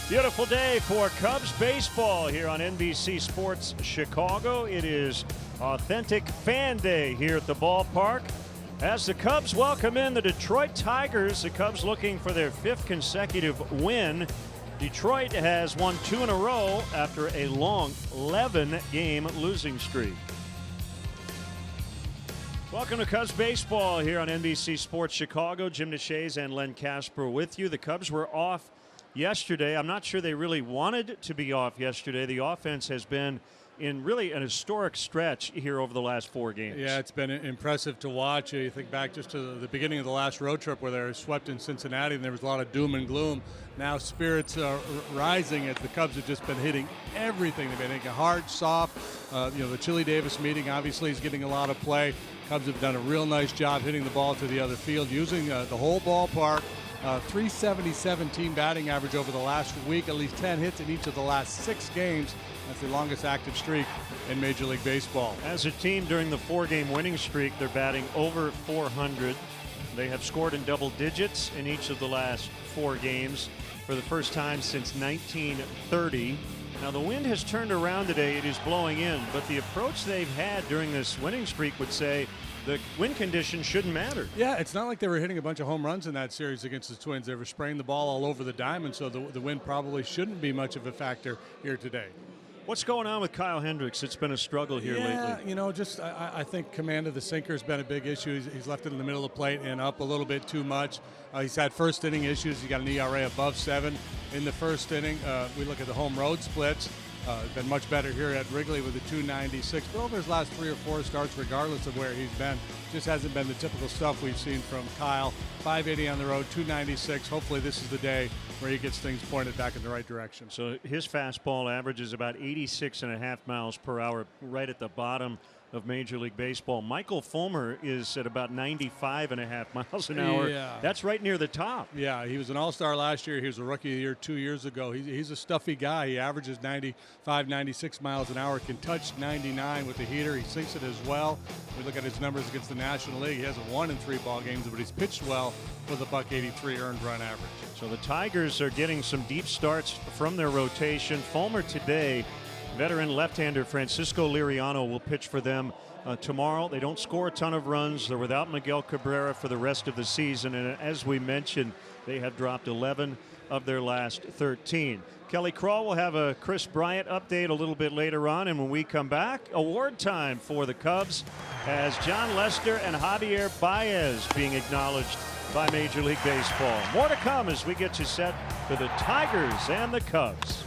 Beautiful day for Cubs baseball here on NBC Sports Chicago. It is authentic fan day here at the ballpark as the Cubs welcome in the Detroit Tigers. The Cubs looking for their 5th consecutive win. Detroit has won 2 in a row after a long 11-game losing streak. Welcome to Cubs baseball here on NBC Sports Chicago. Jim DeShays and Len Casper with you. The Cubs were off yesterday. I'm not sure they really wanted to be off yesterday. The offense has been in really an historic stretch here over the last 4 games. Yeah, it's been impressive to watch. You think back just to the beginning of the last road trip where they were swept in Cincinnati and there was a lot of doom and gloom. Now spirits are rising as the Cubs have just been hitting everything. They've been hitting hard, soft. The Chili Davis meeting obviously is getting a lot of play. Cubs have done a real nice job hitting the ball to the other field, using the whole ballpark. 377 team batting average over the last week, at least 10 hits in each of the last 6 games. That's the longest active streak in Major League Baseball. As a team during the 4-game winning streak, they're batting over 400. They have scored in double digits in each of the last 4 games for the first time since 1930. Now the wind has turned around today. It is blowing in, but the approach they've had during this winning streak would say the wind conditions shouldn't matter. Yeah, it's not like they were hitting a bunch of home runs in that series against the Twins. They were spraying the ball all over the diamond, so the wind probably shouldn't be much of a factor here today. What's going on with Kyle Hendricks? It's been a struggle here lately. I think command of the sinker has been a big issue. He's left it in the middle of the plate and up a little bit too much. He's had first inning issues. He got an ERA above 7 in the first inning. We look at the home road splits. Been much better here at Wrigley with a 296, but over his last 3 or 4 starts, regardless of where he's been, just hasn't been the typical stuff we've seen from Kyle. 580 on the road, 296. Hopefully this is the day where he gets things pointed back in the right direction. So his fastball averages about 86.5 miles per hour, right at the bottom of Major League Baseball. Michael Fulmer is at about 95.5 miles an hour. Yeah. That's right near the top. Yeah, he was an all-star last year. He was a rookie of the year 2 years ago. He's a stuffy guy. He averages 95, 96 miles an hour, can touch 99 with the heater. He sinks it as well. We look at his numbers against the National League. He hasn't won in 3 ball games, but he's pitched well with a .183 earned run average. So the Tigers are getting some deep starts from their rotation. Fulmer today. Veteran left-hander Francisco Liriano will pitch for them tomorrow. They don't score a ton of runs. They're without Miguel Cabrera for the rest of the season. And as we mentioned, they have dropped 11 of their last 13. Kelly Crawl will have a Chris Bryant update a little bit later on. And when we come back, award time for the Cubs as John Lester and Javier Baez being acknowledged by Major League Baseball. More to come as we get you set for the Tigers and the Cubs.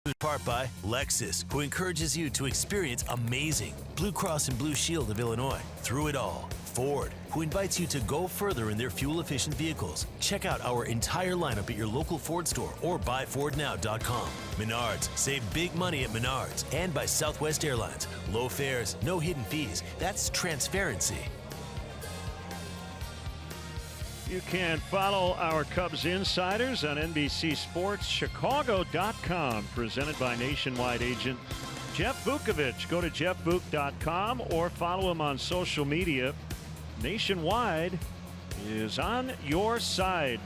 In part by Lexus, who encourages you to experience amazing. Blue Cross and Blue Shield of Illinois, through it all. Ford, who invites you to go further in their fuel-efficient vehicles. Check out our entire lineup at your local Ford store or buyfordnow.com. Menards, save big money at Menards. And by Southwest Airlines, low fares, no hidden fees. That's transparency. You can follow our Cubs insiders on NBCSportsChicago.com, presented by Nationwide agent Jeff Vukovich. Go to jeffvuk.com or follow him on social media. Nationwide is on your side.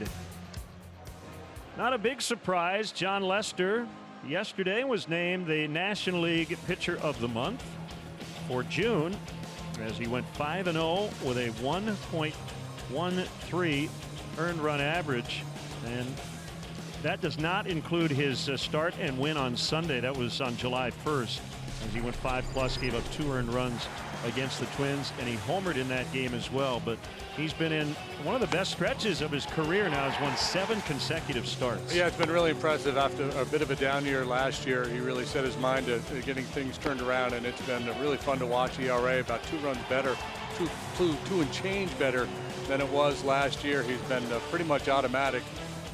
Not a big surprise. John Lester yesterday was named the National League Pitcher of the Month for June, as he went 5-0 with a 1.13 earned run average, and that does not include his start and win on Sunday. That was on July 1st, as he went 5+, gave up 2 earned runs against the Twins, and he homered in that game as well. But he's been in one of the best stretches of his career now. He's won 7 consecutive starts. Yeah, it's been really impressive. After a bit of a down year last year, he really set his mind to getting things turned around, and it's been really fun to watch. ERA about 2 runs better, two and change better than it was last year. He's been pretty much automatic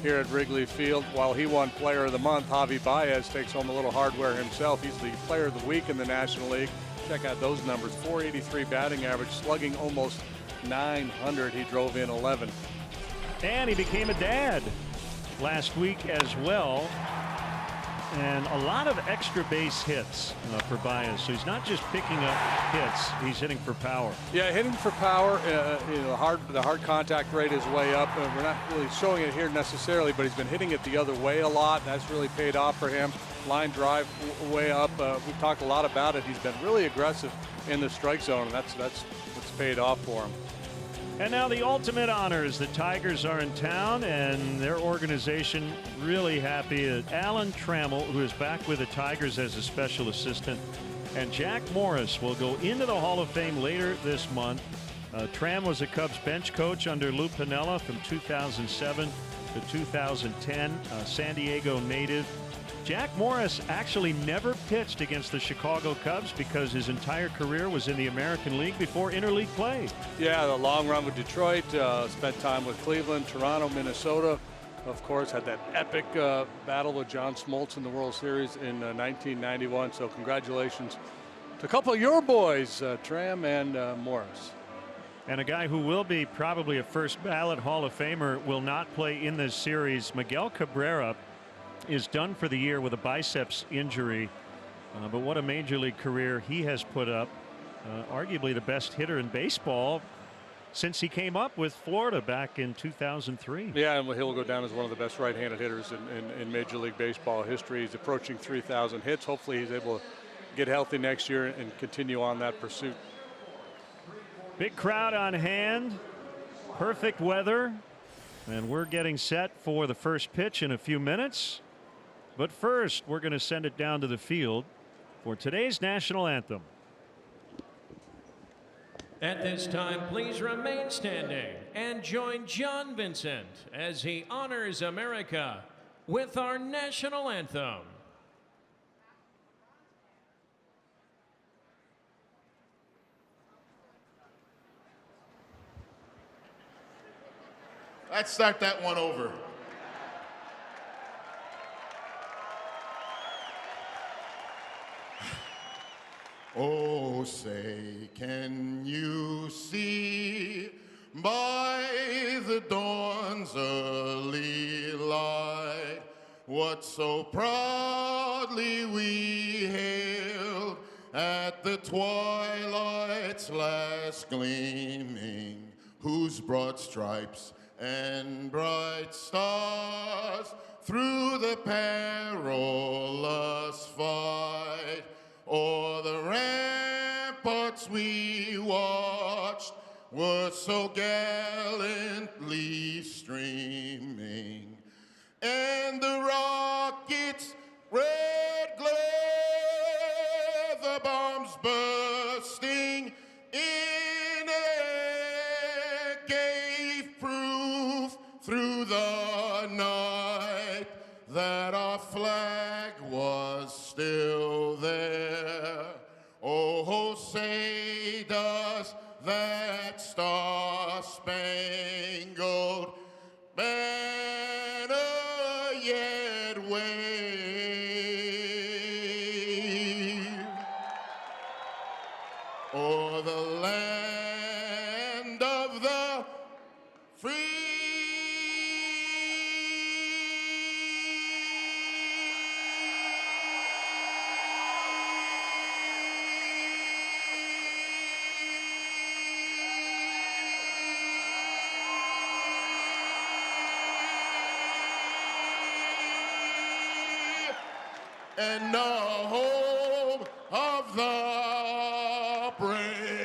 here at Wrigley Field. While he won Player of the Month, Javi Baez takes home a little hardware himself. He's the Player of the Week in the National League. Check out those numbers. .483 batting average, slugging almost .900. He drove in 11. And he became a dad last week as well. And a lot of extra base hits for Baez. So he's not just picking up hits, he's hitting for power. Yeah, hitting for power. The hard contact rate is way up. We're not really showing it here necessarily, but he's been hitting it the other way a lot. That's really paid off for him. Line drive way up. We've talked a lot about it. He's been really aggressive in the strike zone, and that's what's paid off for him. And now the ultimate honors. The Tigers are in town, and their organization really happy. Alan Trammell, who is back with the Tigers as a special assistant, and Jack Morris will go into the Hall of Fame later this month. Tram was a Cubs bench coach under Lou Piniella from 2007 to 2010, San Diego native. Jack Morris actually never pitched against the Chicago Cubs because his entire career was in the American League before interleague play. Yeah, the long run with Detroit, spent time with Cleveland, Toronto, Minnesota. Of course, had that epic battle with John Smoltz in the World Series in 1991. So congratulations to a couple of your boys, Tram and Morris. And a guy who will be probably a first ballot Hall of Famer will not play in this series. Miguel Cabrera is done for the year with a biceps injury, but what a major league career he has put up. Arguably the best hitter in baseball since he came up with Florida back in 2003. Yeah, and he'll go down as one of the best right-handed hitters in Major League Baseball history. He's approaching 3,000 hits. Hopefully he's able to get healthy next year and continue on that pursuit. Big crowd on hand, perfect weather, and we're getting set for the first pitch in a few minutes. But first, we're going to send it down to the field for today's national anthem. At this time, please remain standing and join John Vincent as he honors America with our national anthem. Let's start that one over. Oh, say, can you see by the dawn's early light what so proudly we hailed at the twilight's last gleaming, whose broad stripes and bright stars through the perilous fight o'er the ramparts we watched were so gallantly streaming, and the rockets' red glare, the bombs bursting in air, gave proof through the night that our flag was that star-spangled banner yet wave o'er the land of the free. And the home of the brave.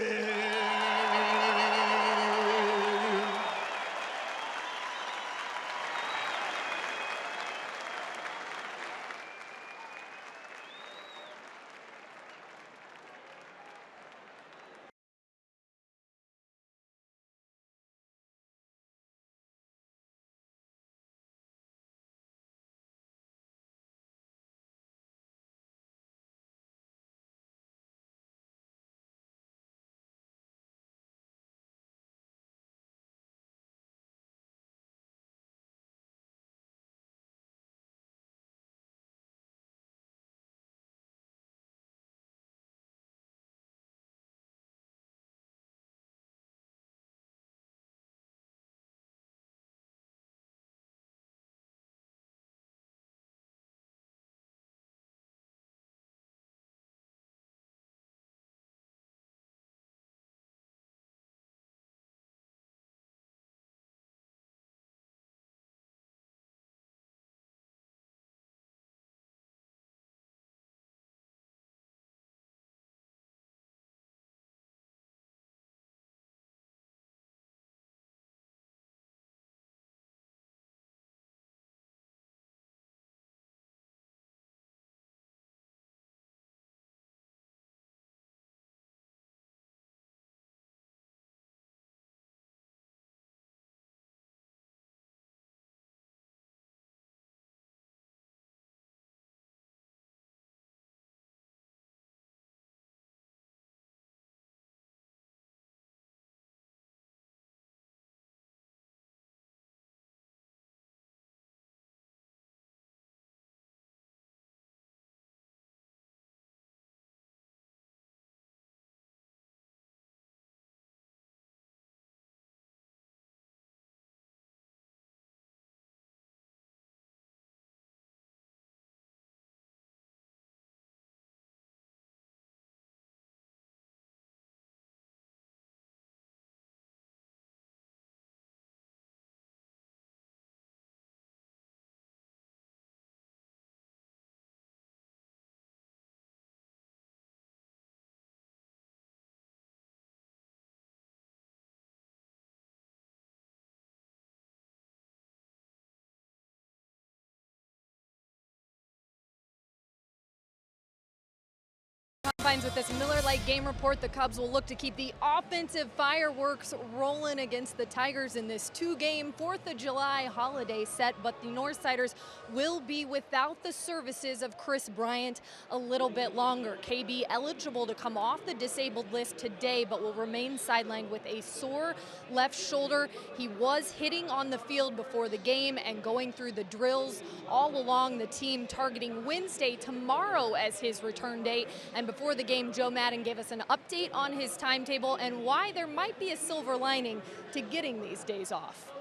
Confines with this Miller Lite game report, the Cubs will look to keep the offensive fireworks rolling against the Tigers in this two-game 4th of July holiday set, but the Northsiders will be without the services of Chris Bryant a little bit longer. KB eligible to come off the disabled list today, but will remain sidelined with a sore left shoulder. He was hitting on the field before the game and going through the drills all along, the team targeting Wednesday, tomorrow, as his return date. And before the game, Joe Madden gave us an update on his timetable and why there might be a silver lining to getting these days off.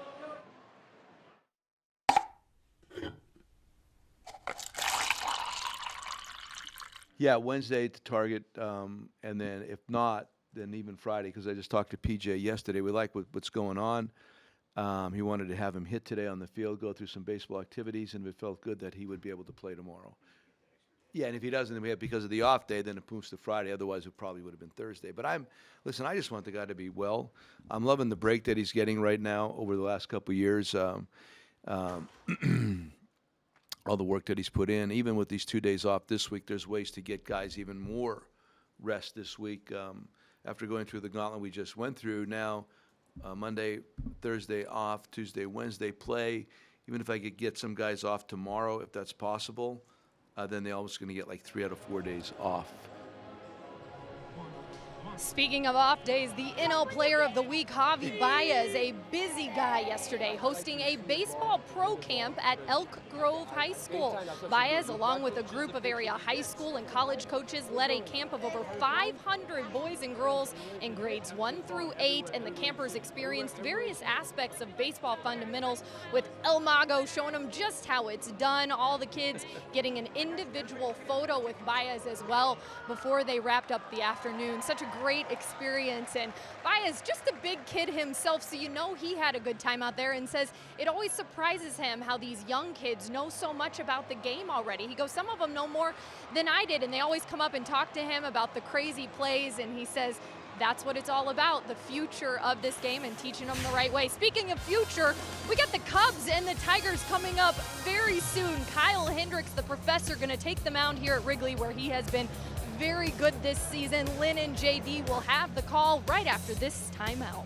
Yeah, Wednesday to target, and then if not, then even Friday, because I just talked to PJ yesterday. We like what's going on. He wanted to have him hit today on the field, go through some baseball activities, and it felt good that he would be able to play tomorrow. Yeah, and if he doesn't, then we have, because of the off day, then it moves to Friday. Otherwise, it probably would have been Thursday. But listen, I just want the guy to be well. I'm loving the break that he's getting right now over the last couple of years. All the work that he's put in. Even with these 2 days off this week, there's ways to get guys even more rest this week. After going through the gauntlet we just went through, now Monday, Thursday off, Tuesday, Wednesday play. Even if I could get some guys off tomorrow, if that's possible, then they're almost going to get like 3 out of 4 days off. Speaking of off days, the NL Player of the Week, Javi Baez, a busy guy yesterday, hosting a baseball pro camp at Elk Grove High School. Baez, along with a group of area high school and college coaches, led a camp of over 500 boys and girls in grades 1 through 8, and the campers experienced various aspects of baseball fundamentals, with El Mago showing them just how it's done. All the kids getting an individual photo with Baez as well before they wrapped up the afternoon. Such a great experience, and Baez, just a big kid himself, so you know he had a good time out there, and says it always surprises him how these young kids know so much about the game already. He goes, some of them know more than I did, and they always come up and talk to him about the crazy plays, and he says that's what it's all about, the future of this game and teaching them the right way. Speaking of future, we got the Cubs and the Tigers coming up very soon. Kyle Hendricks, the professor, going to take the mound here at Wrigley, where he has been very good this season. Lynn and JD will have the call right after this timeout.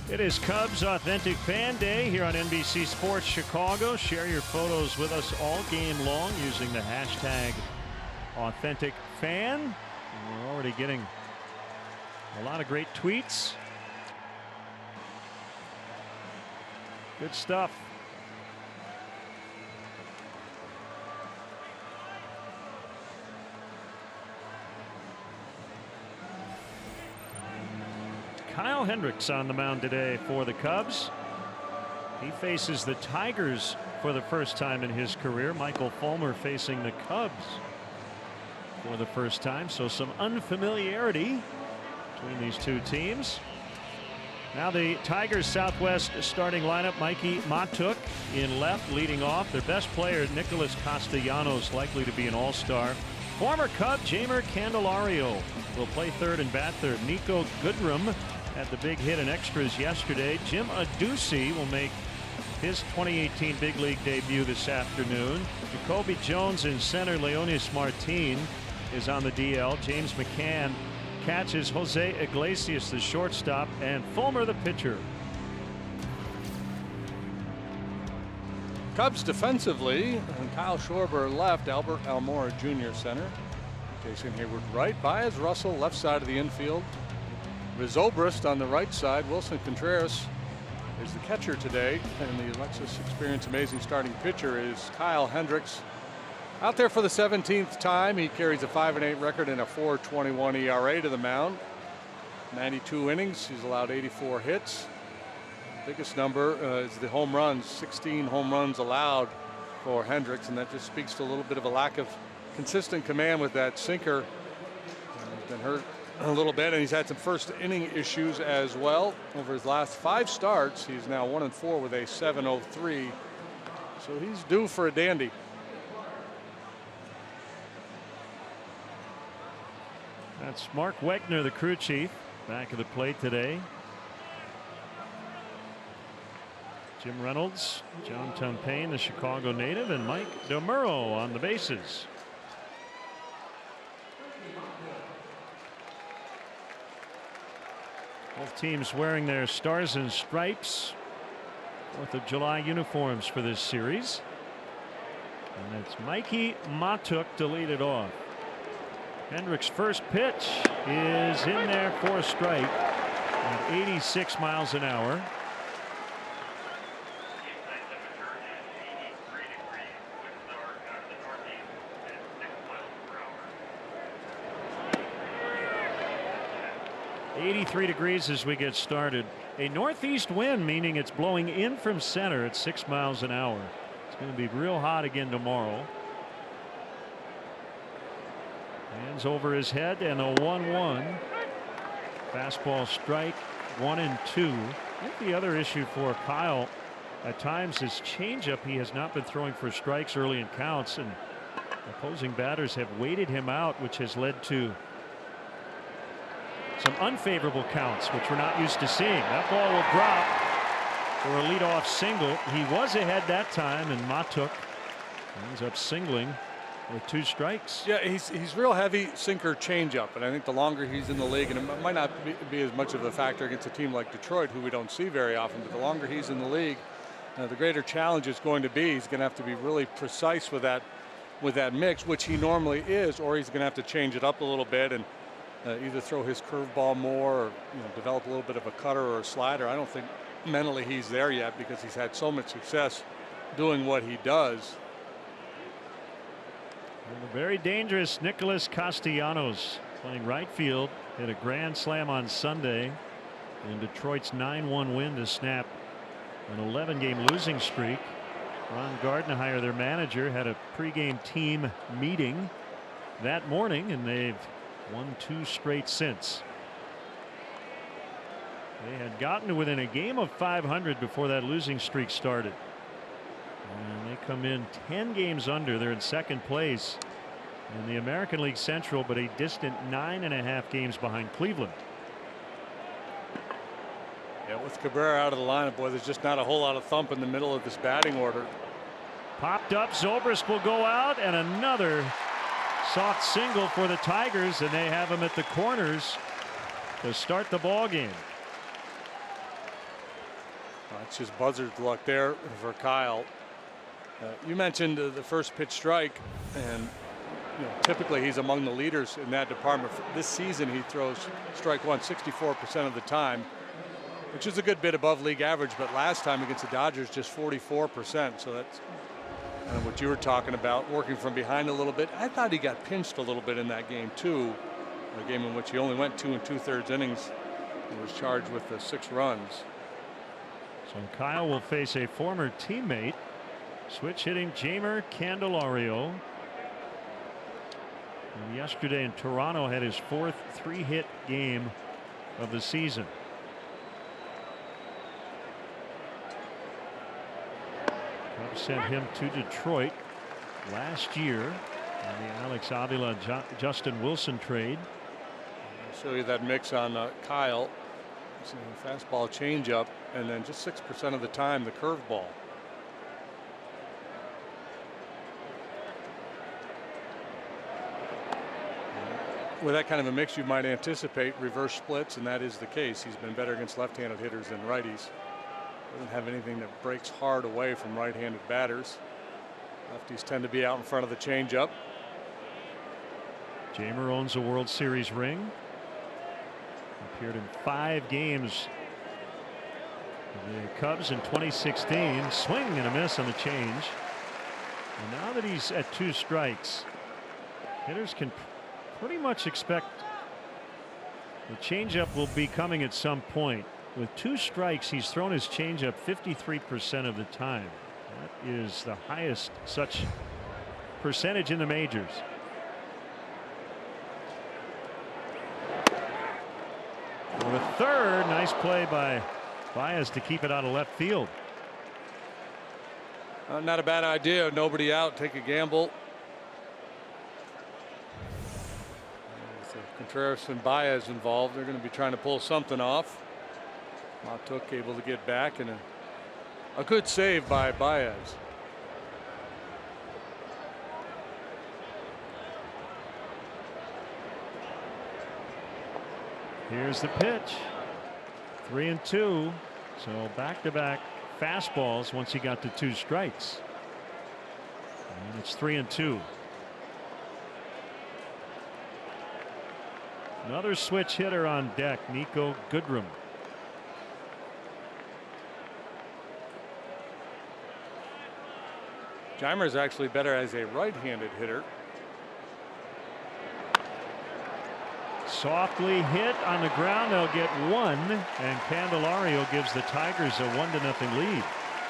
It is Cubs Authentic Fan Day here on NBC Sports Chicago. Share your photos with us all game long using the hashtag #AuthenticFan. We're already getting a lot of great tweets. Good stuff. Kyle Hendricks on the mound today for the Cubs. He faces the Tigers for the first time in his career. Michael Fulmer facing the Cubs for the first time, so some unfamiliarity between these two teams. Now the Tigers Southwest starting lineup: Mikey Matuk in left, leading off. Their best player, Nicholas Castellanos, likely to be an all-star. Former Cub Jamer Candelario will play third and bat third. Nico Goodrum had the big hit in extras yesterday. Jim Adduci will make his 2018 big league debut this afternoon. Jacoby Jones in center. Leonis Martin is on the DL. James McCann catches. Jose Iglesias the shortstop, and Fulmer the pitcher. Cubs defensively, and Kyle Schwarber left, Albert Almora Jr. center, Jason Hayward right, Baez Russell left side of the infield, Riz Obrist on the right side. Wilson Contreras is the catcher today, and the Lexus Experience Amazing starting pitcher is Kyle Hendricks. Out there for the 17th time. He carries a 5-8 record and a 4.21 ERA to the mound. 92 innings. He's allowed 84 hits. Biggest number is the home runs, 16 home runs allowed for Hendricks, and that just speaks to a little bit of a lack of consistent command with that sinker. He's been hurt a little bit, and he's had some first inning issues as well. Over his last 5 starts, he's now 1-4 with a 7.03. So he's due for a dandy. That's Mark Wegner, the crew chief, back of the plate today. Jim Reynolds, John Tumpane, the Chicago native, and Mike DeMuro on the bases. Both teams wearing their Stars and Stripes 4th of July uniforms for this series. And it's Mikey Matuk to lead it off. Hendricks' first pitch is in there for a strike at 86 miles an hour. .83 as we get started. A northeast wind, meaning it's blowing in from center at 6 miles an hour. It's going to be real hot again tomorrow. Hands over his head and a 1-1. Fastball strike, 1-2. I think the other issue for Kyle at times is changeup. He has not been throwing for strikes early in counts, and opposing batters have waited him out, which has led to some unfavorable counts, which we're not used to seeing. That ball will drop for a leadoff single. He was ahead that time, and Matuk ends up singling with 2 strikes. Yeah, he's real heavy sinker changeup, and I think the longer he's in the league, and it might not be as much of a factor against a team like Detroit, who we don't see very often, but the longer he's in the league, the greater challenge is going to be. He's going to have to be really precise with that mix, which he normally is, or he's going to have to change it up a little bit and either throw his curveball more, or develop a little bit of a cutter or a slider. I don't think mentally he's there yet, because he's had so much success doing what he does. And the very dangerous Nicholas Castellanos playing right field, hit a grand slam on Sunday in Detroit's 9-1 win to snap an 11-game losing streak. Ron Gardenhire, their manager, had a pregame team meeting that morning, and they've won 2 straight since. They had gotten to within a game of 500 before that losing streak started. And they come in 10 games under. They're in second place in the American League Central, but a distant 9.5 games behind Cleveland. Yeah, with Cabrera out of the lineup, boy, there's just not a whole lot of thump in the middle of this batting order. Popped up, Zobrist will go out, and another soft single for the Tigers, and they have him at the corners to start the ball game. It's just buzzard luck there for Kyle. You mentioned the first pitch strike, and typically he's among the leaders in that department. This season he throws strike one 64% of the time, which is a good bit above league average, but last time against the Dodgers just 44%. So that's kind of what you were talking about, working from behind a little bit. I thought he got pinched a little bit in that game too, a game in which he only went 2 2/3 innings and was charged with 6 runs. So Kyle will face a former teammate, switch hitting Jeimer Candelario. And yesterday in Toronto had his 4th 3-hit game of the season. Cubs sent him to Detroit last year in the Alex Avila Justin Wilson trade. I'll show you that mix on Kyle. So fastball, changeup, and then just 6% of the time the curveball. With that kind of a mix, you might anticipate reverse splits, and that is the case. He's been better against left-handed hitters than righties. Doesn't have anything that breaks hard away from right-handed batters. Lefties tend to be out in front of the changeup. Jeimer owns a World Series ring. Appeared in 5 games for the Cubs in 2016. Swing and a miss on the change. And now that he's at 2 strikes, hitters can pretty much expect The changeup will be coming at some point. With 2 strikes, he's thrown his changeup 53% of the time. That is the highest such percentage in the majors. The third, nice play by Baez to keep it out of left field. Not a bad idea. Nobody out. Take a gamble. With Contreras and Baez involved, they're going to be trying to pull something off. Matuk able to get back, and a good save by Baez. Here's the pitch. 3-2. So back-to-back fastballs once he got to 2 strikes. And it's 3-2. Another switch hitter on deck, Nico Goodrum. Jeimer is actually better as a right-handed hitter. Softly hit on the ground. They'll get 1, and Candelario gives the Tigers a 1-0 lead.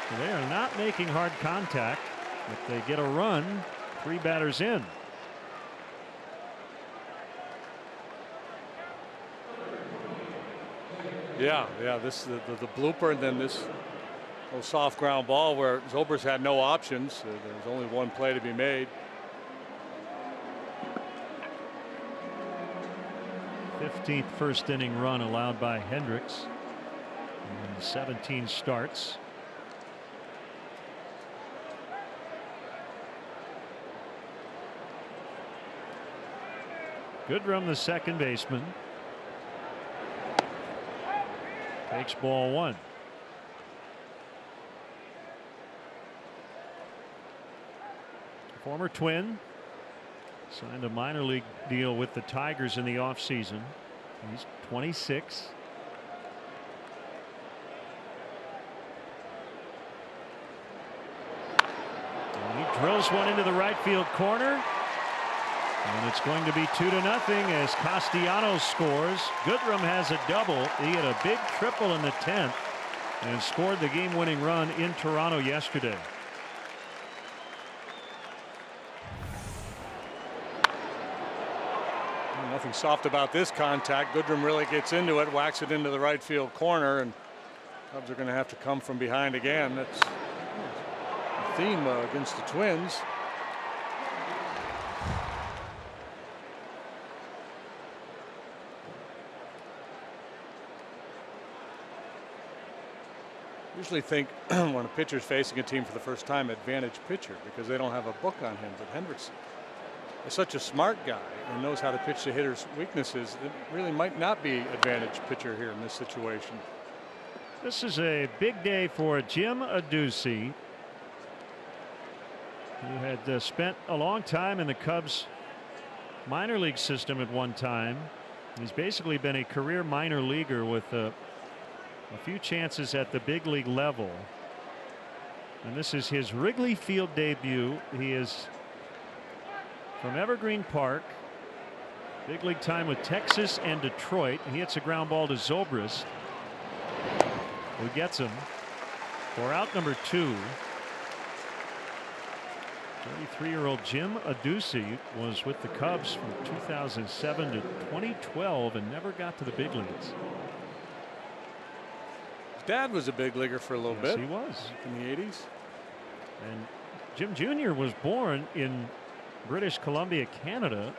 So they are not making hard contact. If they get a run, 3 batters in. Yeah, this is the blooper, and then this little soft ground ball where Zobrist had no options. There's only one play to be made. 15th first inning run allowed by Hendricks in 17 starts. Goodrum, the second baseman, takes ball 1. Former Twin signed a minor league deal with the Tigers in the offseason. He's 26. And he drills one into the right field corner. And it's going to be 2-0 as Castellanos scores. Goodrum has a double. He had a big triple in the 10th and scored the game-winning run in Toronto yesterday. Nothing soft about this contact. Goodrum really gets into it, whacks it into the right field corner, and Cubs are going to have to come from behind again. That's a theme against the Twins. Usually think when a pitcher's facing a team for the first time, advantage pitcher, because they don't have a book on him. But Hendricks is such a smart guy and knows how to pitch the hitter's weaknesses. It really might not be advantage pitcher here in this situation. This is a big day for Jim Adduci, who had spent a long time in the Cubs minor league system at one time. He's basically been a career minor leaguer with a few chances at the big league level. And this is his Wrigley Field debut. He is from Evergreen Park. Big league time with Texas and Detroit. He hits a ground ball to Zobrist, who gets him for out number 2. 33-year-old Jim Adduci was with the Cubs from 2007 to 2012 and never got to the big leagues. His dad was a big leaguer for a little bit. He was in the 80s. And Jim Jr. was born in British Columbia, Canada,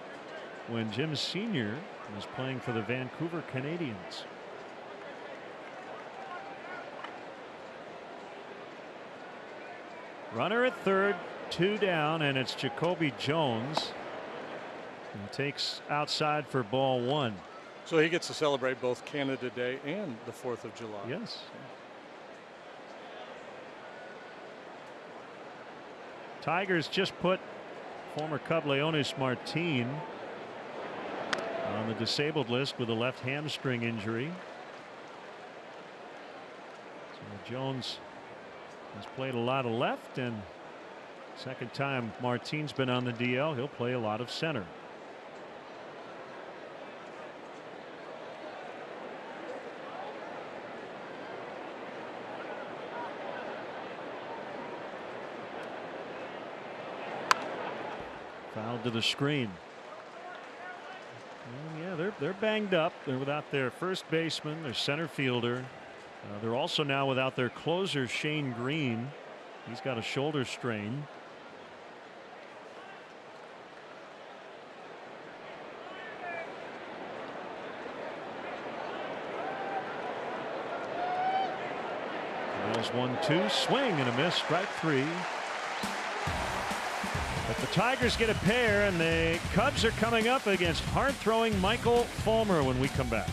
when Jim Sr. was playing for the Vancouver Canadians. Runner at third, 2 down, and it's Jacoby Jones who takes outside for ball 1. So he gets to celebrate both Canada Day and the 4th of July. Yes. Tigers just put former Cub Leonis Martin on the disabled list with a left hamstring injury. So Jones has played a lot of left, and second time Martin's been on the DL. He'll play a lot of center. Fouled to the screen. And yeah, they're banged up. They're without their first baseman, their center fielder. They're also now without their closer, Shane Green. He's got a shoulder strain. There's 1-2, swing and a miss, strike 3. But the Tigers get a pair, and the Cubs are coming up against hard-throwing Michael Fulmer when we come back.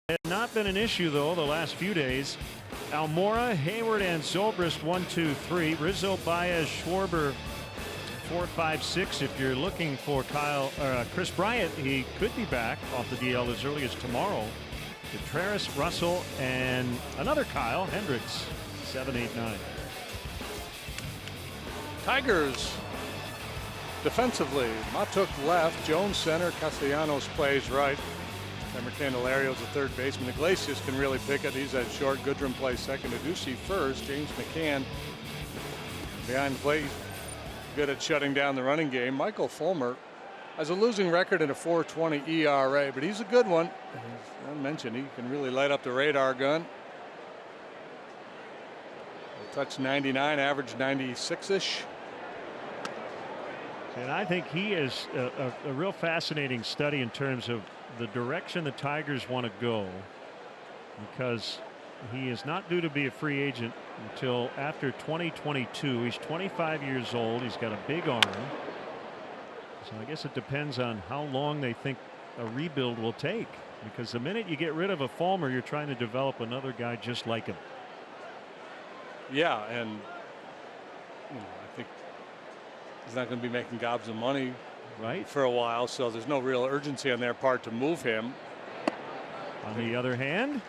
Had not been an issue though the last few days. Almora, Hayward, and Zobrist 1-2-3. Rizzo, Baez, Schwarber 4-5-6. If you're looking for Chris Bryant, he could be back off the DL as early as tomorrow. Contreras, Russell, and another Kyle Hendricks 7-8-9. Tigers defensively. Matuk left, Jones center, Castellanos plays right. Remember, Candelario's the third baseman. Iglesias can really pick it. He's at short. Goodrum plays second. Aducey first. James McCann behind the plate. Good at shutting down the running game. Michael Fulmer has a losing record and a 4.20 ERA, but he's a good one. As I mentioned, he can really light up the radar gun. Touch 99, average 96-ish. And I think he is a real fascinating study in terms of the direction the Tigers want to go, because he is not due to be a free agent until after 2022. He's 25 years old. He's got a big arm. So I guess it depends on how long they think a rebuild will take, because the minute you get rid of a Fulmer, you're trying to develop another guy just like him. Yeah, and I think he's not going to be making gobs of money for a while, so there's no real urgency on their part to move him. On the other hand,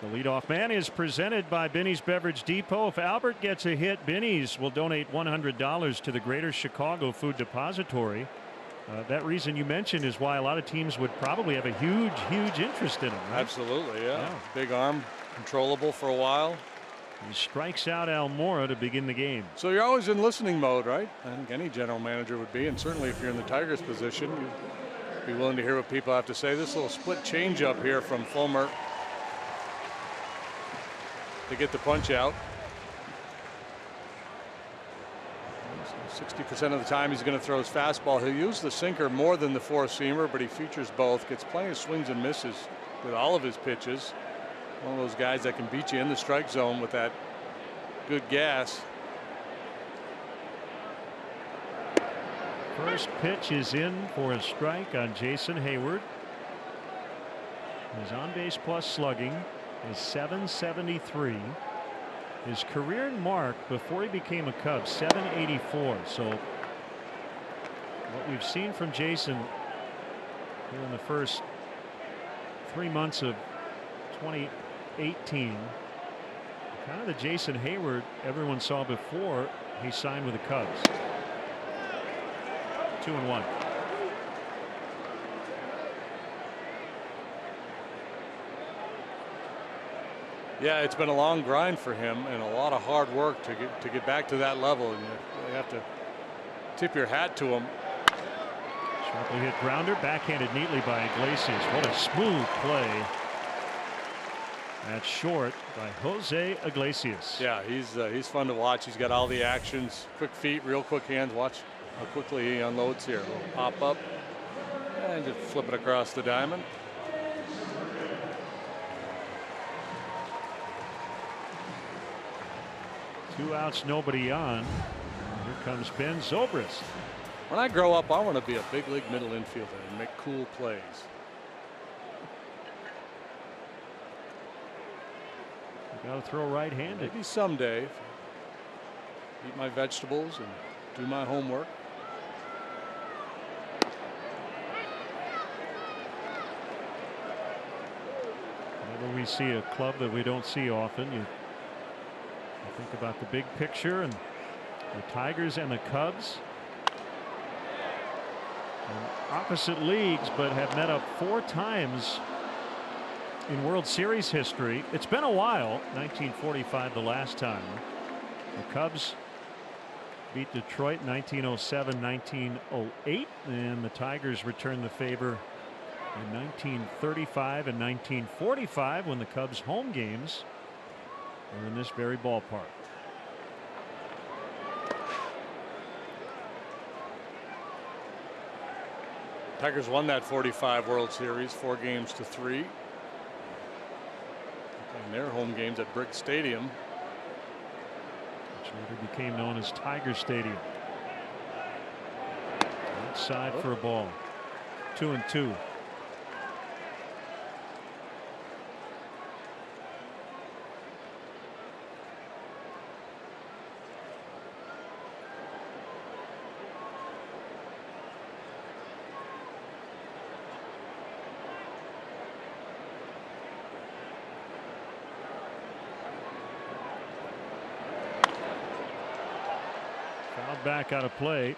the leadoff man is presented by Binny's Beverage Depot. If Albert gets a hit, Binny's will donate $100 to the Greater Chicago Food Depository. That reason you mentioned is why a lot of teams would probably have a huge interest in him. Right? Absolutely, yeah. Big arm, controllable for a while. He strikes out Almora to begin the game. So you're always in listening mode, right? I think any general manager would be, and certainly if you're in the Tigers position, you'd be willing to hear what people have to say. This little split change up here from Fulmer to get the punch out. 60% of the time he's going to throw his fastball. He'll use the sinker more than the four-seamer, but he features both. Gets plenty of swings and misses with all of his pitches. One of those guys that can beat you in the strike zone with that good gas. First pitch is in for a strike on Jason Hayward. His on-base plus slugging is .773. His career mark before he became a Cub, .784. So what we've seen from Jason here in the first 3 months of 2018 Kind of the Jason Hayward everyone saw before he signed with the Cubs. 2-1. Yeah, it's been a long grind for him and a lot of hard work to get back to that level, and you have to tip your hat to him. Sharply hit grounder, backhanded neatly by Iglesias. What a smooth play. That's short by Jose Iglesias. Yeah, he's fun to watch. He's got all the actions, quick feet, real quick hands. Watch how quickly he unloads here. Pop up and just flip it across the diamond. Two outs, nobody on. Here comes Ben Zobrist. When I grow up, I want to be a big league middle infielder and make cool plays. Got to throw right-handed. Maybe someday. Eat my vegetables and do my homework. Whenever we see a club that we don't see often, you think about the big picture, and the Tigers and the Cubs. In opposite leagues, but have met up 4 times in World Series history. It's been a while. 1945 the last time. The Cubs beat Detroit 1907, 1908, and the Tigers returned the favor in 1935 and 1945 when the Cubs home games were in this very ballpark. Tigers won that 45 World Series 4-3. And their home games at Brick Stadium, which later became known as Tiger Stadium. Outside for a ball. 2-2. Back out of play.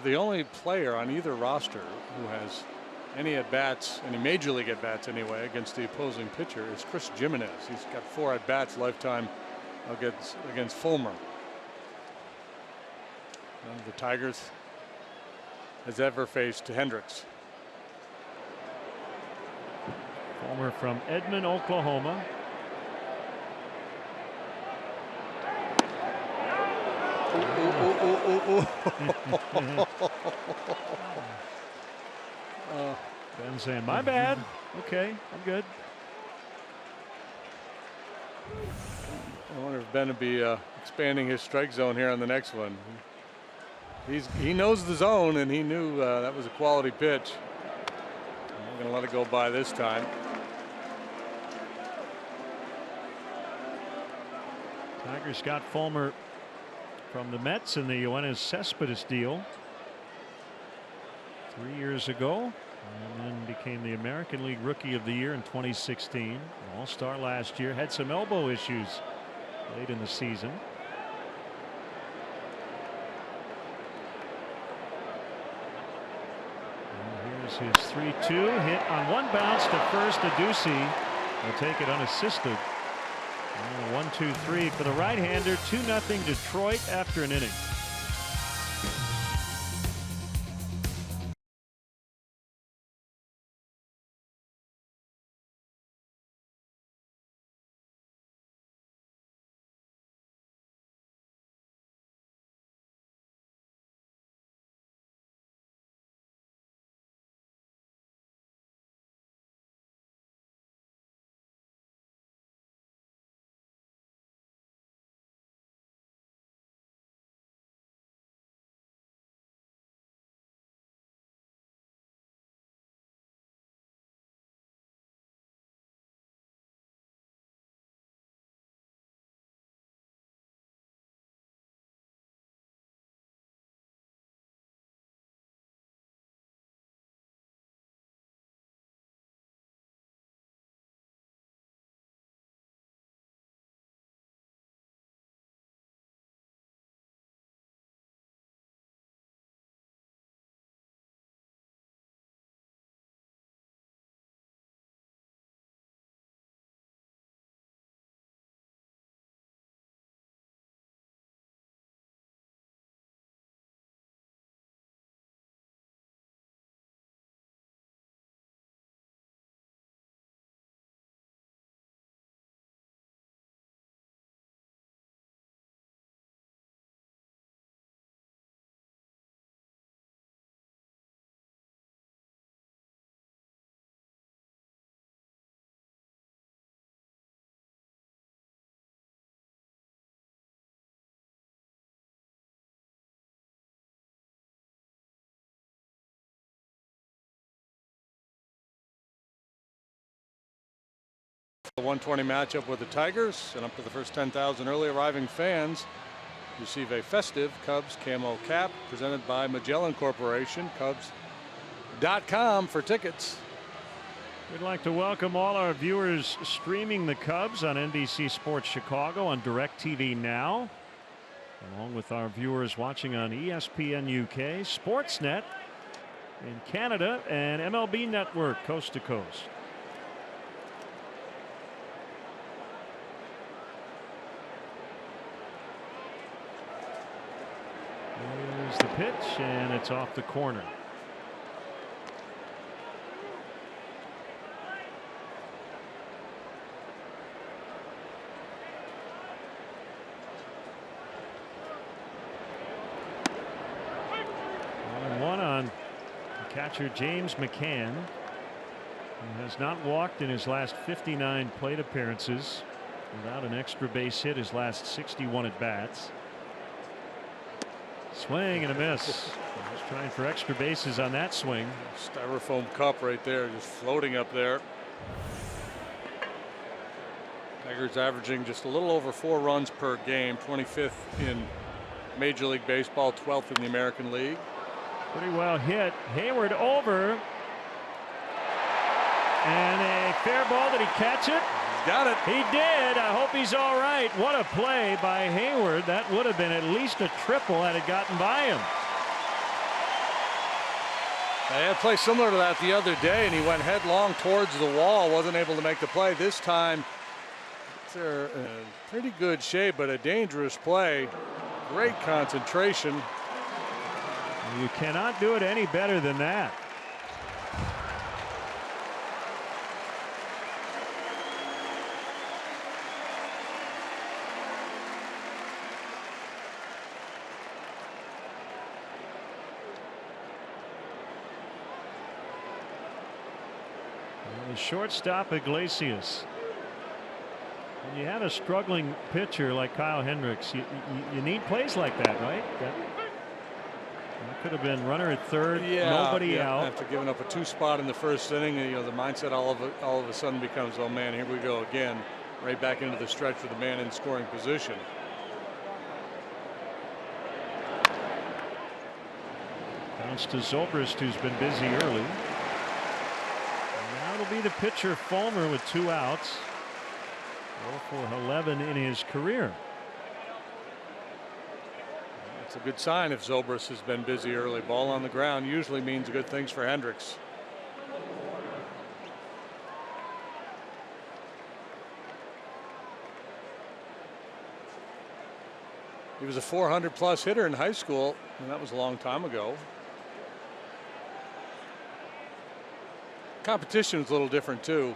The only player on either roster who has any at-bats, any major league at-bats anyway, against the opposing pitcher is Chris Jimenez. He's got 4 at-bats lifetime against Fulmer. None of the Tigers has ever faced Hendricks. Fulmer from Edmond, Oklahoma. Ben saying, my bad. Okay, I'm good. I wonder if Ben would be expanding his strike zone here on the next one. He knows the zone, and he knew that was a quality pitch. I'm not going to let it go by this time. Tigers got Fulmer from the Mets in the Yoenis Cespedes deal 3 years ago, and then became the American League Rookie of the Year in 2016. An All-Star last year. Had some elbow issues late in the season. And here's his 3-2 hit on one bounce to first. Adduci will take it unassisted. 1-2-3 for the right-hander. 2-0 Detroit after an inning. The 120 matchup with the Tigers, and up to the first 10,000 early arriving fans receive a festive Cubs camo cap presented by Magellan Corporation. Cubs.com for tickets. We'd like to welcome all our viewers streaming the Cubs on NBC Sports Chicago on DirecTV Now, along with our viewers watching on ESPN UK, Sportsnet in Canada, and MLB Network coast to coast. Here's the pitch, and it's off the corner. One on catcher James McCann, who has not walked in his last 59 plate appearances, without an extra base hit his last 61 at bats. Swing and a miss. Just trying for extra bases on that swing. Styrofoam cup right there, just floating up there. Tigers averaging just a little over 4 runs per game, 25th in Major League Baseball, 12th in the American League. Pretty well hit. Hayward over. And a fair ball. Did he catch it? He's got it. He did. I hope he's all right. What a play by Hayward. That would have been at least a triple had it gotten by him. They had a play similar to that the other day, and he went headlong towards the wall. Wasn't able to make the play. This time, they're in pretty good shape, but a dangerous play. Great concentration. You cannot do it any better than that. Well, the shortstop Iglesias. When you have a struggling pitcher like Kyle Hendricks, you need plays like that, right? That could have been runner at third, nobody out. After giving up a 2 spot in the first inning, you know, the mindset all of a sudden becomes, oh man, here we go again, right back into the stretch with the man in scoring position. Bounce to Zobrist, who's been busy early. And now it'll be the pitcher Fulmer with 2 outs. 0 for 11 in his career. It's a good sign if Zobrist has been busy early. Ball on the ground usually means good things for Hendricks. He was a 400+ hitter in high school, and that was a long time ago. Competition was a little different too.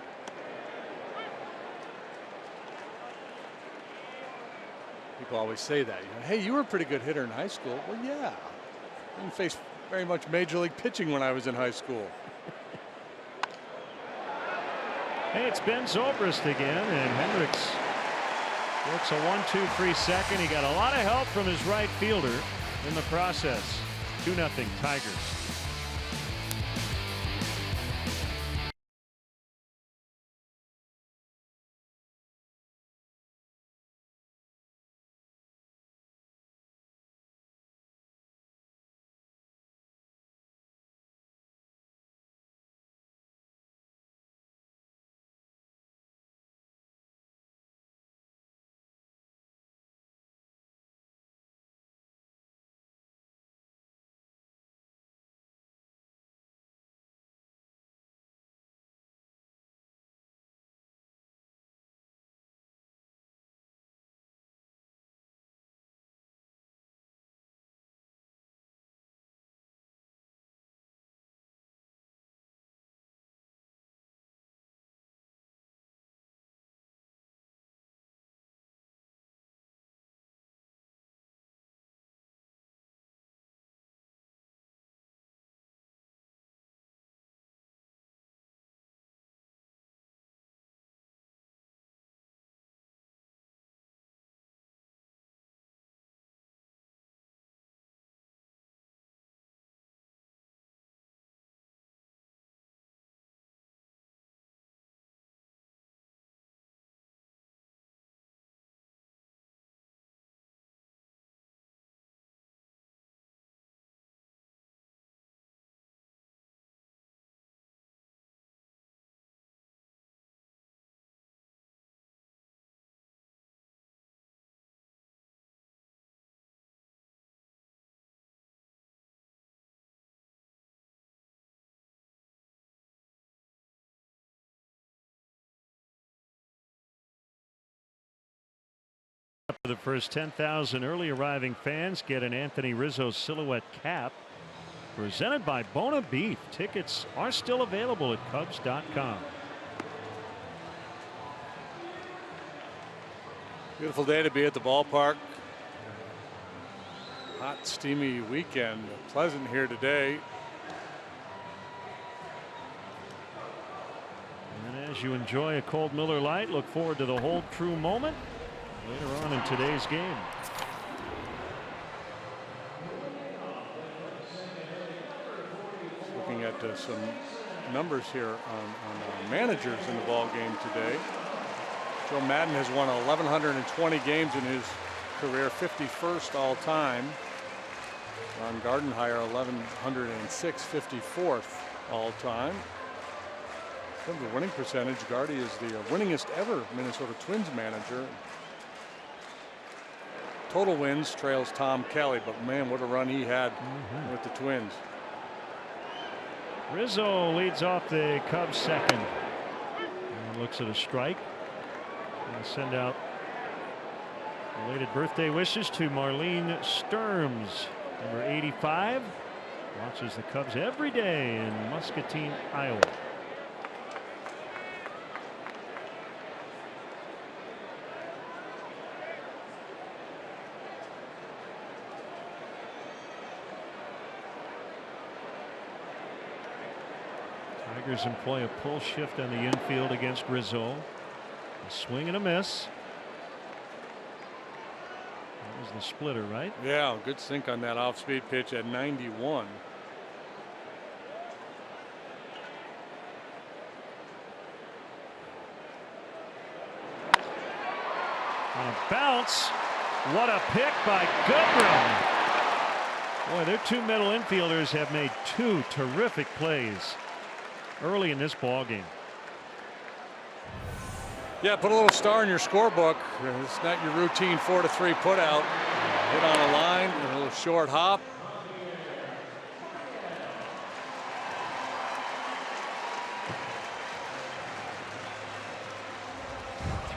People always say that, you know, hey, you were a pretty good hitter in high school. Well, yeah, I didn't face very much major league pitching when I was in high school. Hey, it's Ben Zobrist again, and Hendricks works a 1-2-3 second. He got a lot of help from his right fielder in the process. 2-0 Tigers. The first 10,000 early arriving fans get an Anthony Rizzo silhouette cap presented by Bona Beef. Tickets are still available at Cubs.com. Beautiful day to be at the ballpark. Hot, steamy weekend. Pleasant here today. And as you enjoy a cold Miller Lite, look forward to the Hold True moment later on in today's game. Looking at some numbers here on managers in the ball game today. Joe Madden has won 1,120 games in his career, 51st all time. Ron Gardenhire 1,106, 54th all time. In terms of winning percentage, Gardy is the winningest ever Minnesota Twins manager. Total wins trails Tom Kelly, but man, what a run he had with the Twins. Rizzo leads off the Cubs second. And looks at a strike. And send out belated birthday wishes to Marlene Sturms, number 85. Watches the Cubs every day in Muscatine, Iowa. Tigers employ a pull shift on the infield against Rizzo. A swing and a miss. That was the splitter, right? Yeah, good sink on that off-speed pitch at 91. On a bounce. What a pick by Goodrum. Boy, their two middle infielders have made two terrific plays early in this ball game. Yeah, put a little star in your scorebook. It's not your routine 4-3 put out. Hit on a line, a little short hop.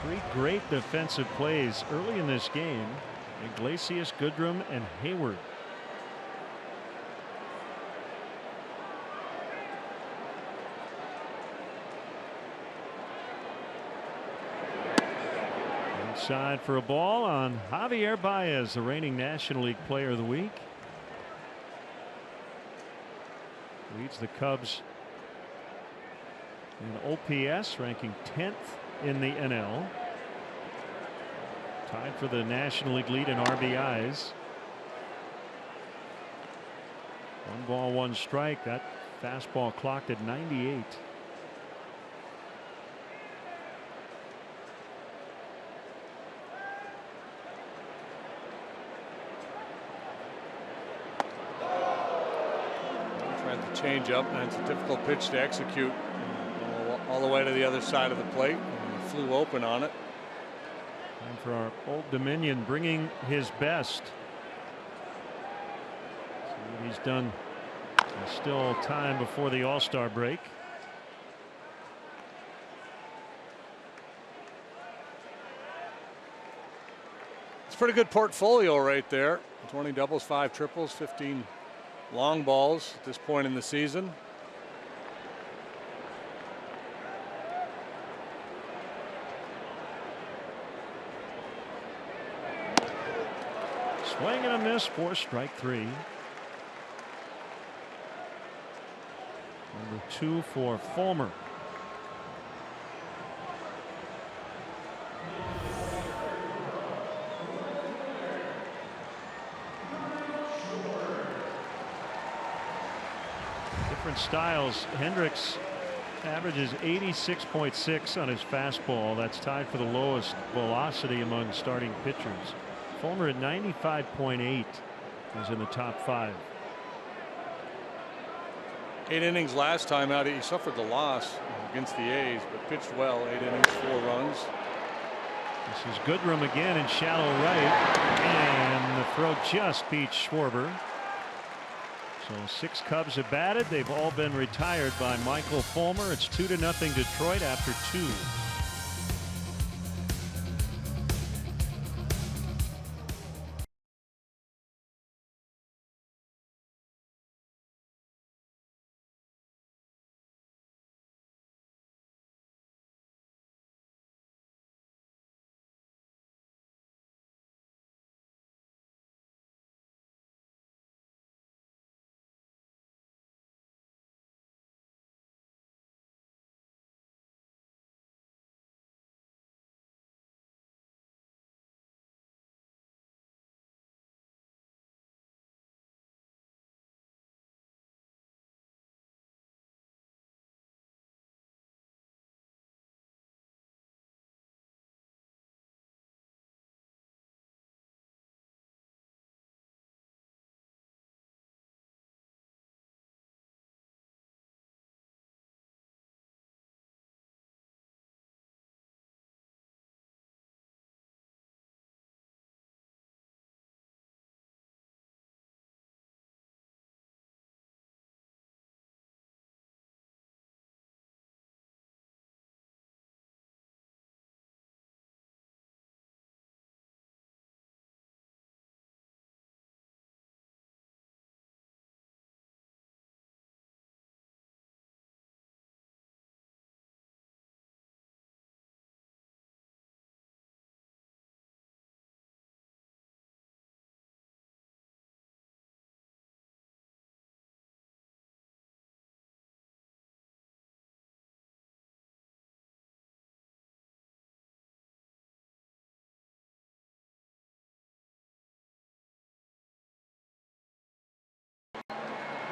Three great defensive plays early in this game. Iglesias, Goodrum, and Hayward. Side for a ball on Javier Baez, the reigning National League Player of the Week. Leads the Cubs in OPS, ranking 10th in the NL. Tied for the National League lead in RBIs. 1 ball, 1 strike. That fastball clocked at 98. Change up, and it's a difficult pitch to execute all the way to the other side of the plate. And flew open on it. And for our Old Dominion bringing his best. See what he's done. There's still time before the All-Star break. It's a pretty good portfolio right there. 20 doubles, 5 triples, 15 long balls at this point in the season. Swing and a miss for strike 3. Number 2 for Fulmer. Different styles. Hendricks averages 86.6 on his fastball. That's tied for the lowest velocity among starting pitchers. Fulmer at 95.8 is in the top 5. 8 innings last time out. He suffered the loss against the A's, but pitched well. 8 innings, 4 runs. This is Goodrum again in shallow right, and the throw just beats Schwarber. So 6 Cubs have batted. They've all been retired by Michael Fulmer. It's 2-0 Detroit after 2.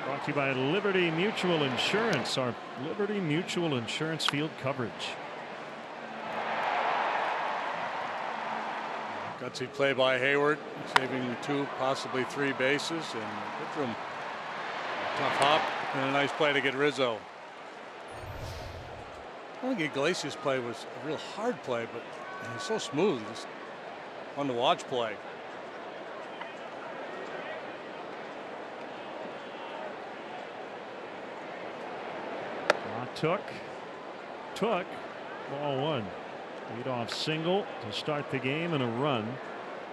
Brought to you by Liberty Mutual Insurance, our Liberty Mutual Insurance field coverage. Gutsy play by Hayward, saving 2, possibly 3 bases, and good from a tough hop and a nice play to get Rizzo. I think Iglesias' play was a real hard play, but he's so smooth, just fun to watch play. Took ball 1. Leadoff single to start the game and a run.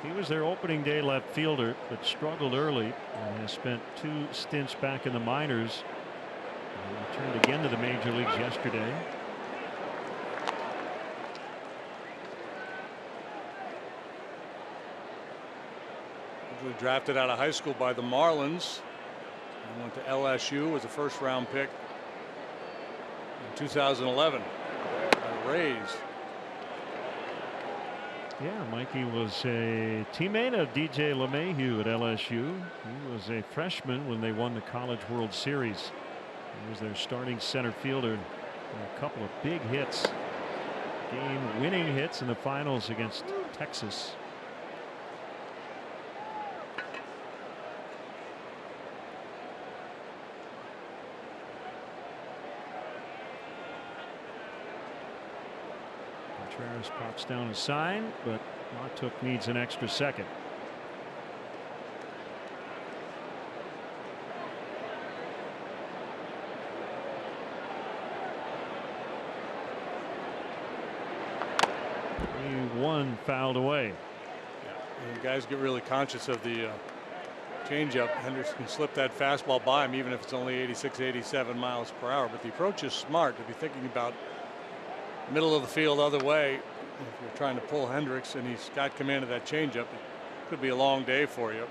He was their opening day left fielder, but struggled early and has spent 2 stints back in the minors. He returned again to the major leagues yesterday. Drafted out of high school by the Marlins and went to LSU as a first-round pick in 2011. Rays. Yeah, Mikey was a teammate of DJ LeMahieu at LSU. He was a freshman when they won the College World Series. He was their starting center fielder. And a couple of big hits, game-winning hits in the finals against Texas. Contreras pops down a sign, but Matuk needs an extra second. One fouled away. And guys get really conscious of the changeup. Hendricks can slip that fastball by him, even if it's only 86, 87 miles per hour. But the approach is smart to be thinking about middle of the field other way. If you're trying to pull Hendricks and he's got command of that changeup, it could be a long day for you.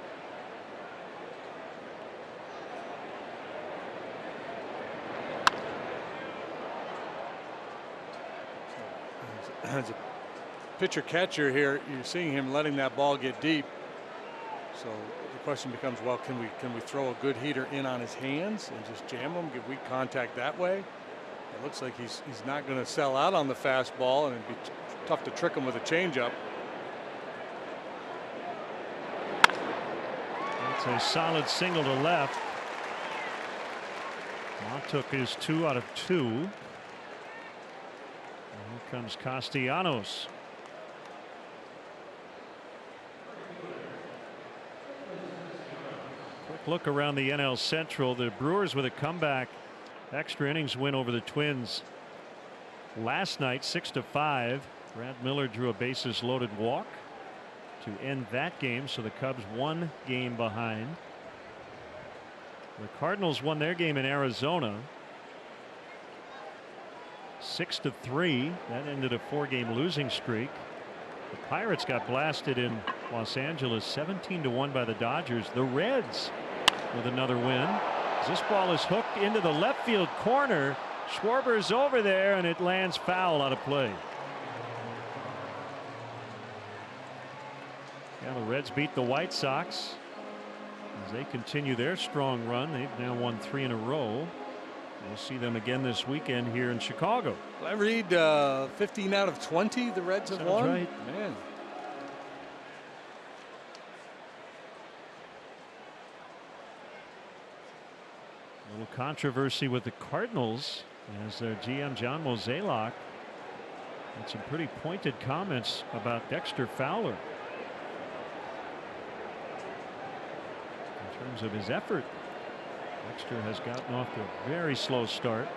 As a pitcher catcher here, you're seeing him letting that ball get deep. So the question becomes, well, can we throw a good heater in on his hands and just jam him, get weak contact that way? It looks like he's not going to sell out on the fastball, and it'd be tough to trick him with a changeup. It's a solid single to left. Matuk is 2 out of 2. And here comes Castellanos. Quick look around the NL Central. The Brewers with a comeback extra innings win over the Twins last night, 6-5. Brad Miller drew a bases loaded walk to end that game, so the Cubs 1 game behind. The Cardinals won their game in Arizona 6-3. That ended a 4-game losing streak. The Pirates got blasted in Los Angeles 17-1 by the Dodgers. The Reds with another win. This ball is hooked into the left field corner. Schwarber's over there, and it lands foul out of play. Yeah, the Reds beat the White Sox as they continue their strong run. They've now won 3 in a row. We'll see them again this weekend here in Chicago. I read 15 out of 20 the Reds have won. Right. Man. A little controversy with the Cardinals as their GM John Mozeliak had some pretty pointed comments about Dexter Fowler in terms of his effort. Dexter has gotten off to a very slow start.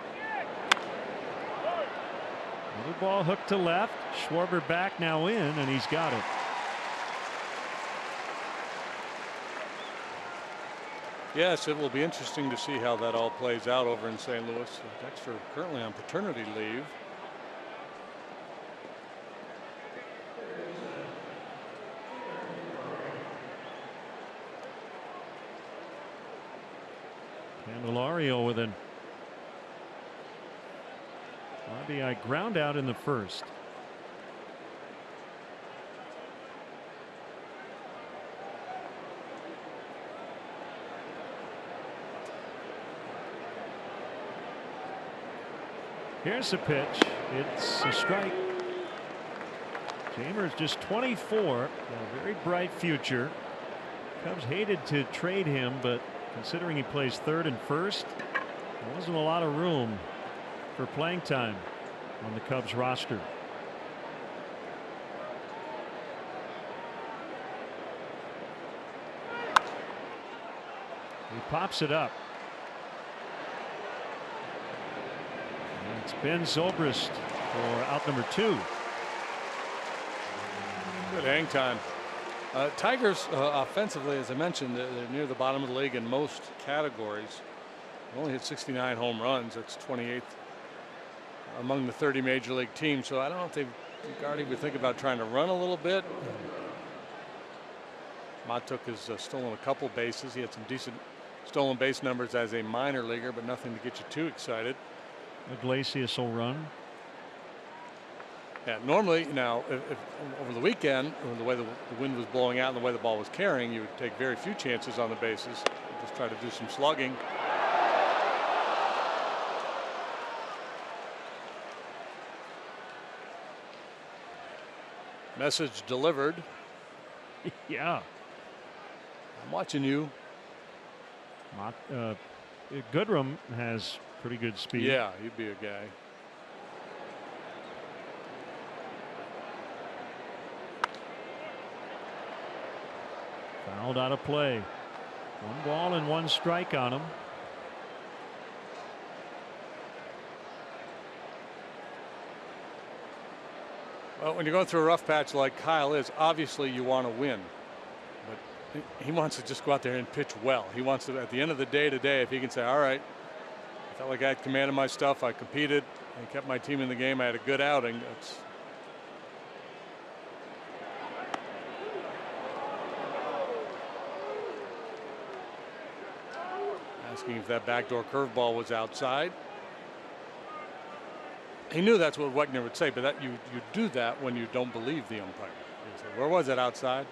Another ball hooked to left. Schwarber back now in, and he's got it. Yes, it will be interesting to see how that all plays out over in St. Louis. Dexter currently on paternity leave. Candelario with an RBI ground out in the first. Here's the pitch. It's a strike. Jamer's just 24. A very bright future. Cubs hated to trade him, but considering he plays third and first, there wasn't a lot of room for playing time on the Cubs roster. He pops it up. And it's Ben Zobrist for out number 2. Good hang time. Tigers offensively, as I mentioned, they're near the bottom of the league in most categories. They only hit 69 home runs. That's 28th among the 30 major league teams. So I don't know if Gardy would think about trying to run a little bit. Matuk has stolen a couple bases. He had some decent stolen base numbers as a minor leaguer, but nothing to get you too excited. Iglesias will run. Yeah, normally now, if over the weekend, the way the wind was blowing out and the way the ball was carrying, you would take very few chances on the bases. Just try to do some slugging. Message delivered. Yeah. I'm watching you. Goodrum has pretty good speed. Yeah, he'd be a guy. Fouled out of play. 1 ball and 1 strike on him. Well, when you're going through a rough patch like Kyle is, obviously you want to win. But he wants to just go out there and pitch well. He wants to, at the end of the day today, if he can say, all right, I felt like I had command of my stuff. I competed and kept my team in the game. I had a good outing. That's asking if that backdoor curveball was outside. He knew that's what Wegner would say, but that you do that when you don't believe the umpire. You say, where was it, outside?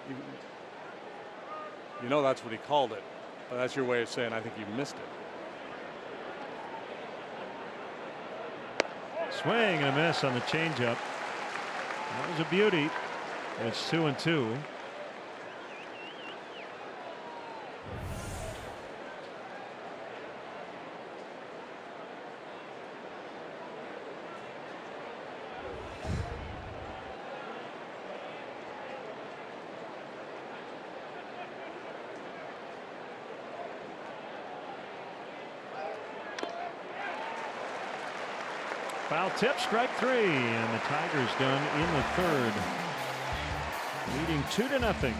You know that's what he called it, but that's your way of saying I think you missed it. Swing and a miss on the changeup. That was a beauty. It's 2-2. Foul tip, strike 3, and the Tigers done in the 3rd, leading 2-0.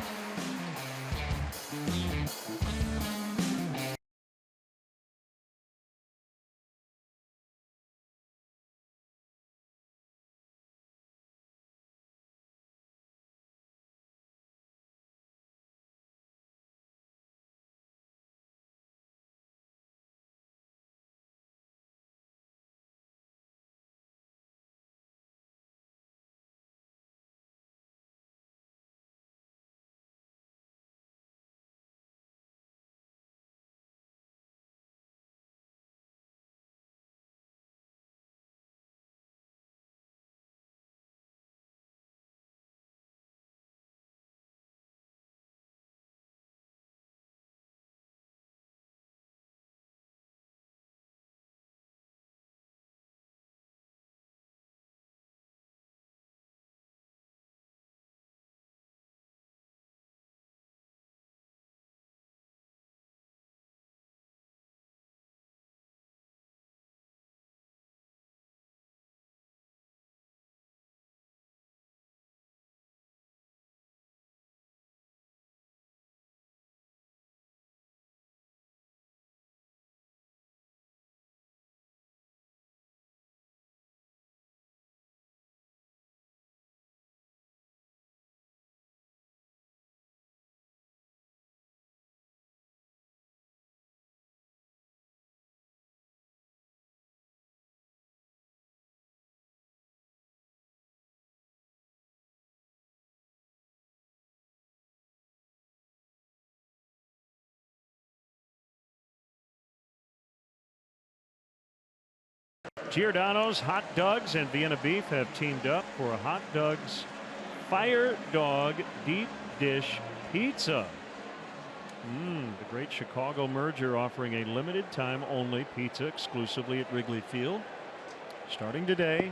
Giordano's Hot Dogs and Vienna Beef have teamed up for a Hot Dogs Fire Dog Deep Dish Pizza. The Great Chicago Merger offering a limited time only pizza exclusively at Wrigley Field. Starting today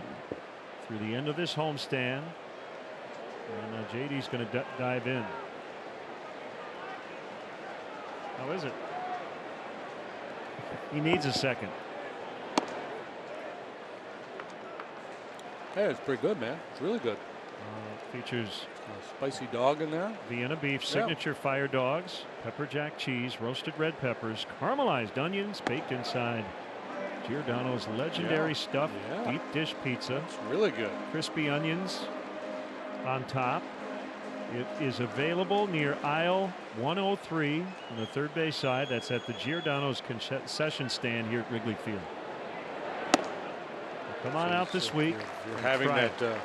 through the end of this homestand. And JD's going to dive in. How is it? He needs a second. Hey, it's pretty good, man. It's really good. Features a spicy dog in there. Vienna Beef signature fire dogs, pepper jack cheese, roasted red peppers, caramelized onions baked inside Giordano's legendary stuffed deep dish pizza. It's really good. Crispy onions on top. It is available near aisle 103 on the third base side. That's at the Giordano's concession stand here at Wrigley Field. Come on out this week. You're having that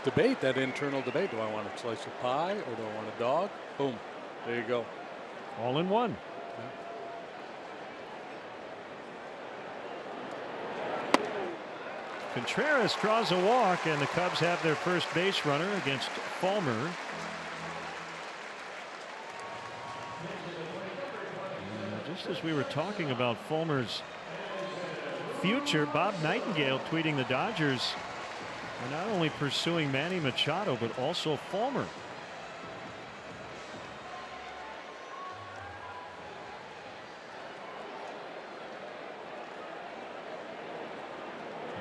debate, that internal debate. Do I want a slice of pie or do I want a dog? Boom. There you go. All in one. Contreras draws a walk, and the Cubs have their first base runner against Fulmer. Just as we were talking about Fulmer's future, Bob Nightingale tweeting the Dodgers are not only pursuing Manny Machado but also Fulmer.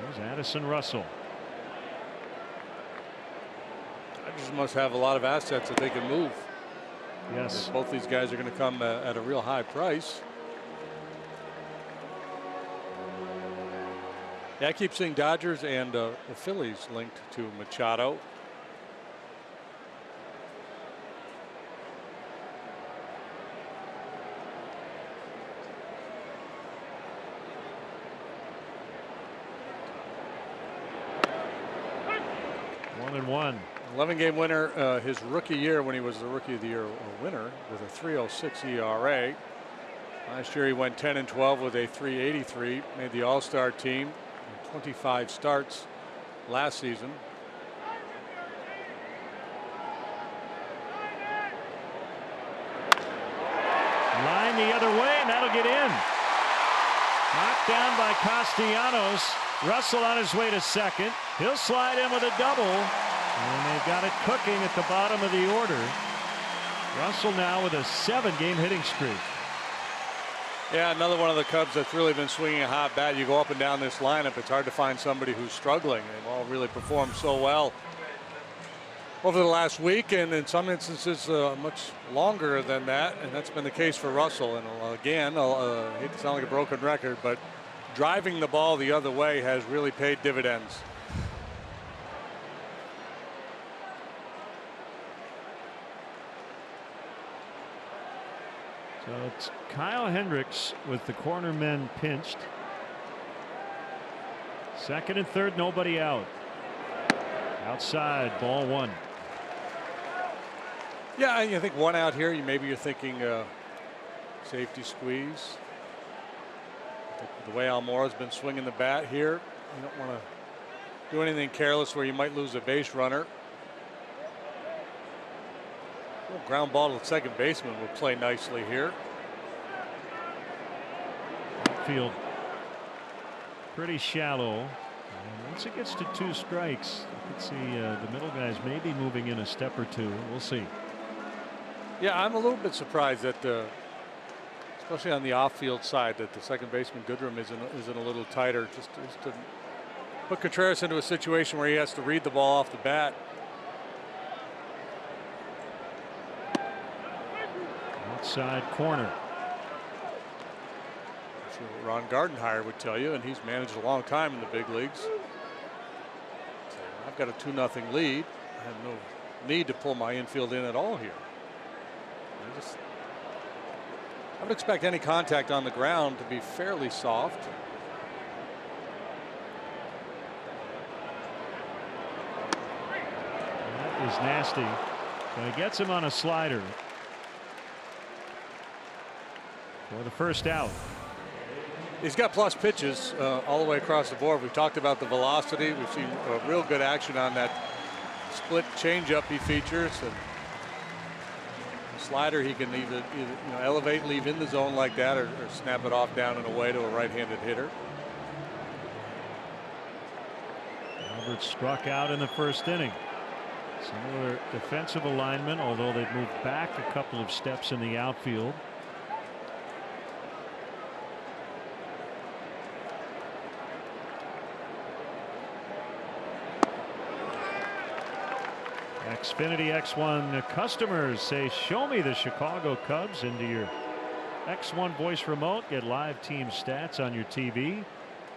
There's Addison Russell. Dodgers must have a lot of assets that they can move. Yes. Both these guys are going to come at a real high price. Yeah, I keep seeing Dodgers and the Phillies linked to Machado. One and one. 11-game winner his rookie year when he was the Rookie of the Year winner with a 3.06 ERA. Last year he went 10-12 with a 3.83. Made the All-Star team. 25 starts last season. Line the other way, and that'll get in. Knocked down by Castellanos. Russell on his way to second. He'll slide in with a double, and they've got it cooking at the bottom of the order. Russell now with a 7-game hitting streak. Yeah, another one of the Cubs that's really been swinging a hot bat. You go up and down this lineup, it's hard to find somebody who's struggling. They've all really performed so well over the last week, and in some instances much longer than that, and that's been the case for Russell. And again, I hate to sound like a broken record, but driving the ball the other way has really paid dividends. So it's Kyle Hendricks with the corner men pinched. Second and third, nobody out. Outside, ball one. Yeah, I think one out here. Maybe you're thinking safety squeeze. The way Almora's been swinging the bat here, you don't want to do anything careless where you might lose a base runner. Ground ball to the second baseman will play nicely here. Field pretty shallow. And once it gets to 2 strikes, you can see the middle guys maybe moving in a step or two. We'll see. Yeah, I'm a little bit surprised that, especially on the off-field side, that the second baseman Goodrum isn't a little tighter, just to put Contreras into a situation where he has to read the ball off the bat. Outside corner. That's what Ron Gardenhire would tell you, and he's managed a long time in the big leagues. So I've got a 2-0 lead. I have no need to pull my infield in at all here. I would expect any contact on the ground to be fairly soft. That is nasty. So he gets him on a slider for the first out. He's got plus pitches all the way across the board. We've talked about the velocity. We've seen real good action on that split changeup he features. And the slider, he can either elevate and leave in the zone like that, or snap it off down and away to a right-handed hitter. Albert struck out in the first inning. Similar defensive alignment, although they've moved back a couple of steps in the outfield. Xfinity X1 customers say, show me the Chicago Cubs into your X1 voice remote. Get live team stats on your TV.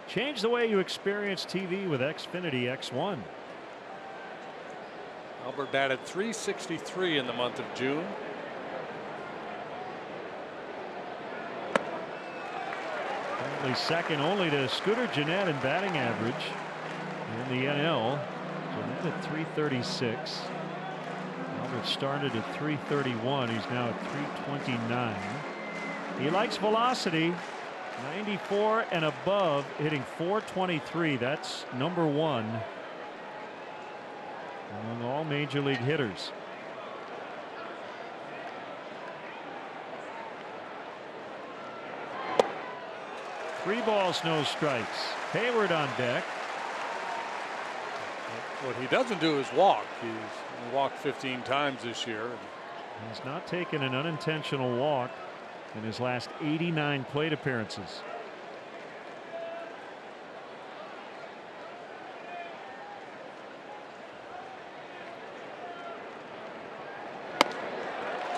Change the way you experience TV with Xfinity X1. Albert batted .363 in the month of June. Currently second only to Scooter Gennett in batting average in the NL. Gennett at .336. Albert started at .331. He's now at .329. He likes velocity. 94 and above, hitting .423. That's number one among all major league hitters. Three balls, no strikes. Hayward on deck. What he doesn't do is walk. He's walked 15 times this year. He's not taken an unintentional walk in his last 89 plate appearances.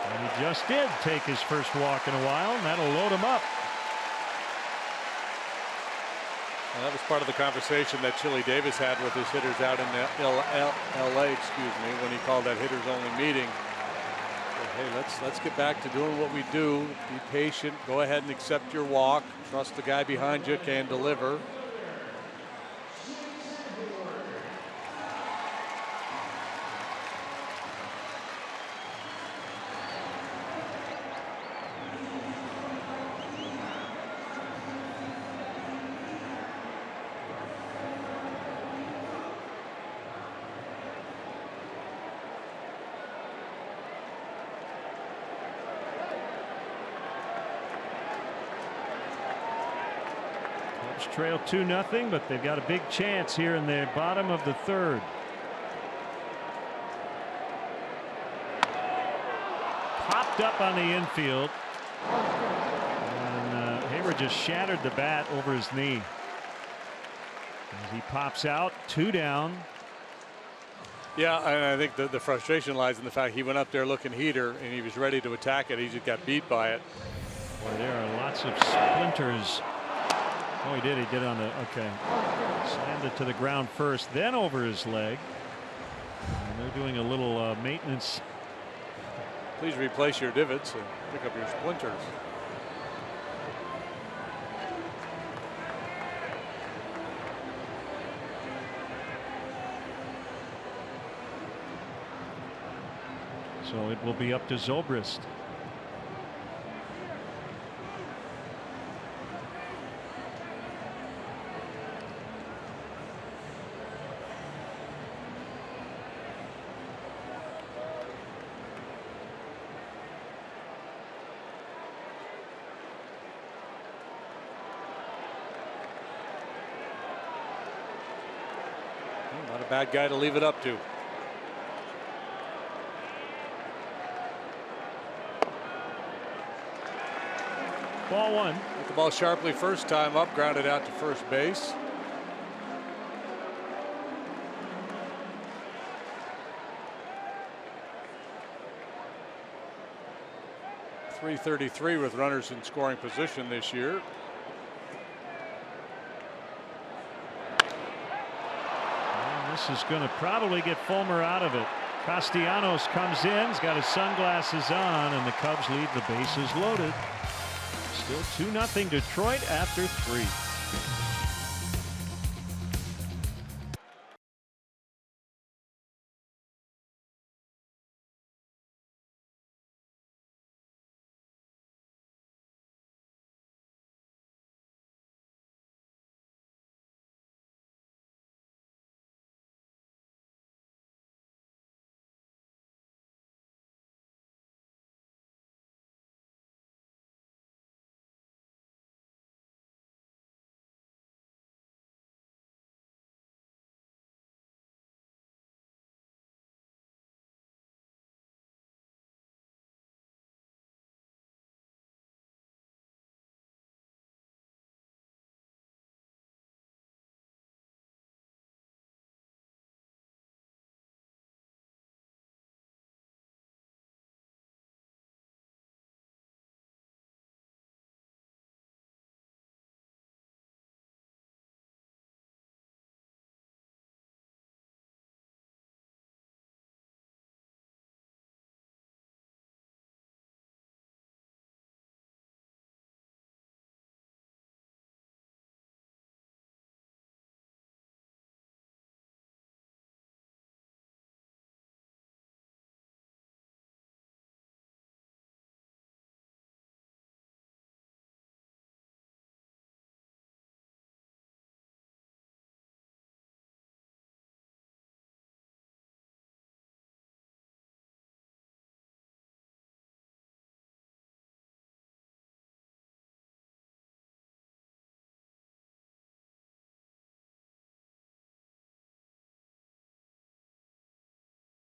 And he just did take his first walk in a while, and that'll load him up. Well, that was part of the conversation that Chili Davis had with his hitters out in LA, when he called that hitters only meeting. Hey, let's get back to doing what we do. Be patient. Go ahead and accept your walk. Trust the guy behind you can deliver. Trail 2-0, but they've got a big chance here in the bottom of the third. Popped up on the infield, and Hayward just shattered the bat over his knee as he pops out. 2 down. Yeah, and I think the frustration lies in the fact he went up there looking heater and he was ready to attack it. He just got beat by it. Boy, there are lots of splinters. Oh, he did on the, okay. Slammed it to the ground first, then over his leg. And they're doing a little maintenance. Please replace your divots and pick up your splinters. So it will be up to Zobrist. Not a bad guy to leave it up to. Ball one. Hit the ball sharply first time up, grounded out to first base. .333 with runners in scoring position this year. This is going to probably get Fulmer out of it. Castellanos comes in, he's got his sunglasses on, and the Cubs leave the bases loaded. Still 2-0 Detroit after 3.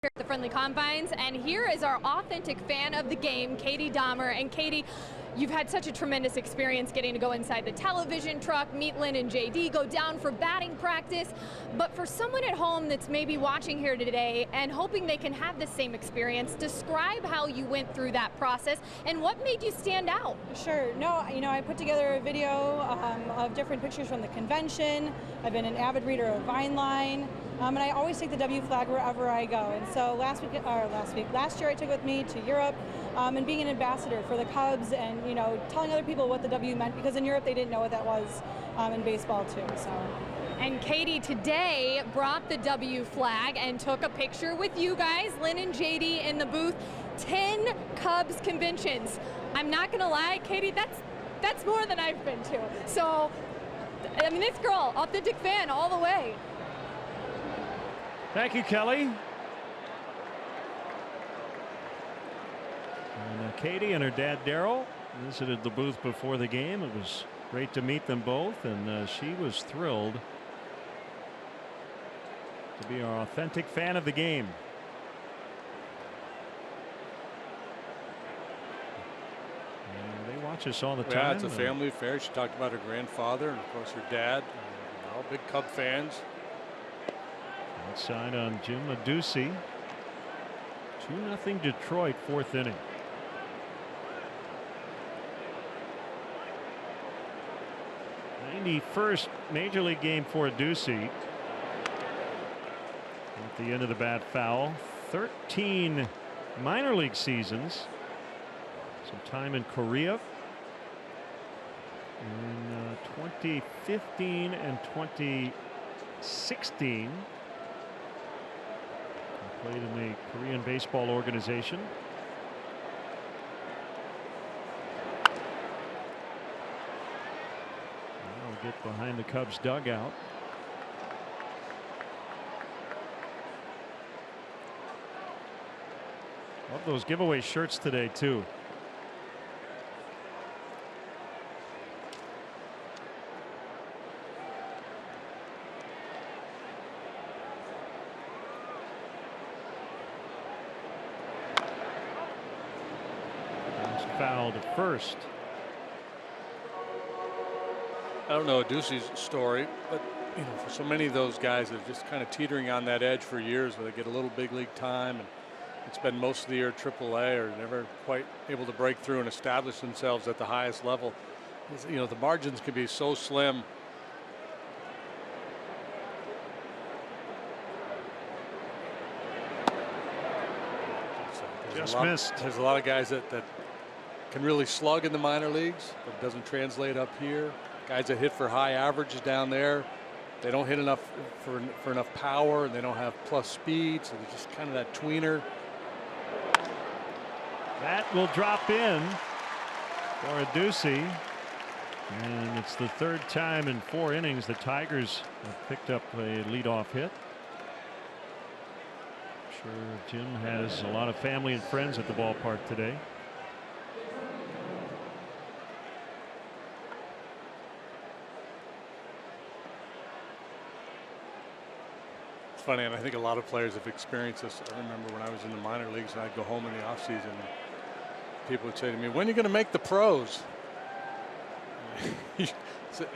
here at the Friendly Combines, and here is our authentic fan of the game, Katie Dahmer. And Katie, you've had such a tremendous experience getting to go inside the television truck, meet Lynn and JD, go down for batting practice. But for someone at home that's maybe watching here today and hoping they can have the same experience, describe how you went through that process and what made you stand out. Sure. No, you know, I put together a video of different pictures from the convention. I've been an avid reader of Vineline. And I always take the W flag wherever I go. And so last year I took it with me to Europe, and being an ambassador for the Cubs, and you know, telling other people what the W meant, because in Europe they didn't know what that was in baseball too. So. And Katie today brought the W flag and took a picture with you guys, Lynn and JD, in the booth. 10 Cubs conventions. I'm not gonna lie, Katie, that's more than I've been to. So, I mean, this girl, authentic fan all the way. Thank you, Kelly. And Katie and her dad, Daryl, visited the booth before the game. It was great to meet them both, and she was thrilled to be our authentic fan of the game. And they watch us all the time. Yeah, it's a family affair. She talked about her grandfather and, of course, her dad. All big Cub fans. Outside on Jim Adducci. 2-0 Detroit, 4th inning. '91st Major League game for Adducci. At the end of the bat foul. 13 minor league seasons. Some time in Korea. In 2015 and 2016. Played in the Korean baseball organization. Now we'll get behind the Cubs dugout. Love those giveaway shirts today too. Foul to first. I don't know Adducci's story, but you know, for so many of those guys that are just kind of teetering on that edge for years, where they get a little big league time and it's been most of the year AAA, or never quite able to break through and establish themselves at the highest level. You know, the margins can be so slim. Just missed. There's a lot of guys that can really slug in the minor leagues, but it doesn't translate up here. Guys that hit for high averages down there, they don't hit enough for enough power, and they don't have plus speed, so they're just kind of that tweener. That will drop in for Adducci, and it's the 3rd time in 4 innings the Tigers have picked up a leadoff hit. I'm sure Jim has a lot of family and friends at the ballpark today. Funny, and I think a lot of players have experienced this. I remember when I was in the minor leagues and I'd go home in the off season, people would say to me, "When are you going to make the pros?" So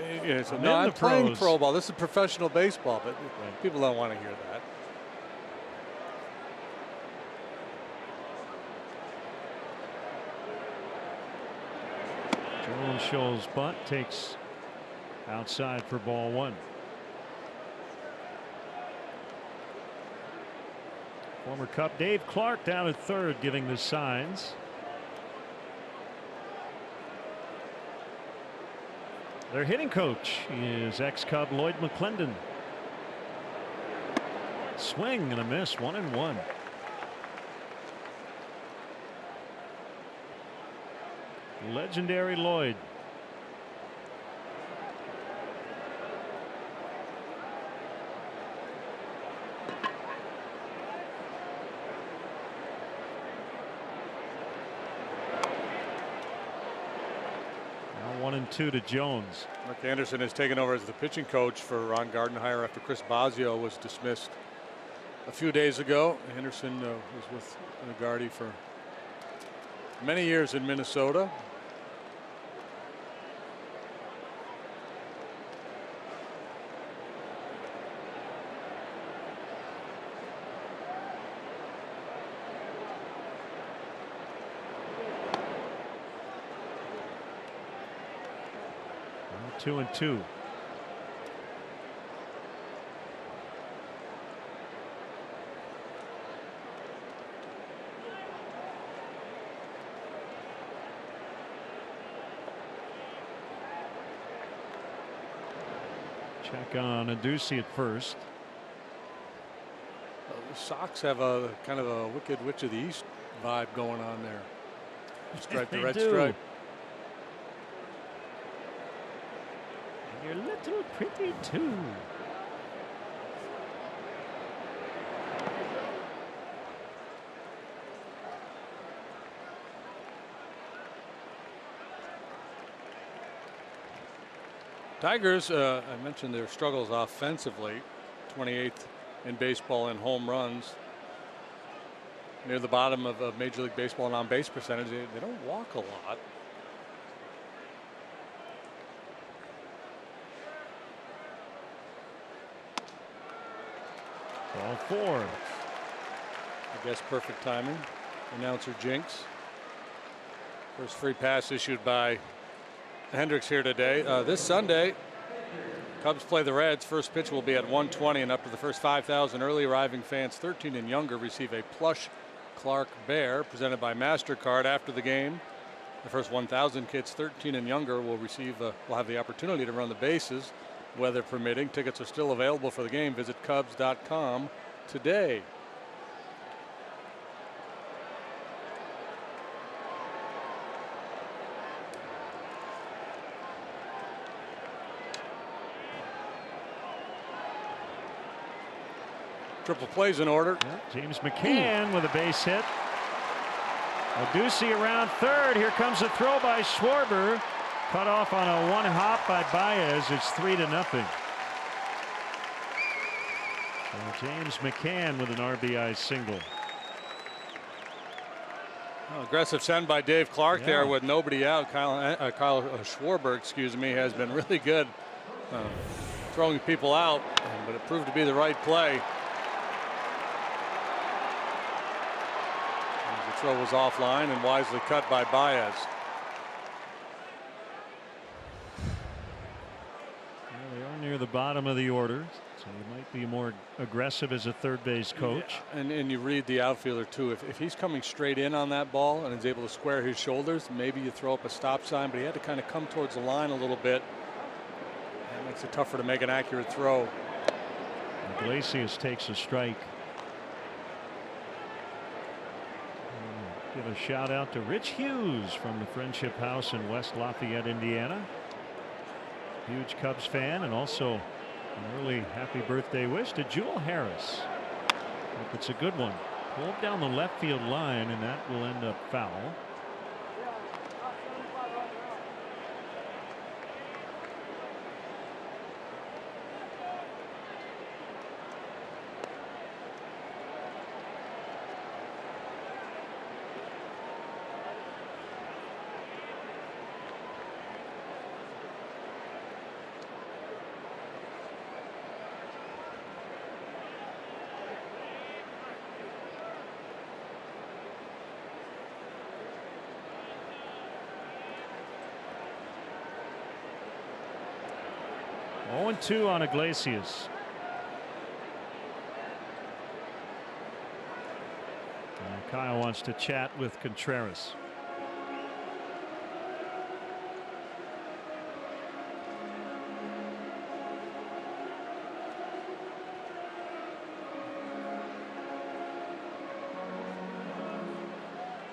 no, I'm playing pro ball. This is professional baseball, but people don't want to hear that. Joel Scholl's bunt takes outside for ball 1. Former Cub Dave Clark down at 3rd, giving the signs. Their hitting coach is ex-Cub Lloyd McClendon. Swing and a miss, 1-1. Legendary Lloyd. Now 1-2 to Jones. Mark Anderson has taken over as the pitching coach for Ron Gardenhire after Chris Bosio was dismissed a few days ago. Henderson was with Gardy for many years in Minnesota. Two and two. Check on Aducey at first. The Sox have a kind of a Wicked Witch of the East vibe going on there. Stripe the red stripe. You're little pretty too. Tigers, I mentioned their struggles offensively. 28th in baseball in home runs. Near the bottom of Major League Baseball in on-base percentage. They don't walk a lot. Ball four. I guess perfect timing. Announcer Jinx. First free pass issued by Hendricks here today. This Sunday, Cubs play the Reds. First pitch will be at 1:20, and up to the first 5,000 early arriving fans 13 and younger receive a plush Clark Bear presented by MasterCard. After the game, the first 1,000 kids 13 and younger will have the opportunity to run the bases, weather permitting. Tickets are still available for the game. Visit Cubs.com today. Triple plays in order. James McCann with a base hit. Aducey around third. Here comes a throw by Schwarber. Cut off on a one hop by Baez. It's 3-0. James McCann with an RBI single. Aggressive send by Dave Clark there with nobody out. Kyle Schwarber, excuse me, has been really good throwing people out, but it proved to be the right play. The throw was offline and wisely cut by Baez. They are near the bottom of the order, so he might be more aggressive as a third base coach. Yeah, and you read the outfielder too. If he's coming straight in on that ball and is able to square his shoulders, maybe you throw up a stop sign, but he had to kind of come towards the line a little bit. That makes it tougher to make an accurate throw. Iglesias takes a strike. Give a shout out to Rich Hughes from the Friendship House in West Lafayette, Indiana. Huge Cubs fan, and also an early happy birthday wish to Jewel Harris. Hope it's a good one. Pulled down the left field line, and that will end up foul. Oh, 0-2 on Iglesias. Kyle wants to chat with Contreras.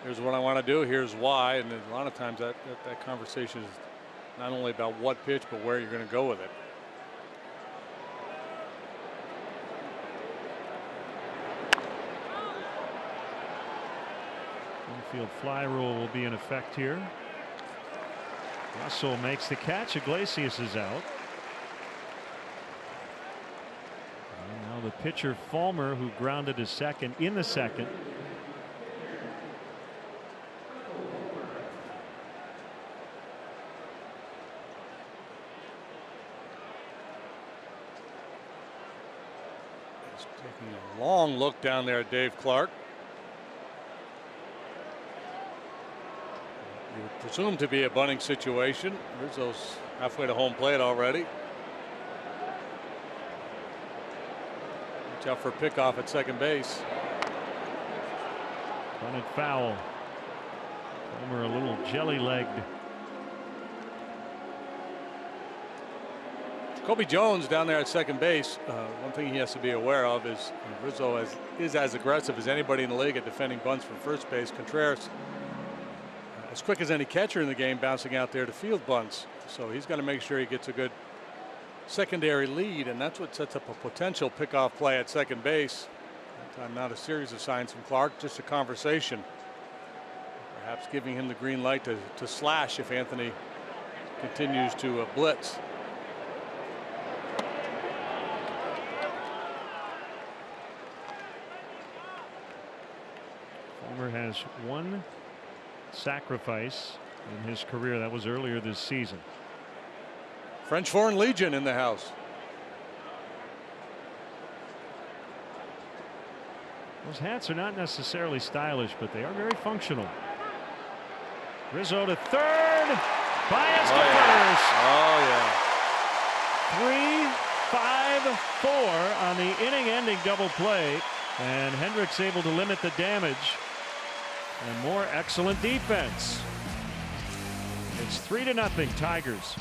Here's what I want to do. Here's why. And a lot of times that conversation is not only about what pitch, but where you're going to go with it. Infield fly rule will be in effect here. Russell makes the catch. Iglesias is out. And now with pitcher Fulmer, who grounded a second in the second. He's taking a long look down there at Dave Clark. You would presume to be a bunting situation. Rizzo's halfway to home plate already. Watch out for a pickoff at second base. Bunted foul. Fulmer a little jelly-legged. Kobe Jones down there at second base. One thing he has to be aware of is Rizzo is as aggressive as anybody in the league at defending bunts from first base. Contreras, as quick as any catcher in the game, bouncing out there to field bunts. So he's got to make sure he gets a good secondary lead, and that's what sets up a potential pickoff play at second base. That time not a series of signs from Clark, just a conversation. Perhaps giving him the green light to slash if Anthony continues to blitz. Fulmer has one sacrifice in his career. That was earlier this season. French Foreign Legion in the house. Those hats are not necessarily stylish, but they are very functional. Rizzo to third. Bias to first. Oh, yeah. 3-5-4 on the inning-ending double play, and Hendricks able to limit the damage. And more excellent defense. It's 3-0 Tigers.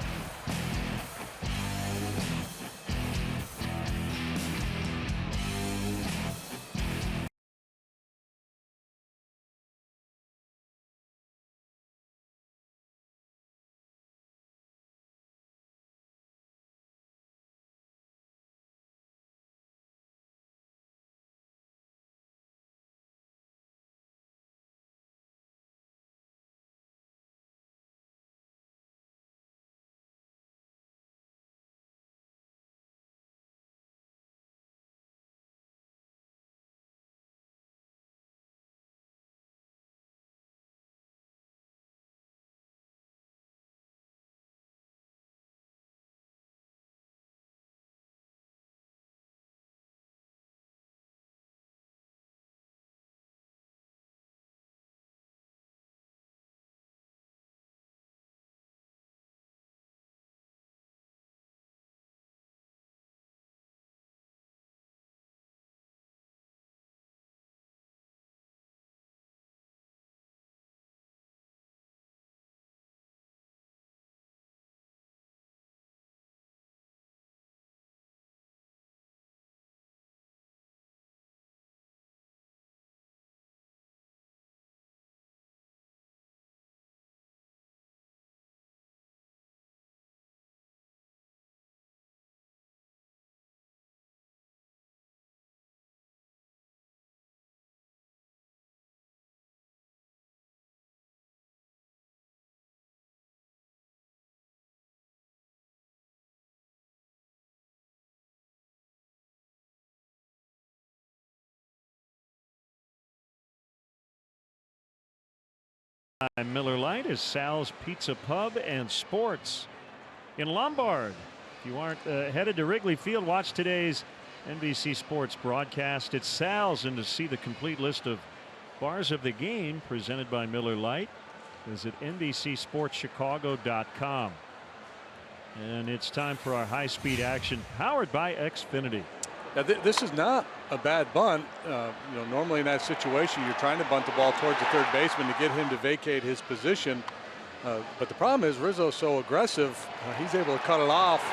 Miller Lite is Sal's Pizza Pub and Sports in Lombard. If you aren't headed to Wrigley Field, watch today's NBC Sports broadcast. It's Sal's, and to see the complete list of bars of the game presented by Miller Lite, visit NBCSportsChicago.com. And it's time for our high-speed action powered by Xfinity. Now this is not a bad bunt. Normally in that situation you're trying to bunt the ball towards the third baseman to get him to vacate his position. But the problem is Rizzo's so aggressive, he's able to cut it off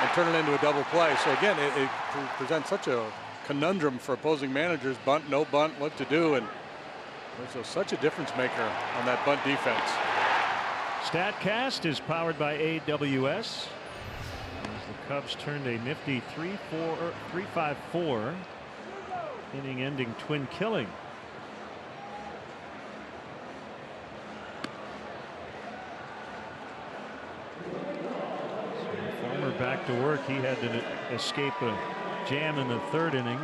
and turn it into a double play. So again, it presents such a conundrum for opposing managers. Bunt, no bunt, what to do. And Rizzo's such a difference maker on that bunt defense. StatCast is powered by AWS. As the Cubs turned a nifty 3-5-4 inning-ending twin killing. So Fulmer back to work. He had to escape a jam in the third inning.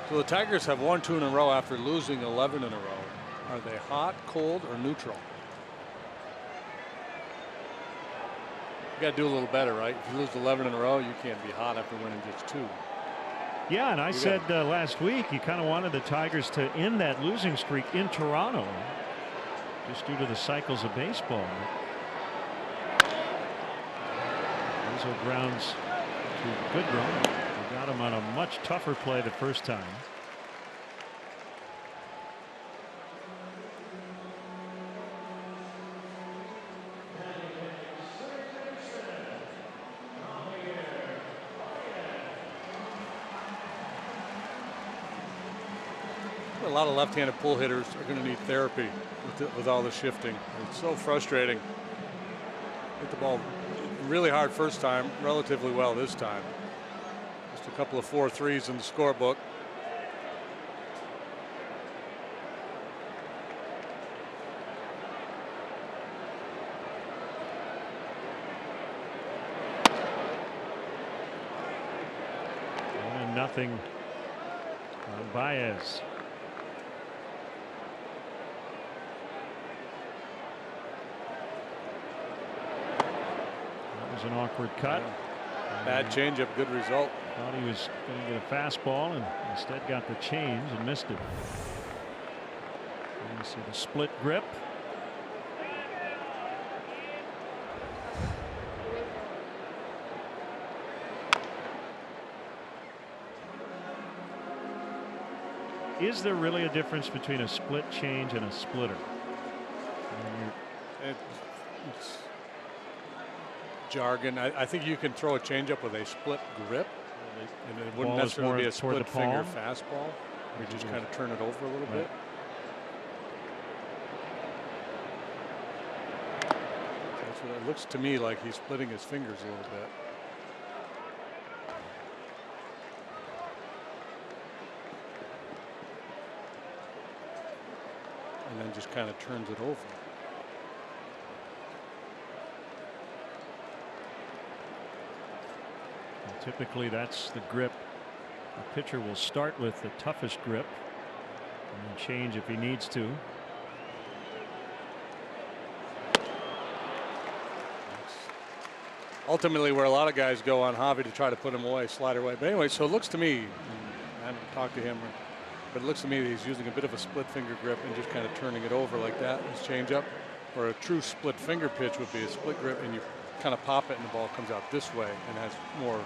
So the Tigers have won 2 in a row after losing 11 in a row. Are they hot, cold, or neutral? You got to do a little better, right? If you lose 11 in a row, you can't be hot after winning just 2. Yeah, and I said last week you kind of wanted the Tigers to end that losing streak in Toronto, just due to the cycles of baseball. Rizzo grounds to Goodrum. They got him on a much tougher play the first time. A lot of left-handed pull hitters are going to need therapy with all the shifting. It's so frustrating. Hit the ball really hard first time, relatively well this time. Just a couple of 4-3s in the scorebook. And nothing on Baez. An awkward cut. Bad changeup, good result. Thought he was going to get a fastball and instead got the change and missed it. And you see the split grip. Is there really a difference between a split change and a splitter? It's jargon. I think you can throw a changeup with a split grip, and it wouldn't necessarily be a split finger fastball. You just kind of turn it over a little bit. That's what it looks to me like. He's splitting his fingers a little bit. And then just kind of turns it over. Typically, that's the grip. The pitcher will start with the toughest grip and change if he needs to. Ultimately, where a lot of guys go on Javi to try to put him away, slider away. But anyway, so it looks to me, I haven't talked to him, but it looks to me that he's using a bit of a split finger grip and just kind of turning it over like that. His changeup, where a true split finger pitch would be a split grip, and you kind of pop it, and the ball comes out this way and has more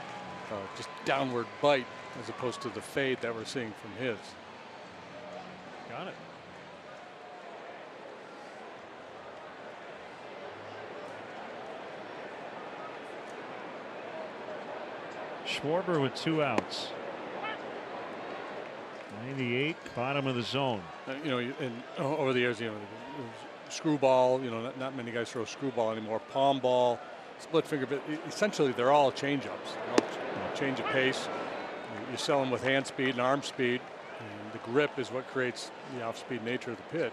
just downward bite as opposed to the fade that we're seeing from his. Got it. Schwarber with 2 outs. 98, bottom of the zone. You know, and over the years, you know, screwball. You know, not many guys throw screwball anymore. Palm ball, split finger. But essentially, they're all changeups. You know, change of pace. You sell them with hand speed and arm speed, and the grip is what creates the off-speed nature of the pitch.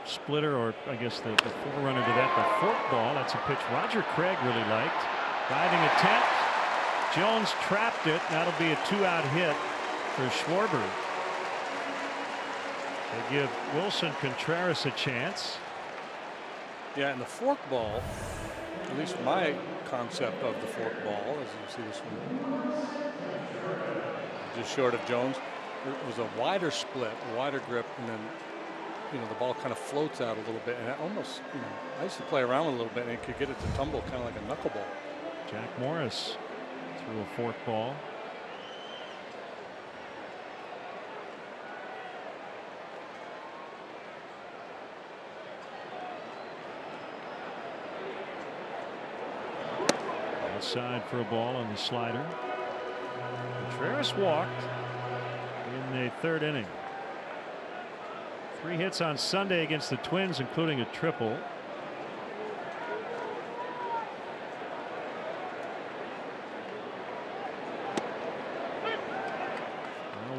Splitter, or I guess the forerunner to that, the fork ball. That's a pitch Roger Craig really liked. Diving attempt. Jones trapped it. That'll be a 2-out hit for Schwarber. They give Wilson Contreras a chance. Yeah, and the fork ball, at least my concept of the fork ball, as you see this one, just short of Jones, it was a wider split, a wider grip, and then, you know, the ball kind of floats out a little bit, and it almost, you know, I used to play around with it a little bit, and it could get it to tumble kind of like a knuckleball. Jack Morris threw a fork ball. Outside for a ball on the slider. Contreras walked in the third inning. 3 hits on Sunday against the Twins, including a triple.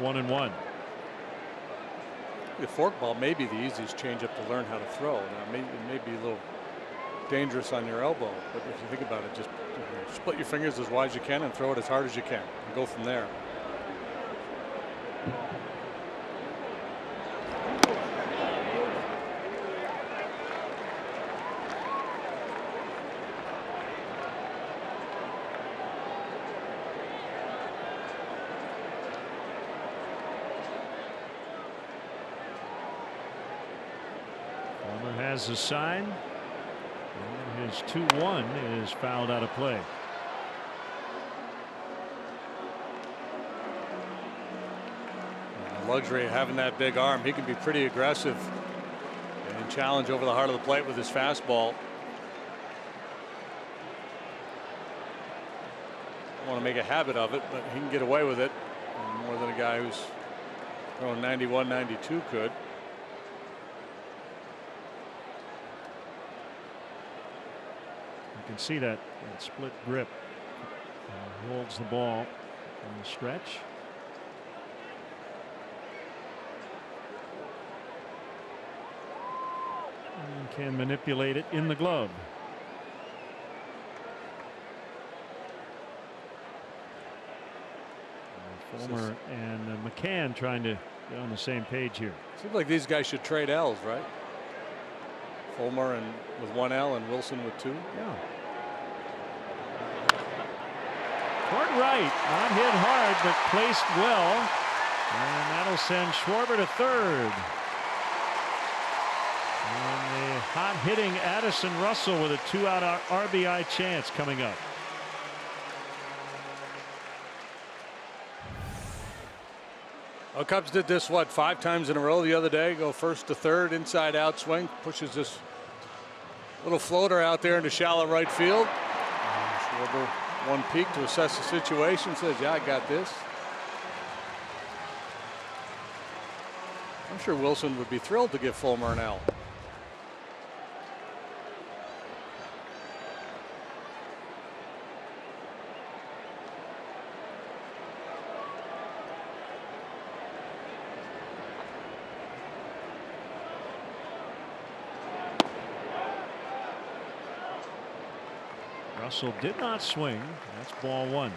Now 1-1. The forkball may be the easiest changeup to learn how to throw. Now, it may be a little dangerous on your elbow, but if you think about it, just split your fingers as wide as you can and throw it as hard as you can and go from there. Has a sign, and his 2-1 is fouled out of play. The luxury of having that big arm, he can be pretty aggressive and challenge over the heart of the plate with his fastball. I want to make a habit of it, but he can get away with it more than a guy who's throwing 91, 92 could. You can see that split grip. Holds the ball on the stretch. And can manipulate it in the glove. Fulmer and McCann trying to get on the same page here. Seems like these guys should trade L's, right? Fulmer and with 1 L and Wilson with 2. Yeah. Toward right, not hit hard, but placed well, and that'll send Schwarber to third. And the hot-hitting Addison Russell with a 2-out RBI chance coming up. Well, Cubs did this, what, 5 times in a row the other day? Go first to third, inside out swing, pushes this little floater out there into shallow right field. Schwarber one peek to assess the situation, says, yeah, I got this. I'm sure Wilson would be thrilled to give Fulmer an L. Russell did not swing. That's ball 1.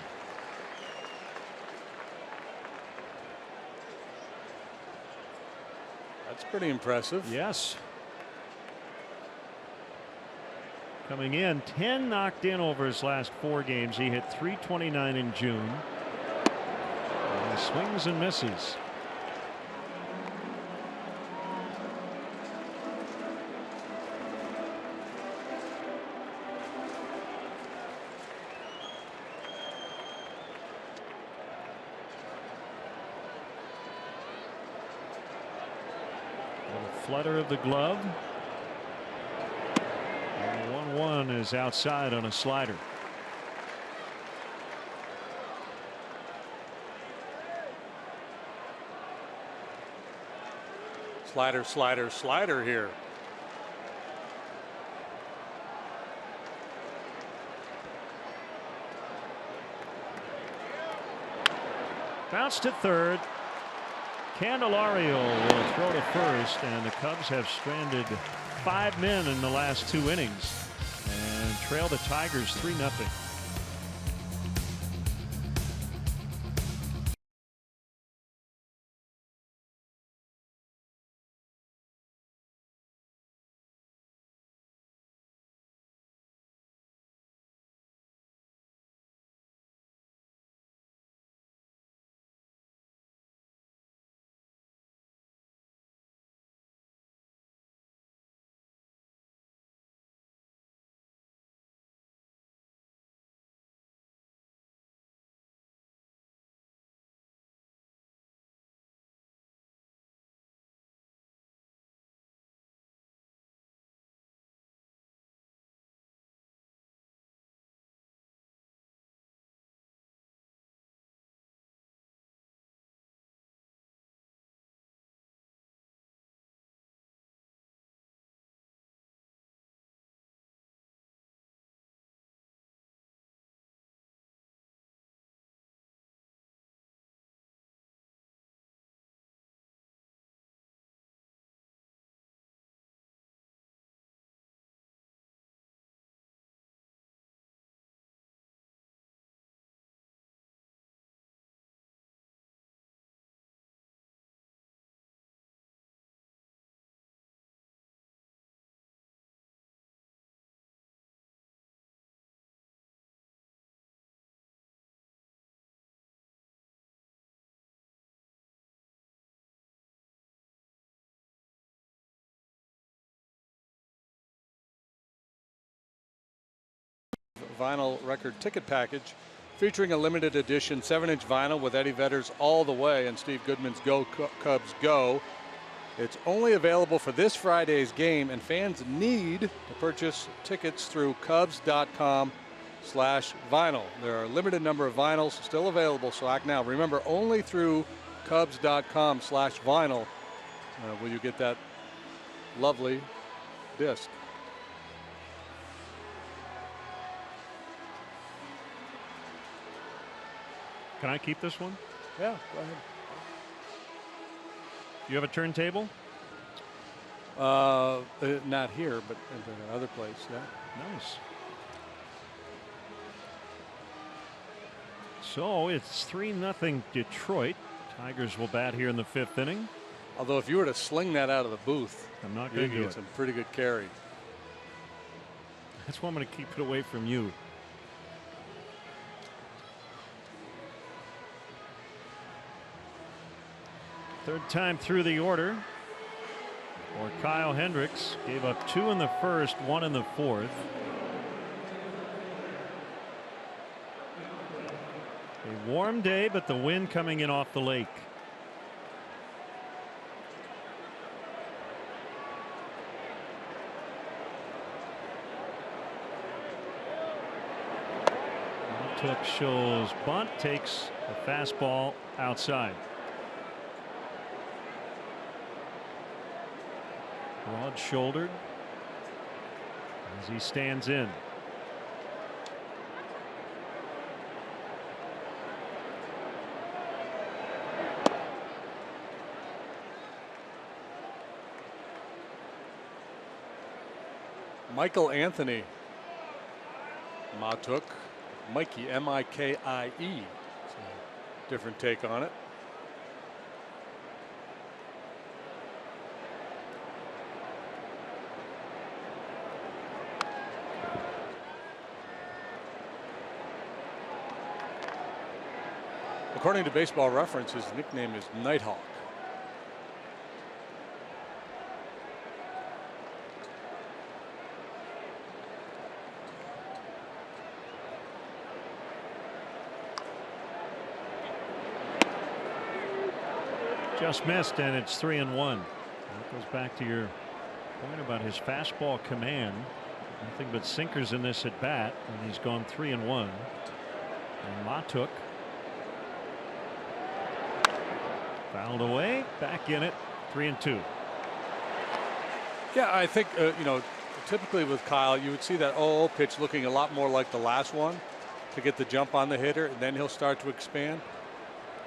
That's pretty impressive. Yes. Coming in 10 knocked in over his last 4 games. He hit .329 in June. And he swings and misses. Flutter of the glove. And the 1-1 is outside on a slider. Slider, slider, slider here. Bounce to third. Candelario will throw to first, and the Cubs have stranded 5 men in the last 2 innings and trail the Tigers 3-0. vinyl record ticket package featuring a limited edition 7-inch vinyl with Eddie Vedder's All the Way and Steve Goodman's Go Cubs Go. It's only available for this Friday's game, and fans need to purchase tickets through Cubs.com/vinyl. There are a limited number of vinyls still available, so act now. Remember, only through Cubs.com/vinyl will you get that lovely disc. Can I keep this one? Yeah, go ahead. You have a turntable? Not here, but in another place. Yeah. Nice. So it's 3-0 Detroit. Tigers will bat here in the 5th inning. Although if you were to sling that out of the booth, I'm not you going to do get it. some pretty good carry. That's why I'm going to keep it away from you. Third time through the order for Kyle Hendricks. Gave up 2 in the first, 1 in the 4th. A warm day, but the wind coming in off the lake. Took shows bunt, takes a fastball outside. Broad shouldered as he stands in. Michael Anthony. Matuk. Mikey, M-I-K-I-E. Different take on it. According to Baseball Reference, his nickname is Nighthawk. Just missed, and it's 3-1. That goes back to your point about his fastball command. Nothing but sinkers in this at bat, and he's gone 3-1. And Matuk fouled away, back in it, 3-2. Yeah, I think you know, typically with Kyle, you would see that 0-0 pitch looking a lot more like the last one to get the jump on the hitter, and then he'll start to expand.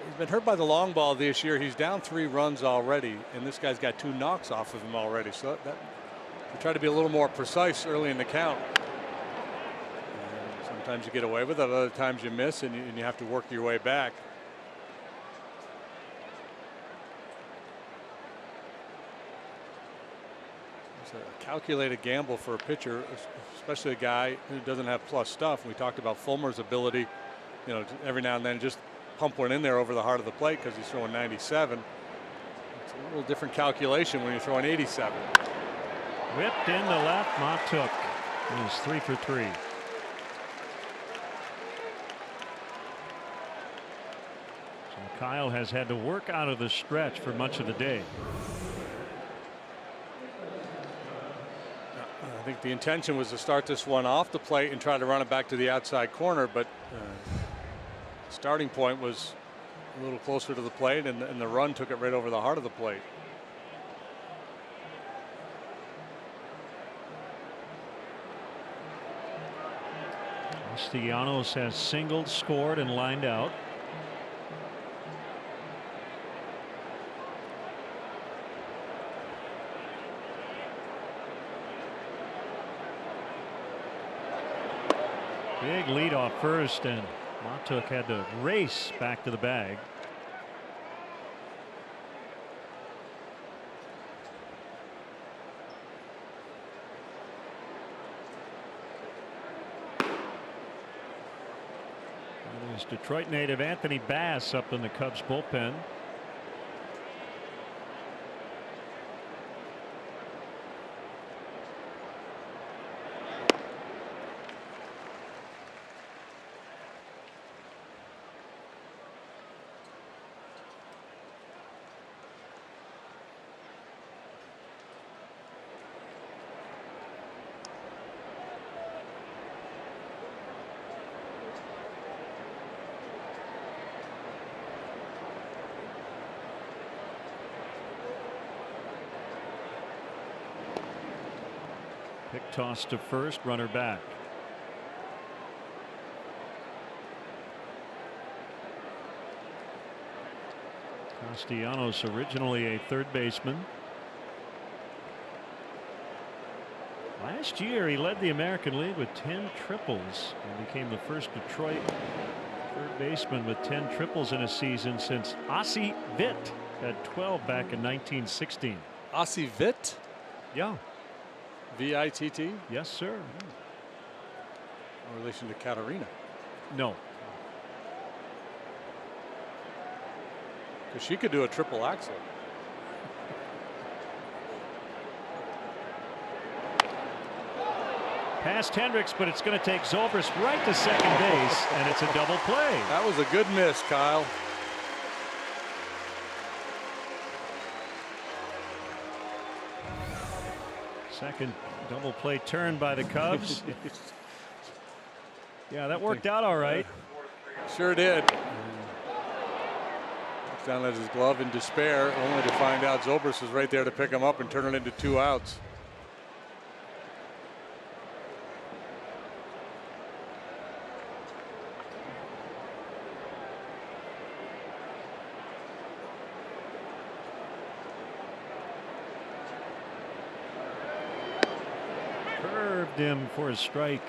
He's been hurt by the long ball this year. He's down 3 runs already, and this guy's got 2 knocks off of him already. So that you try to be a little more precise early in the count. And sometimes you get away with it, other times you miss, and you have to work your way back. It's a calculated gamble for a pitcher, especially a guy who doesn't have plus stuff. We talked about Fulmer's ability, you know, every now and then just pump one in there over the heart of the plate because he's throwing 97. It's a little different calculation when you're throwing 87. Whipped in the left. Matuk is 3 for 3. So Kyle has had to work out of the stretch for much of the day. I think the intention was to start this one off the plate and try to run it back to the outside corner, but starting point was a little closer to the plate, and the run took it right over the heart of the plate. Castellanos has singled, scored, and lined out. Big lead off first, and Matuk had to race back to the bag. There's Detroit native Anthony Bass up in the Cubs bullpen. Pick toss to first, runner back. Castellanos, originally a third baseman. Last year, he led the American League with 10 triples and became the first Detroit third baseman with 10 triples in a season since Ossie Witt had 12 back in 1916. Ossie Witt? Yeah. V-I-T-T? Yes, sir. No relation to Katarina. No. Because she could do a triple axel. Past Hendricks, but it's going to take Zobrist right to second base, and it's a double play. That was a good miss, Kyle. Second double play turn by the Cubs. Yeah, that worked out all right. Sure did. Looks down at his glove in despair, only to find out Zobrist was right there to pick him up and turn it into 2 outs. Curved him for a strike.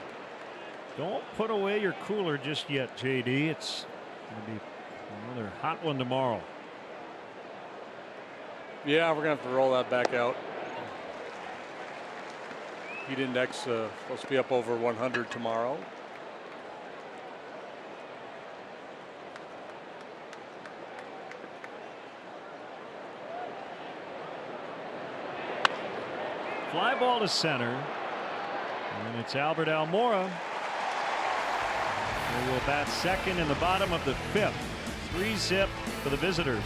Don't put away your cooler just yet, JD. It's going to be another hot one tomorrow. Yeah, we're going to have to roll that back out. Heat index supposed to be up over 100 tomorrow. Fly ball to center. And it's Albert Almora. They will bat second in the bottom of the 5th. 3-zip for the visitors.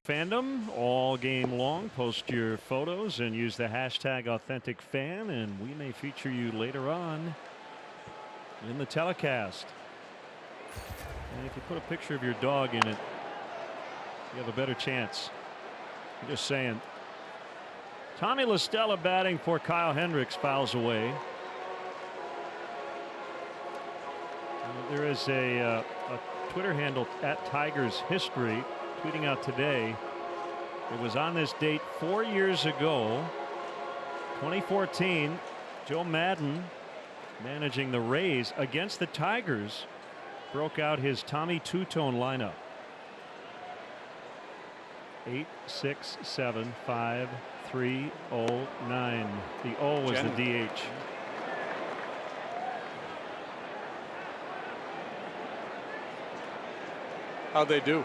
Fandom all game long. Post your photos and use the hashtag #AuthenticFan, and we may feature you later on in the telecast. And if you put a picture of your dog in it, you have a better chance. I'm just saying. Tommy La Stella batting for Kyle Hendricks, fouls away. There is a Twitter handle @TigersHistory tweeting out today. It was on this date 4 years ago, 2014. Joe Madden, managing the Rays against the Tigers, broke out his Tommy two-tone lineup. 8, 6, 7, 5, 3, 0, 9. The O was the DH. How'd they do?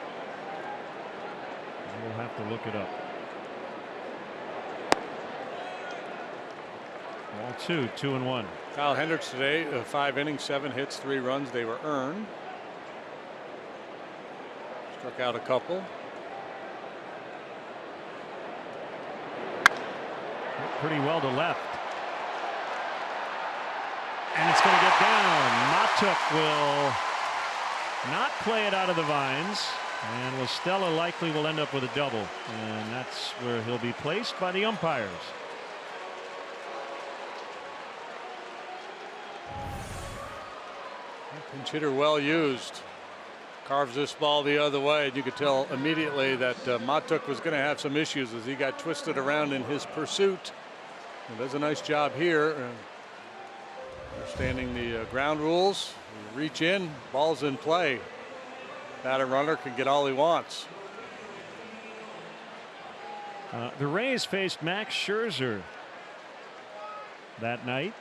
We'll have to look it up. Ball 2, 2-1. Kyle Hendricks today, 5 innings, 7 hits, 3 runs. They were earned. Struck out a couple. Pretty well to left. And it's going to get down. Matuk will not play it out of the vines. And Westella likely will end up with a double. And that's where he'll be placed by the umpires. Pinch hitter well used. Carves this ball the other way. And you could tell immediately that Matuk was going to have some issues as he got twisted around in his pursuit. And does a nice job here. Understanding the ground rules. You reach in, ball's in play. Batter runner can get all he wants. The Rays faced Max Scherzer that night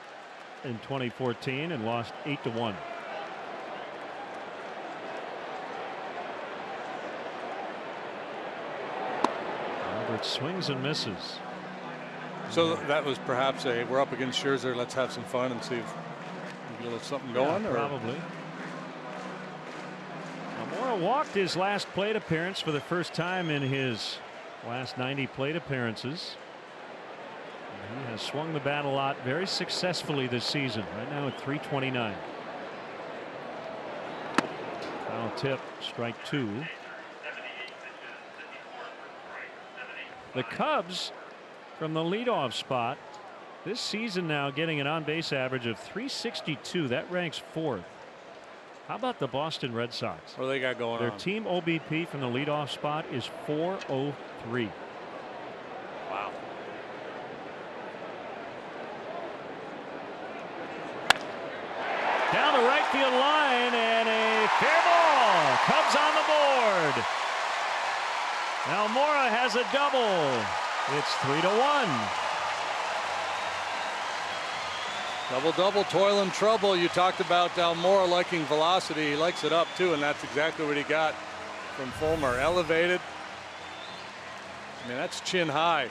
in 2014 and lost 8-1. Albert swings and misses. So that was perhaps we're up against Scherzer. Let's have some fun and see if we can get something going. Yeah, probably. Almora walked his last plate appearance for the first time in his last 90 plate appearances. He has swung the bat a lot, very successfully this season. Right now at 329. Foul tip, strike 2. The Cubs from the leadoff spot this season now getting an on-base average of 362. That ranks 4th. How about the Boston Red Sox? What do they got going on? Their team OBP from the leadoff spot is 403. Wow. Down the right field line and a fair ball. Cubs on the board. Almora has a double. It's 3-1. Double, toil and trouble. You talked about Almora liking velocity. He likes it up too, and that's exactly what he got from Fulmer. Elevated. I mean, that's chin high.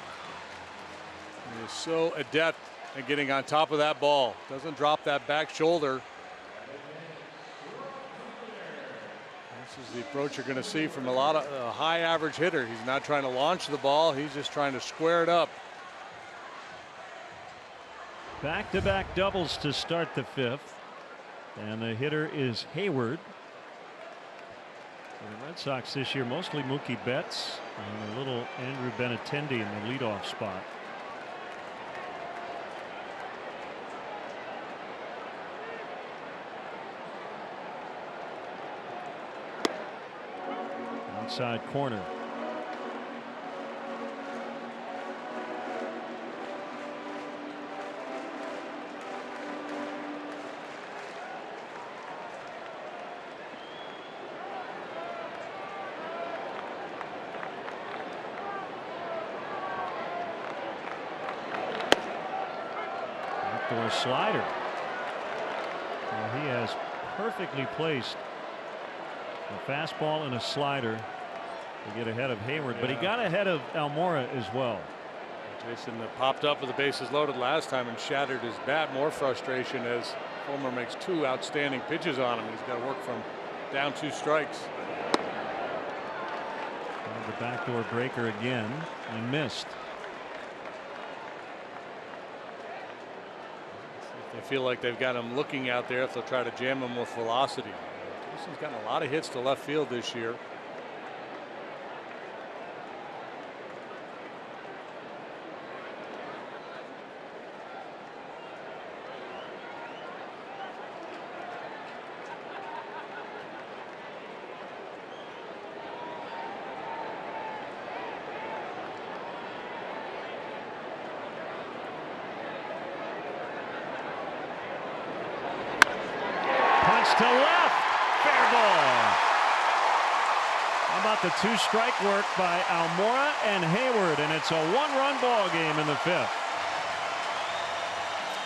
He is so adept at getting on top of that ball. Doesn't drop that back shoulder. This is the approach you're going to see from a lot of high average hitter. He's not trying to launch the ball. He's just trying to square it up. Back-to-back doubles to start the 5th. And the hitter is Hayward. For the Red Sox this year, mostly Mookie Betts and a little Andrew Benintendi in the leadoff spot. Outside corner. Outdoor slider. Well, he has perfectly placed a fastball and a slider to get ahead of Hayward, but he got ahead of Almora as well. Jason popped up with the bases loaded last time and shattered his bat. More frustration as Fulmer makes 2 outstanding pitches on him. He's got to work from down 2 strikes. And the backdoor breaker again and missed. They feel like they've got him looking out there if they'll try to jam him with velocity. Jason's gotten a lot of hits to left field this year. To left, fair ball. How about the 2-strike work by Almora and Hayward, and it's a 1-run ball game in the 5th.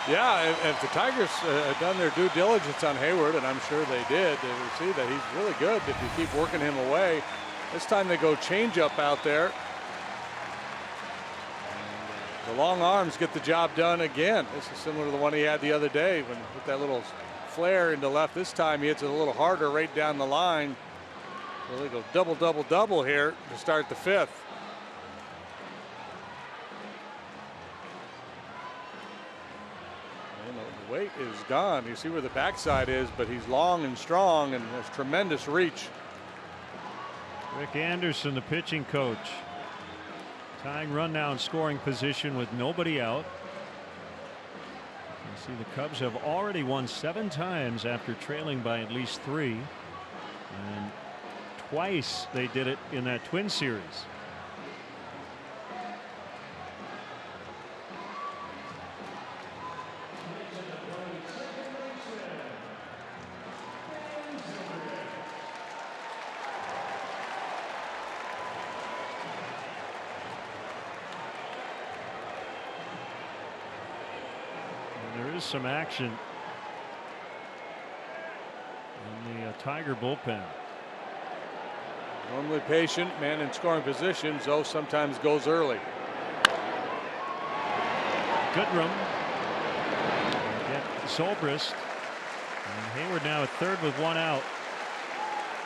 Yeah, if the Tigers had done their due diligence on Hayward, and I'm sure they did, they would see that he's really good if you keep working him away. This time they go changeup out there. The long arms get the job done again. This is similar to the one he had the other day when he put that little flare into left. This time he hits it a little harder right down the line. So they go double, double, double here to start the fifth. The weight is gone. You see where the backside is, but he's long and strong and has tremendous reach. Rick Anderson, the pitching coach, tying run now in scoring position with nobody out. You see the Cubs have already won 7 times after trailing by at least 3, and twice they did it in that Twin Series. Some action in the Tiger bullpen. Normally patient, man in scoring position, Zoe sometimes goes early. Goodrum get Zobrist, and Hayward now at third with 1 out.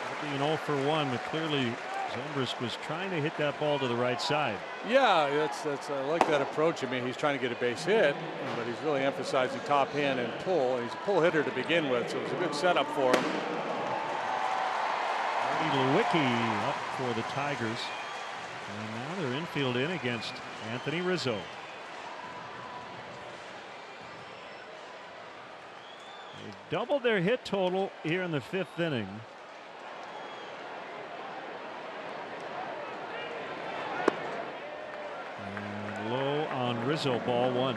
That'll be an 0 for 1, but clearly Zobrist was trying to hit that ball to the right side. Yeah, that's I like that approach. I mean, he's trying to get a base hit, but he's really emphasizing top hand and pull. And he's a pull hitter to begin with, so it was a good setup for him. Marty Lewicki up for the Tigers, and now they're infield in against Anthony Rizzo. They doubled their hit total here in the 5th inning. Rizzo, ball 1.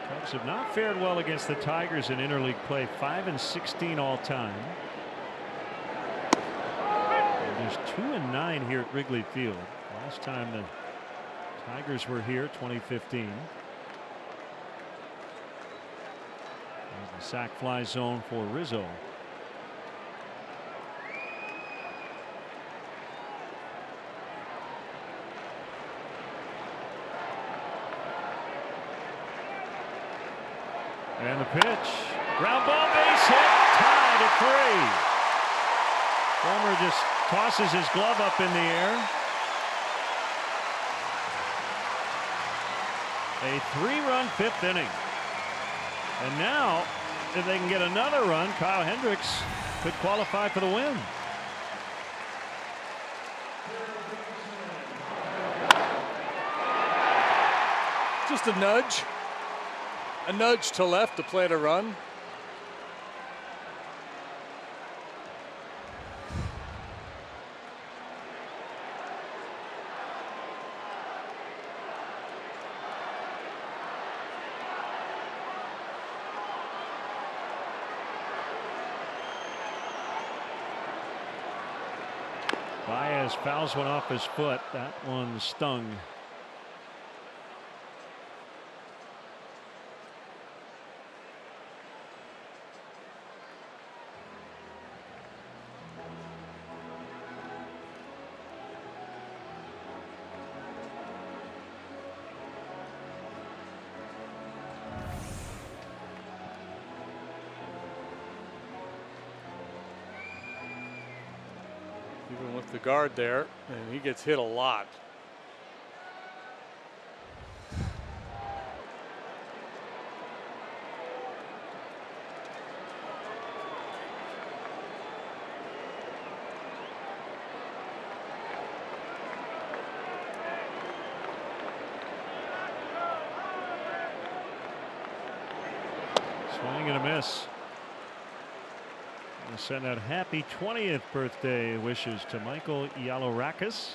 Cubs have not fared well against the Tigers in interleague play, 5-16 all time. And there's 2-9 here at Wrigley Field. Last time the Tigers were here, 2015. Sac fly zone for Rizzo. And the pitch, ground ball, base hit, tied at 3. Fulmer just tosses his glove up in the air. A 3-run 5th inning. And now, if they can get another run, Kyle Hendricks could qualify for the win. Just a nudge to left to play a run. Baez fouls one off his foot. That one stung. Even with the guard there, and he gets hit a lot. Swing and a miss. We'll send out happy 20th birthday wishes to Michael Yalorakis.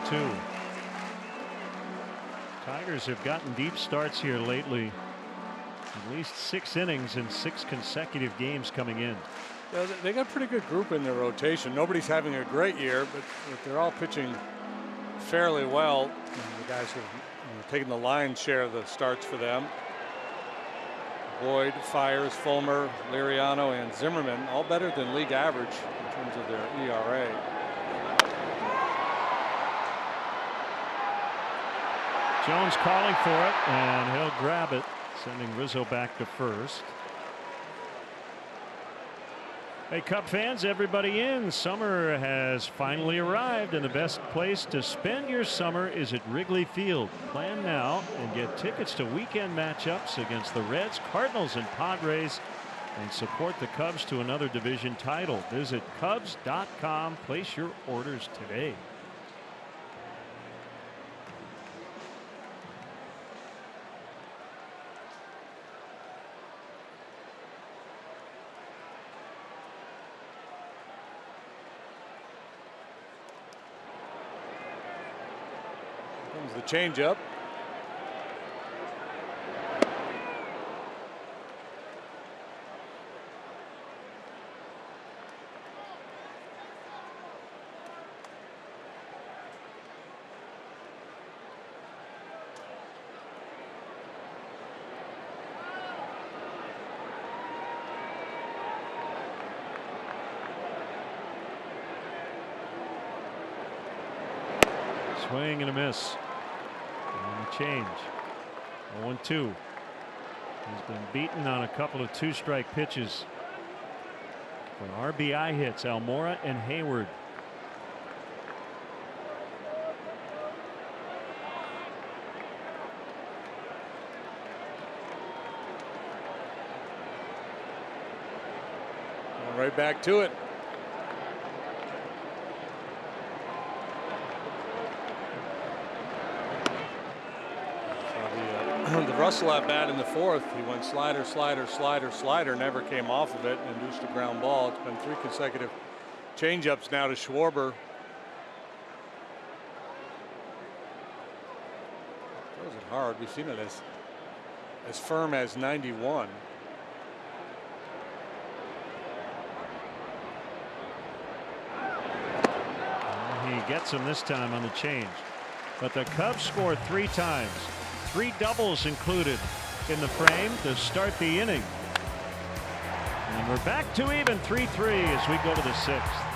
0-2. Tigers have gotten deep starts here lately. At least 6 innings in 6 consecutive games coming in. Yeah, they got a pretty good group in their rotation. Nobody's having a great year, but they're all pitching fairly well. And the guys have taken the lion's share of the starts for them. Boyd, Fires, Fulmer, Liriano, and Zimmerman, all better than league average in terms of their ERA. Jones calling for it, and he'll grab it, sending Rizzo back to first. Hey, Cub fans, everybody in. Summer has finally arrived, and the best place to spend your summer is at Wrigley Field. Plan now and get tickets to weekend matchups against the Reds, Cardinals, and Padres, and support the Cubs to another division title. Visit Cubs.com. Place your orders today. Comes the changeup. Swing and a miss. And a change. 0-2. He's been beaten on a couple of 2-strike pitches. For RBI hits, Almora and Hayward. Right back to it. The Russell at bat in the 4th, he went slider, slider, slider, slider, never came off of it, and induced a ground ball. It's been 3 consecutive changeups now to Schwarber. Throws it hard. We've seen it as firm as 91. He gets him this time on the change. But the Cubs scored 3 times. 3 doubles included in the frame to start the inning. And we're back to even 3-3 as we go to the 6th.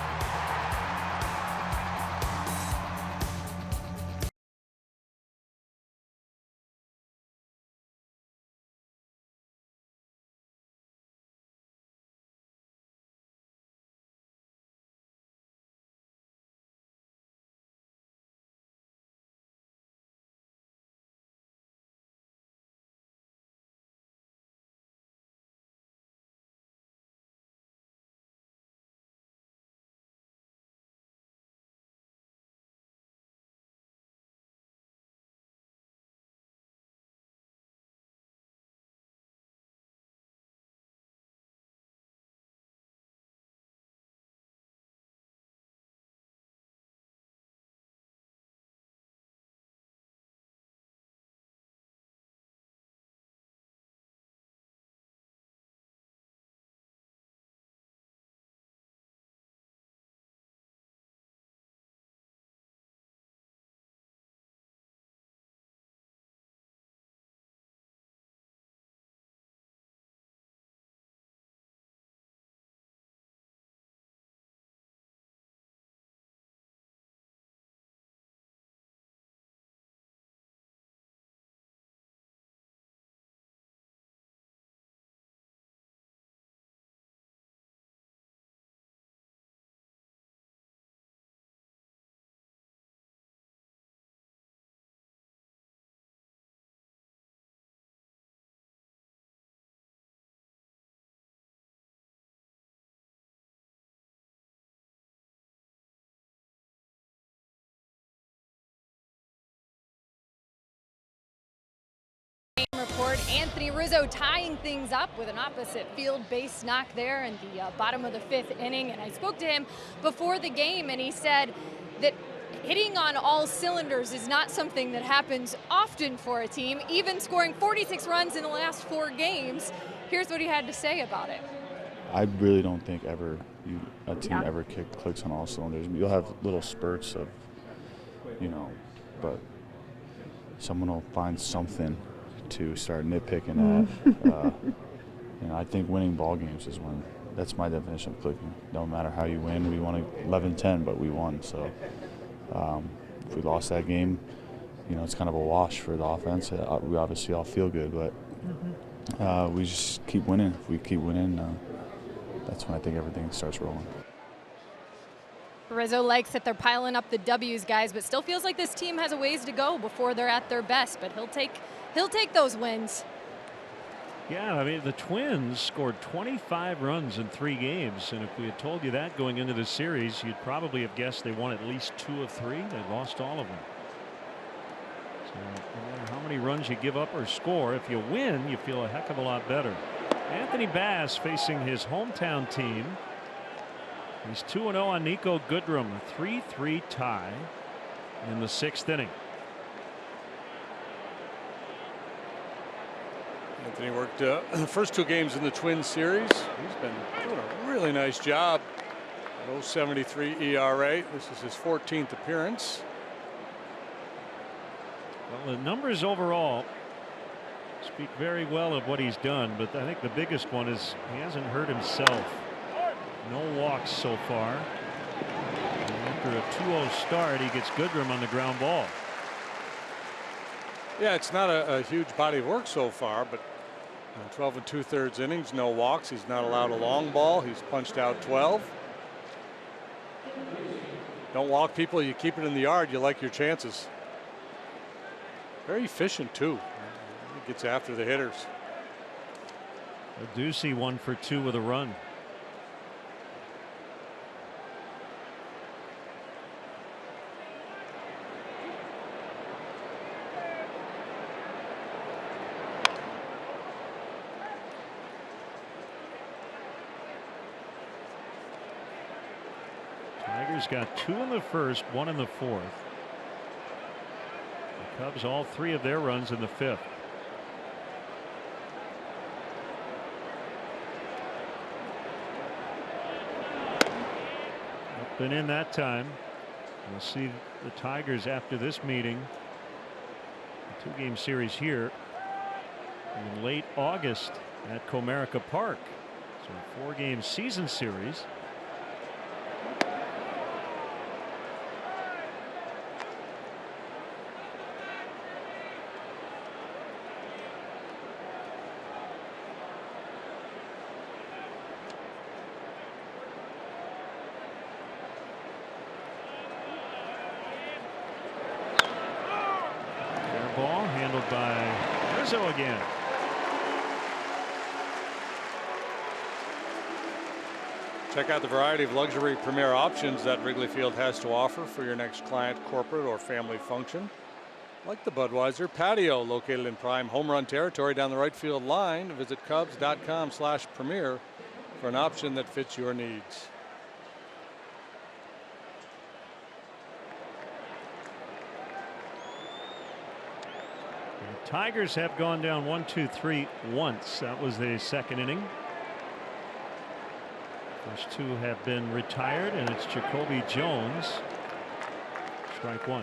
Report. Anthony Rizzo tying things up with an opposite field base knock there in the bottom of the 5th inning. And I spoke to him before the game, and he said that hitting on all cylinders is not something that happens often for a team, even scoring 46 runs in the last 4 games. Here's what he had to say about it. I really don't think a team ever clicks on all cylinders. You'll have little spurts of, but someone will find something to start nitpicking at. I think winning ball games is when, that's my definition of clicking. No matter how you win, we won 11-10, but we won. So if we lost that game, it's kind of a wash for the offense. We obviously all feel good, but we just keep winning. If we keep winning, that's when I think everything starts rolling. Rizzo likes that they're piling up the W's, guys, but still feels like this team has a ways to go before they're at their best. But he'll take those wins. Yeah, I mean, the Twins scored 25 runs in 3 games, and if we had told you that going into the series, you'd probably have guessed they won at least 2 of 3. They lost all of them. So no matter how many runs you give up or score, if you win, you feel a heck of a lot better. Anthony Bass facing his hometown team. He's 2-0 on Nico Goodrum, a 3-3 tie in the 6th inning. Anthony worked the first 2 games in the Twins series. He's been doing a really nice job. 0.73 ERA. This is his 14th appearance. Well, the numbers overall speak very well of what he's done, but I think the biggest one is he hasn't hurt himself. No walks so far. And after a 2-0 start, he gets Goodrum on the ground ball. Yeah, it's not a huge body of work so far, but 12 2/3 innings, no walks. He's not allowed a long ball. He's punched out 12. Don't walk people. You keep it in the yard. You like your chances. Very efficient, too. He gets after the hitters. Ducey 1 for 2 with a run. Tigers got 2 in the first, 1 in the 4th. The Cubs all 3 of their runs in the 5th. Up and in that time. We'll see the Tigers after this meeting. A 2-game series here in late August at Comerica Park. So a 4-game season series. Ball handled by Rizzo again. Check out the variety of luxury premier options that Wrigley Field has to offer for your next client, corporate, or family function. Like the Budweiser patio located in prime home run territory down the right field line. Visit Cubs.com/premier for an option that fits your needs. Tigers have gone down 1-2-3 once. That was the 2nd inning. First 2 have been retired, and it's Jacoby Jones. Strike 1.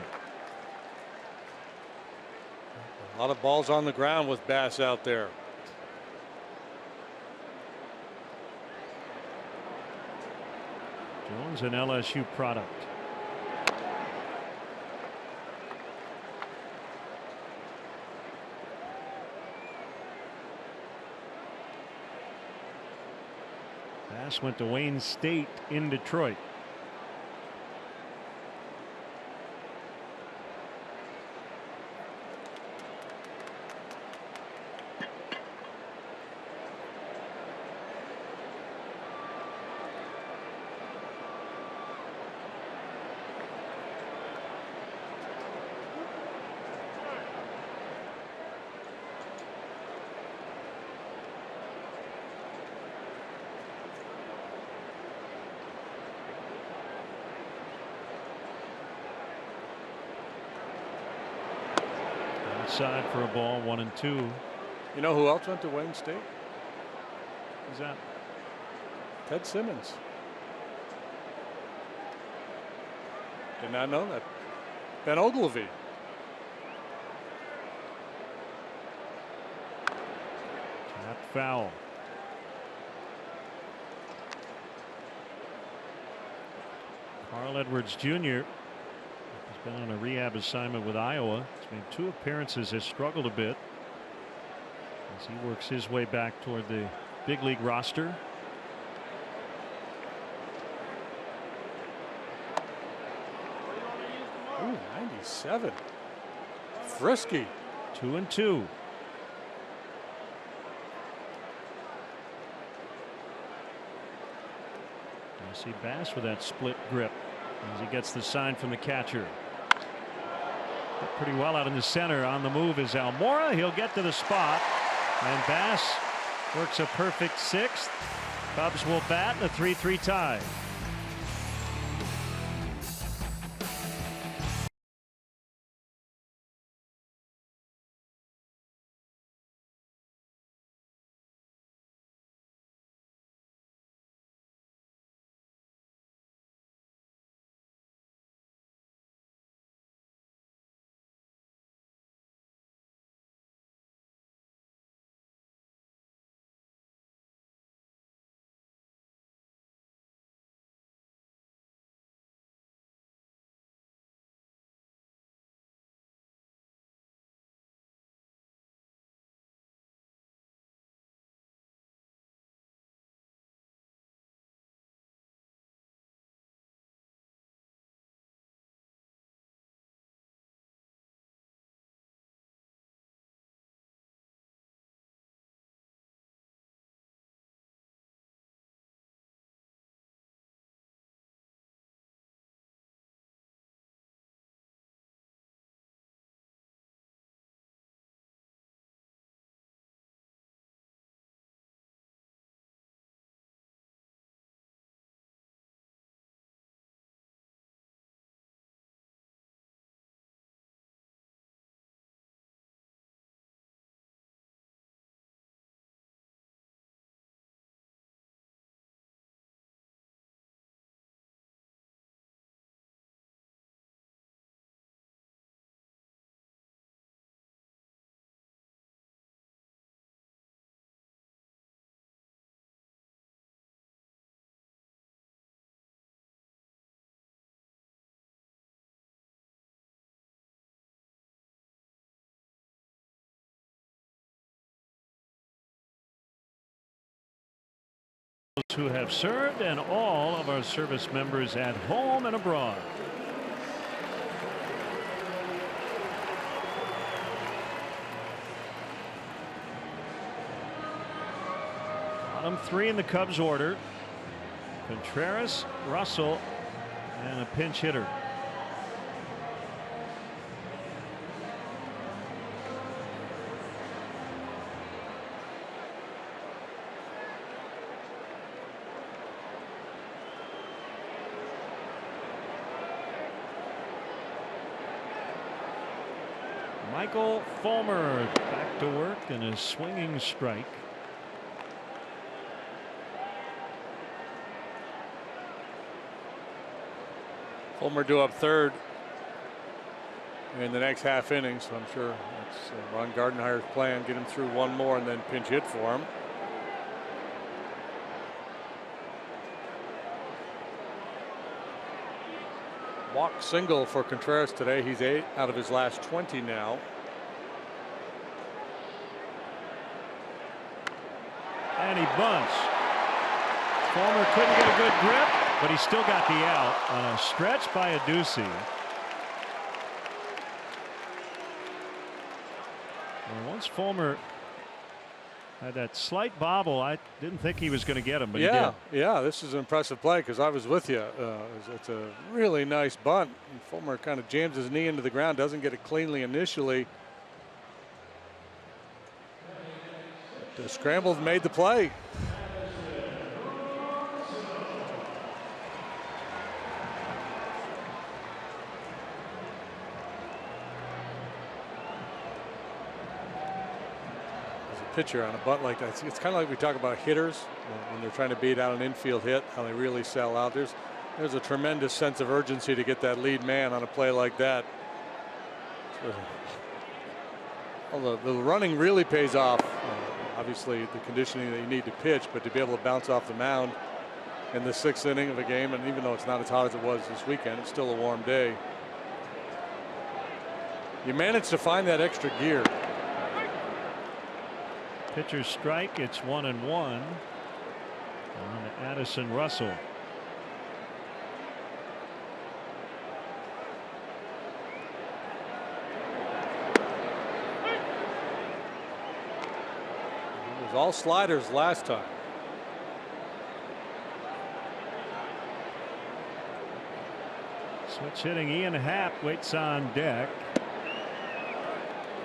A lot of balls on the ground with Bass out there. Jones, an LSU product. Bass went to Wayne State in Detroit. outside for a ball, 1-2. You know who else went to Wayne State? Who's that? Ted Simmons. Did not know that. Ben Ogilvy. Tap foul. Carl Edwards Jr. has been on a rehab assignment with Iowa. He's made 2 appearances, has struggled a bit as he works his way back toward the big league roster. Ooh, 97. Frisky. 2-2. You see Bass with that split grip as he gets the sign from the catcher. Did pretty well out in the center. On the move is Almora. He'll get to the spot, and Bass works a perfect 6th. Cubs will bat in a 3-3 tie. Who have served, and all of our service members at home and abroad. Bottom 3 in the Cubs order: Contreras, Russell, and a pinch hitter. Michael Fulmer back to work in a swinging strike. Fulmer due up 3rd in the next half inning, so I'm sure that's Ron Gardenhire's plan. Get him through 1 more and then pinch hit for him. Walk single for Contreras today. He's 8 out of his last 20 now. And he bunts. Fulmer couldn't get a good grip, but he still got the out on a stretch by Adduci. And once Fulmer had that slight bobble, I didn't think he was going to get him, but he did. Yeah, this is an impressive play because I was with you. It's a really nice bunt. And Fulmer kind of jams his knee into the ground, doesn't get it cleanly initially. But scrambled, made the play. pitcher on a bunt like that. It's kind of like we talk about hitters when they're trying to beat out an infield hit, how they really sell out. There's a tremendous sense of urgency to get that lead man on a play like that. Well, the running really pays off. Obviously, the conditioning that you need to pitch, but to be able to bounce off the mound in the 6th inning of a game, and even though it's not as hot as it was this weekend, it's still a warm day. You manage to find that extra gear. Pitcher's strike. It's 1-1 on Addison Russell. It was all sliders last time. Switch hitting Ian Happ waits on deck.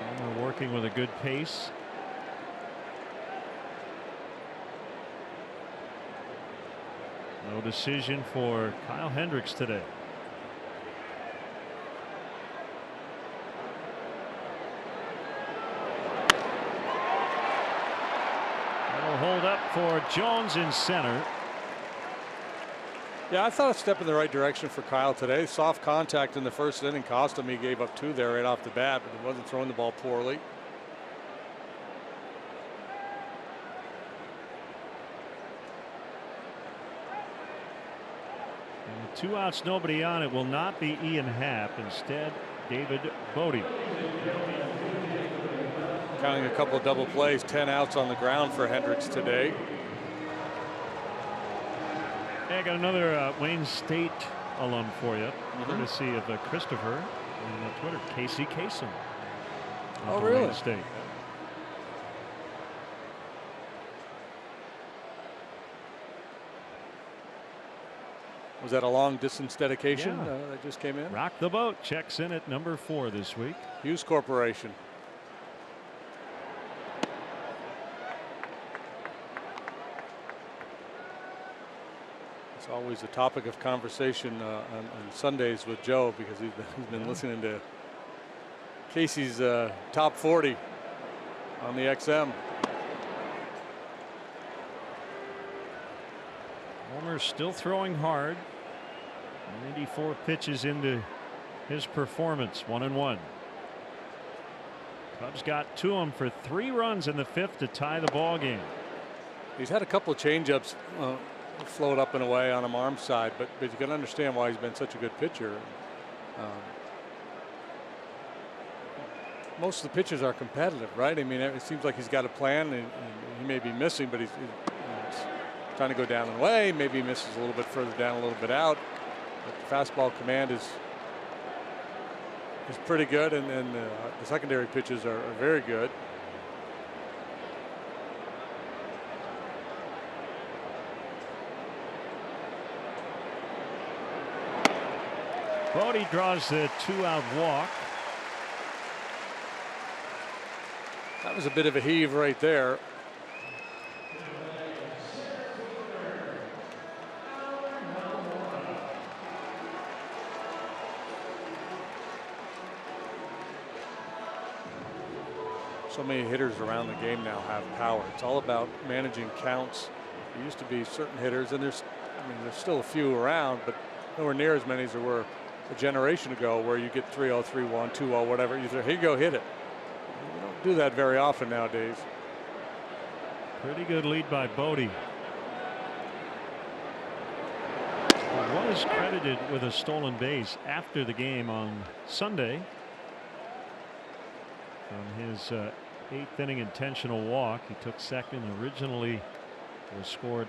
And we're working with a good pace. No decision for Kyle Hendricks today. That'll hold up for Jones in center. Yeah, I thought a step in the right direction for Kyle today. Soft contact in the 1st inning cost him. He gave up 2 there right off the bat, but he wasn't throwing the ball poorly. And with 2 outs, nobody on, it will not be Ian Happ. Instead, David Bodie. Counting a couple of double plays, 10 outs on the ground for Hendricks today. Hey, I got another Wayne State alum for you, courtesy of Christopher on Twitter. Casey Kasem. Oh, really? Wayne State. Was that a long distance dedication Yeah. that just came in? Rock the Boat checks in at number 4 this week. Hughes Corporation. It's always a topic of conversation on Sundays with Joe because he's been listening to Casey's top 40 on the XM. Homer's still throwing hard. 94 pitches into his performance. 1-1. Cubs got to him for 3 runs in the 5th to tie the ball game. He's had a couple of changeups float up and away on him arm side, but you can understand why he's been such a good pitcher. Most of the pitchers are competitive, right? I mean, it seems like he's got a plan, and he may be missing, but he's trying to go down and away. Maybe he misses a little bit further down, a little bit out. But the fastball command is pretty good, and the secondary pitches are very good. Bodie draws the 2-out walk. That was a bit of a heave right there. So many hitters around the game now have power. It's all about managing counts. There used to be certain hitters, and there's still a few around, but nowhere near as many as there were a generation ago, where you get 3-0, 3-1, 2-0, whatever. You say, here you go, hit it. You don't do that very often nowadays. Pretty good lead by Bodie. He was credited with a stolen base after the game on Sunday from his 8th inning intentional walk. He took second. Originally was scored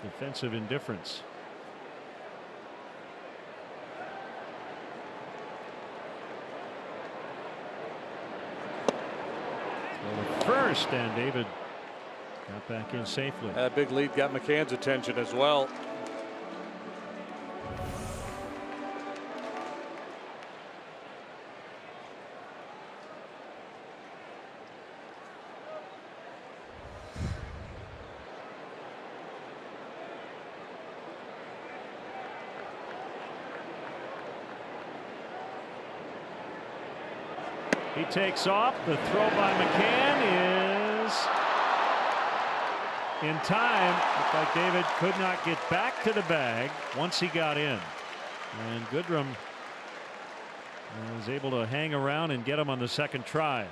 defensive indifference. First, and David got back in safely. That big lead got McCann's attention as well. He takes off. The throw by McCann is in time. Looked like David could not get back to the bag once he got in. And Goodrum was able to hang around and get him on the second try.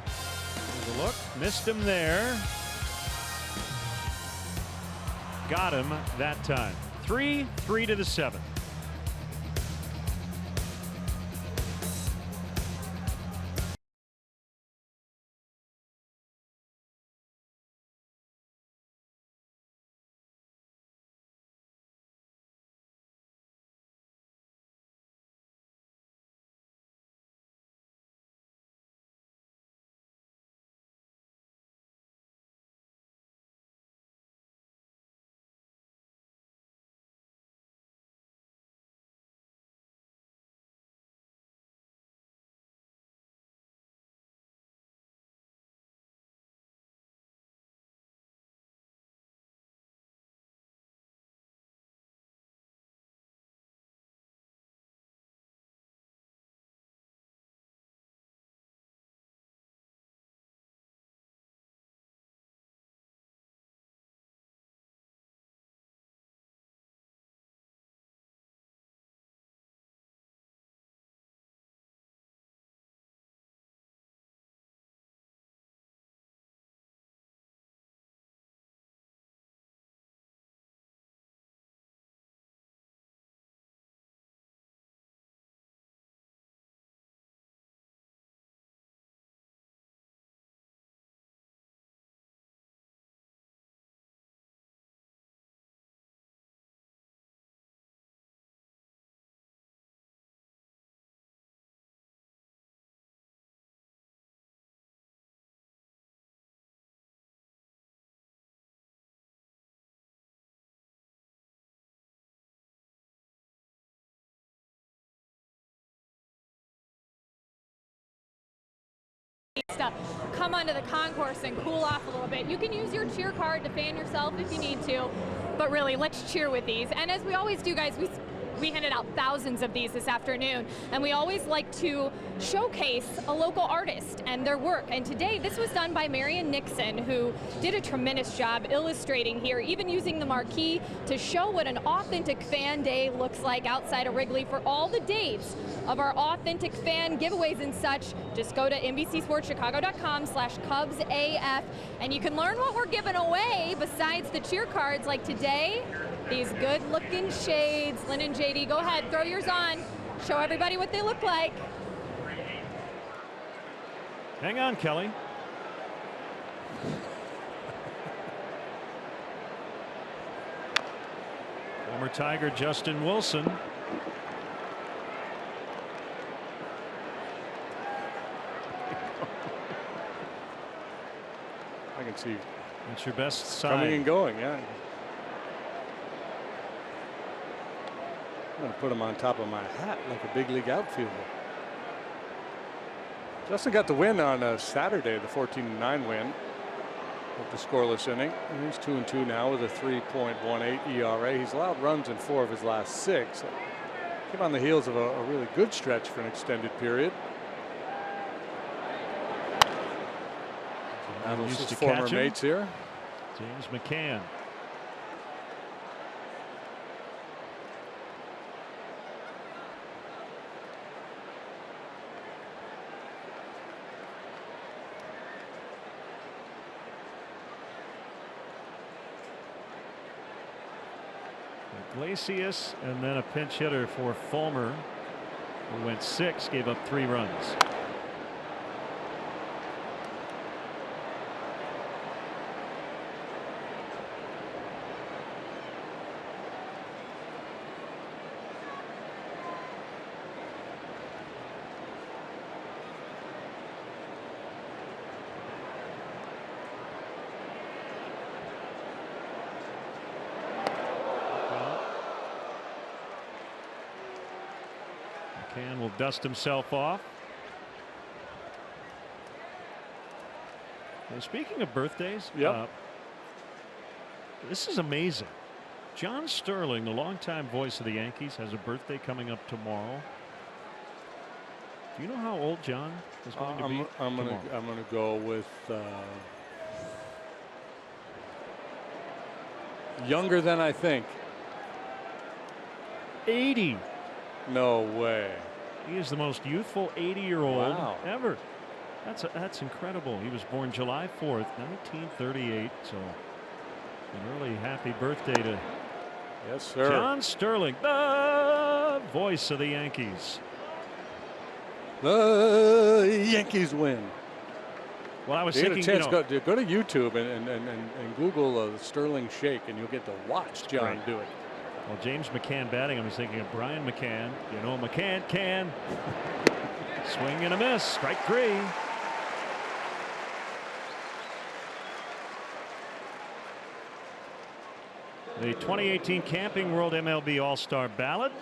There's a look. Missed him there. Got him that time. 3 to the 7. To come onto the concourse and cool off a little bit. You can use your cheer card to fan yourself if you need to, but really, let's cheer with these. And as we always do, guys, we handed out thousands of these this afternoon, and we always like to showcase a local artist and their work. And today, this was done by Marion Nixon, who did a tremendous job illustrating here, even using the marquee to show what an authentic fan day looks like outside of Wrigley. For all the dates of our authentic fan giveaways and such, just go to NBCSportsChicago.com/CubsAF, and you can learn what we're giving away besides the cheer cards, like today, these good-looking shades. Lynn and JD, go ahead, throw yours on. Show everybody what they look like. Hang on, Kelly. Former Tiger Justin Wilson. I can see. That's your best side. Coming and going, yeah. I'm going to put him on top of my hat like a big league outfielder. Justin got the win on Saturday, the 14-9 win with the scoreless inning. And he's 2-2 now with a 3.18 ERA. He's allowed runs in 4 of his last 6. Came on the heels of a really good stretch for an extended period. Battles his former mates here. James McCann. Iglesias, and then a pinch hitter for Fulmer, who went 6, gave up 3 runs. McCann will dust himself off. Now, speaking of birthdays, this is amazing. John Sterling, the longtime voice of the Yankees, has a birthday coming up tomorrow. Do you know how old John is going to be? I'm gonna go with Younger than I think. 80. No way. He is the most youthful 80-year-old Wow. ever. That's incredible. He was born July 4th, 1938. So an early happy birthday to Yes, sir. John Sterling, the voice of the Yankees. The Yankees win. Well, I was You get a thinking, chance, go to YouTube and Google Sterling shake, and you'll get to watch John do it. well, James McCann batting. I was thinking of Brian McCann. You know, McCann can swing and a miss. Strike 3. The 2018 Camping World MLB All-Star Ballot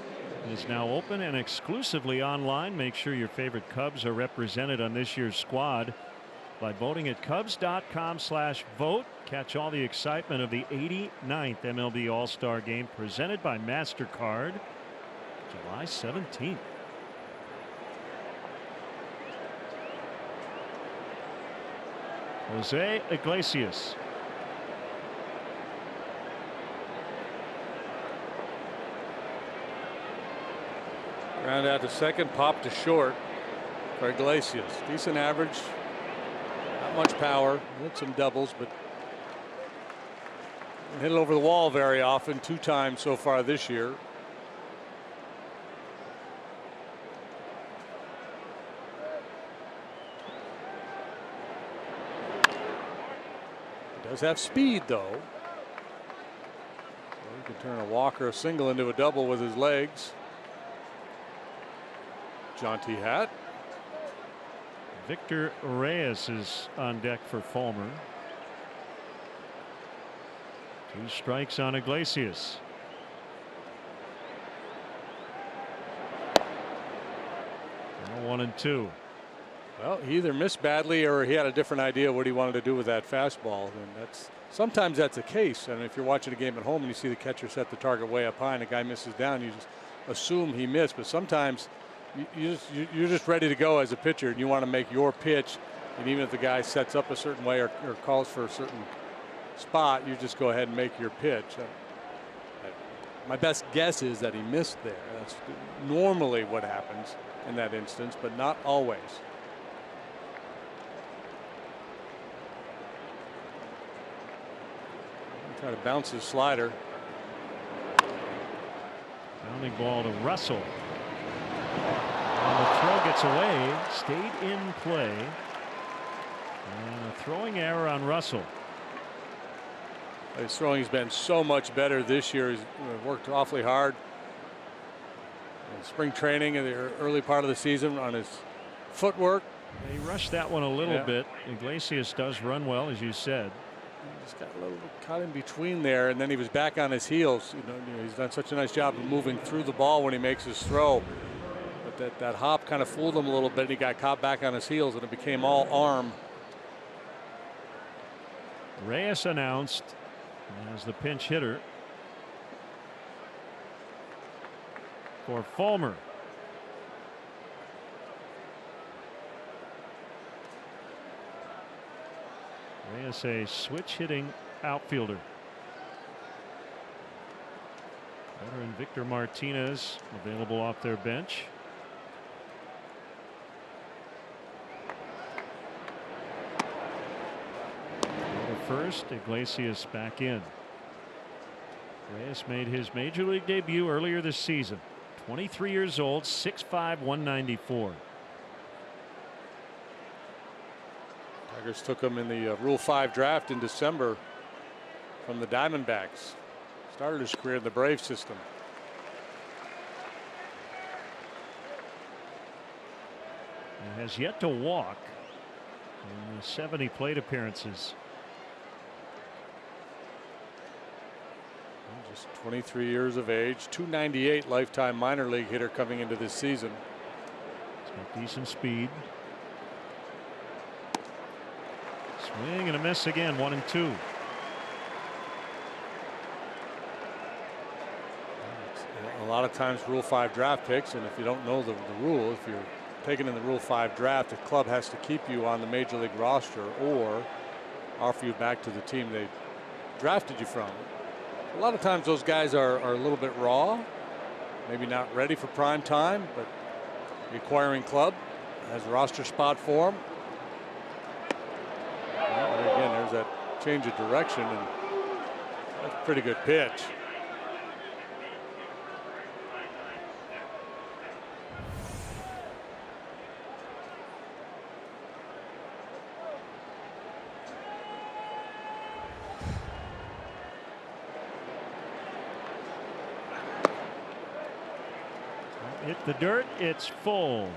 is now open and exclusively online. Make sure your favorite Cubs are represented on this year's squad by voting at Cubs.com/vote. Catch all the excitement of the 89th MLB All-Star Game presented by MasterCard, July 17th. Jose Iglesias. Ground out to second, pop to short for Iglesias. Decent average. Not much power. Hit some doubles, but hit it over the wall very often. 2 times so far this year. He does have speed, though. So he can turn a walk or a single into a double with his legs. Jaunty hat. Victor Reyes is on deck for Fulmer. 2 strikes on Iglesias. Now 1-2. Well, he either missed badly or he had a different idea what he wanted to do with that fastball. And sometimes that's the case. And if you're watching a game at home and you see the catcher set the target way up high and the guy misses down, you just assume he missed. But sometimes you're just ready to go as a pitcher, and you want to make your pitch. And even if the guy sets up a certain way or calls for a certain spot, you just go ahead and make your pitch. My best guess is that he missed there. That's normally what happens in that instance, but not always. Try to bounce his slider. Bounding ball to Russell. And the throw gets away, stayed in play. And a throwing error on Russell. His throwing has been so much better this year. He's worked awfully hard in spring training in the early part of the season on his footwork. He rushed that one a little bit. Iglesias does run well, as you said. He just got a little caught in between there, and then he was back on his heels. You know, he's done such a nice job of moving through the ball when he makes his throw. But that hop kind of fooled him a little bit, and he got caught back on his heels, and it became all arm. Reyes announced as the pinch hitter for Fulmer. Reyes, a switch hitting outfielder. Veteran Victor Martinez available off their bench. First, Iglesias back in. Reyes made his major league debut earlier this season. 23 years old, 6'5", 194. Tigers took him in the Rule 5 draft in December from the Diamondbacks. Started his career in the Brave system. He has yet to walk in the 70 plate appearances. Just 23 years of age, 298 lifetime minor league hitter coming into this season. He's got decent speed. Swing and a miss again, 1-2. A lot of times Rule 5 draft picks, and if you don't know the rule, if you're taken in the Rule 5 draft, the club has to keep you on the major league roster or offer you back to the team they drafted you from. A lot of times those guys are a little bit raw, maybe not ready for prime time, but the acquiring club has a roster spot for them. Well, again, there's that change of direction, and that's a pretty good pitch. Hit the dirt, it's full.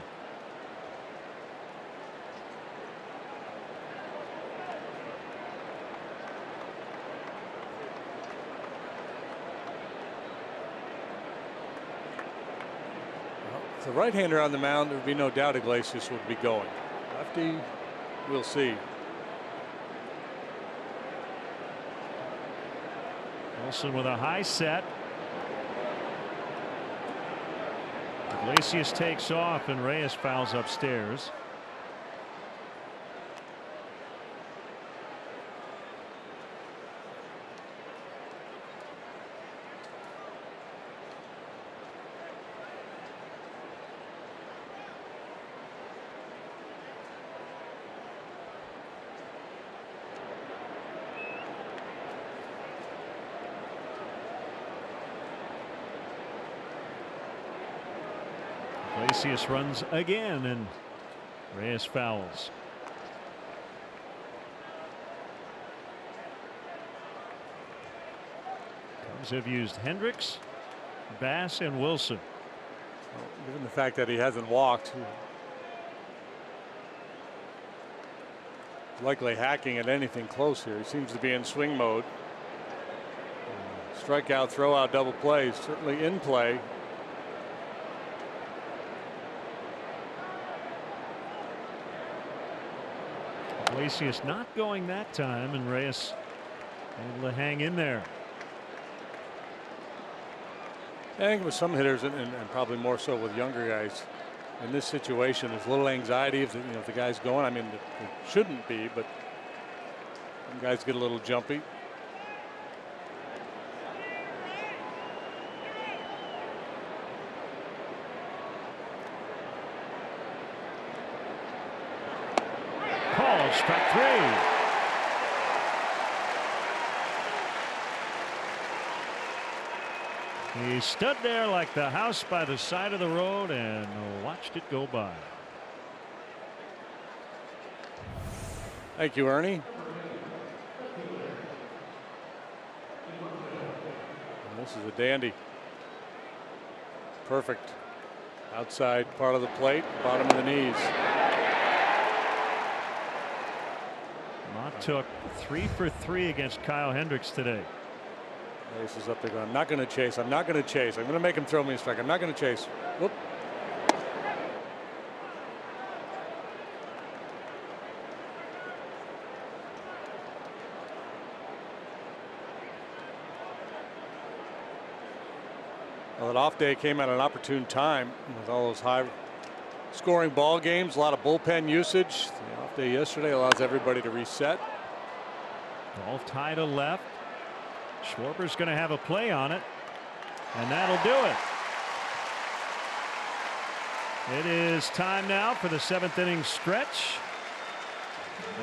The right-hander on the mound, there would be no doubt Iglesias would be going. Lefty, we'll see. Wilson with a high set. Iglesias takes off and Reyes fouls upstairs. Iglesias runs again and Reyes fouls. Cubs have used Hendricks, Bass, and Wilson. Well, given the fact that he hasn't walked, likely hacking at anything close here. He seems to be in swing mode. Strikeout, throw out, double plays, certainly in play. Iglesias not going that time, and Reyes able to hang in there. I think with some hitters, and probably more so with younger guys, in this situation, there's a little anxiety if the guy's going. I mean, it shouldn't be, but some guys get a little jumpy. Strike three. He stood there like the house by the side of the road and watched it go by. Thank you, Ernie. And this is a dandy. Perfect. Outside part of the plate, bottom of the knees. Took 3 for 3 against Kyle Hendricks today. Ace is up there going, I'm not going to chase. I'm not going to chase. I'm going to make him throw me a strike. I'm not going to chase. Whoop. Well, that off day came at an opportune time with all those high scoring ball games, a lot of bullpen usage. The off day yesterday allows everybody to reset. Golf tie to left. Schwarber's going to have a play on it, and that'll do it. It is time now for the 7th inning stretch,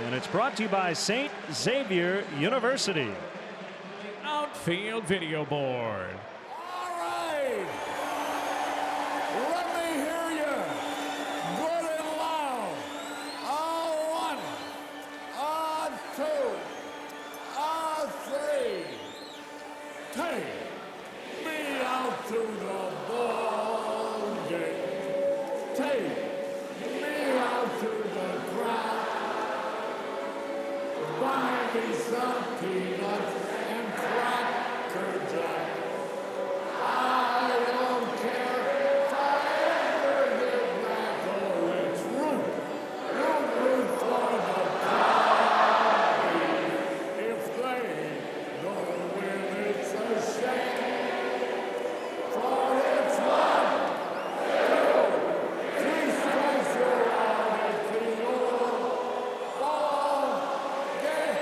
and it's brought to you by St. Xavier University. Outfield video board. All right. Let me hear you. Good and loud. On 1, on 2, on 3. Take me out to the ball game. Take me out to the crowd. Buy me some peanuts and Cracker Jack. I don't care if I ever get back or it's root. Root for the Cowboys. If they don't win, it's a shame. For it's 1, 2, 3 strikes you're out at the old ball game.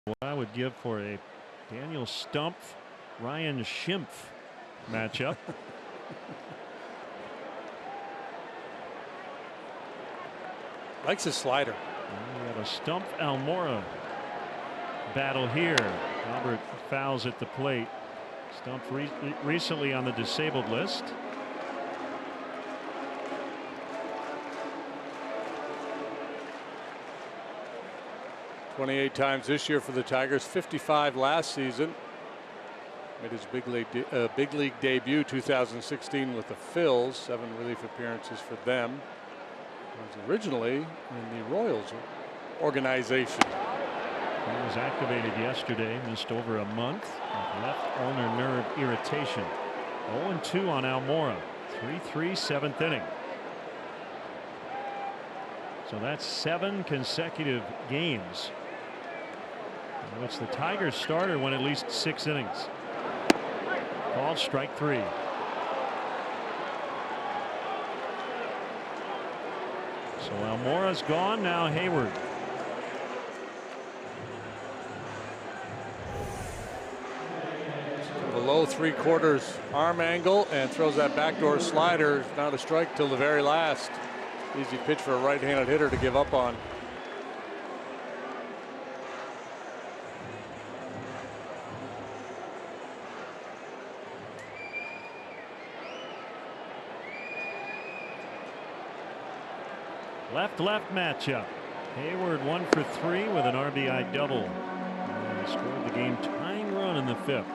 what I would give for a Daniel Stumpf, Ryan Schimpf matchup. Likes his slider. We have a Stumpf Almora battle here. Albert fouls at the plate. Stumpf recently on the disabled list. $28 times this year for the Tigers, 55 last season. Made his big league debut 2016 with the Phils, 7 relief appearances for them. He was originally in the Royals organization. He was activated yesterday, missed over a month with left ulnar nerve irritation. 0-2 on Almora, 3-3 7th inning. So that's 7 consecutive games in which the Tigers starter went at least 6 innings. Called strike 3. So Almora's gone, now Hayward. Below 3/4 arm angle and throws that backdoor slider. Not a strike till the very last. Easy pitch for a right-handed hitter to give up on. Left-left matchup. Hayward 1 for 3 with an RBI double. And he scored the game-tying run in the 5th.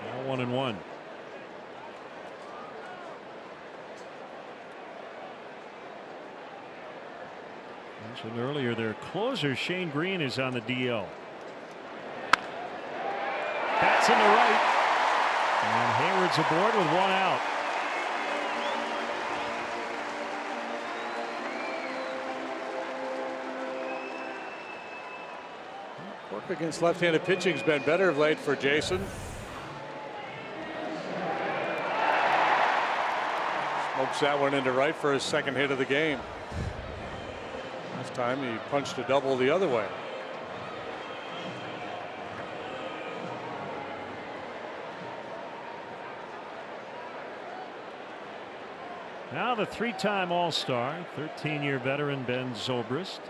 Now 1-1. Mentioned earlier, their closer Shane Green is on the DL. Bats in the right, and Hayward's aboard with 1 out. Work against left-handed pitching has been better of late for Jason. Smokes that one into right for his 2nd hit of the game. Last time he punched a double the other way. Now the 3-time All-Star, 13-year veteran Ben Zobrist.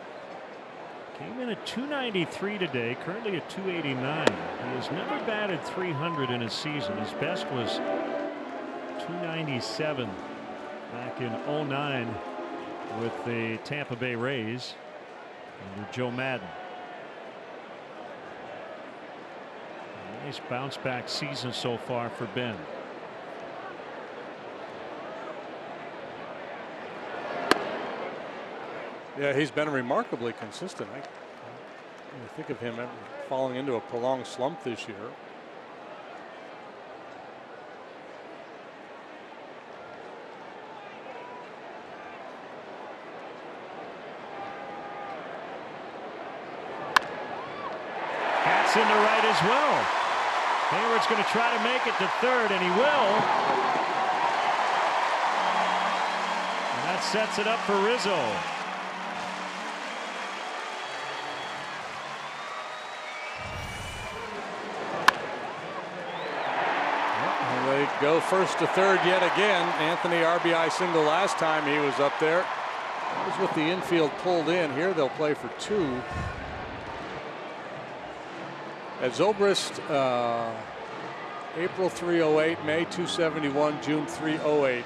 Came in at 293 today, currently at 289. He has never batted 300 in a season. His best was 297 back in 09 with the Tampa Bay Rays under Joe Madden. A nice bounce back season so far for Ben. Yeah, he's been remarkably consistent. I think of him falling into a prolonged slump this year. That's into right as well. Hayward's going to try to make it to 3rd, and he will. And that sets it up for Rizzo. They go 1st to 3rd yet again. Anthony RBI single last time he was up there. That was with the infield pulled in. Here they'll play for 2. At Zobrist, April 308, May 271, June 308.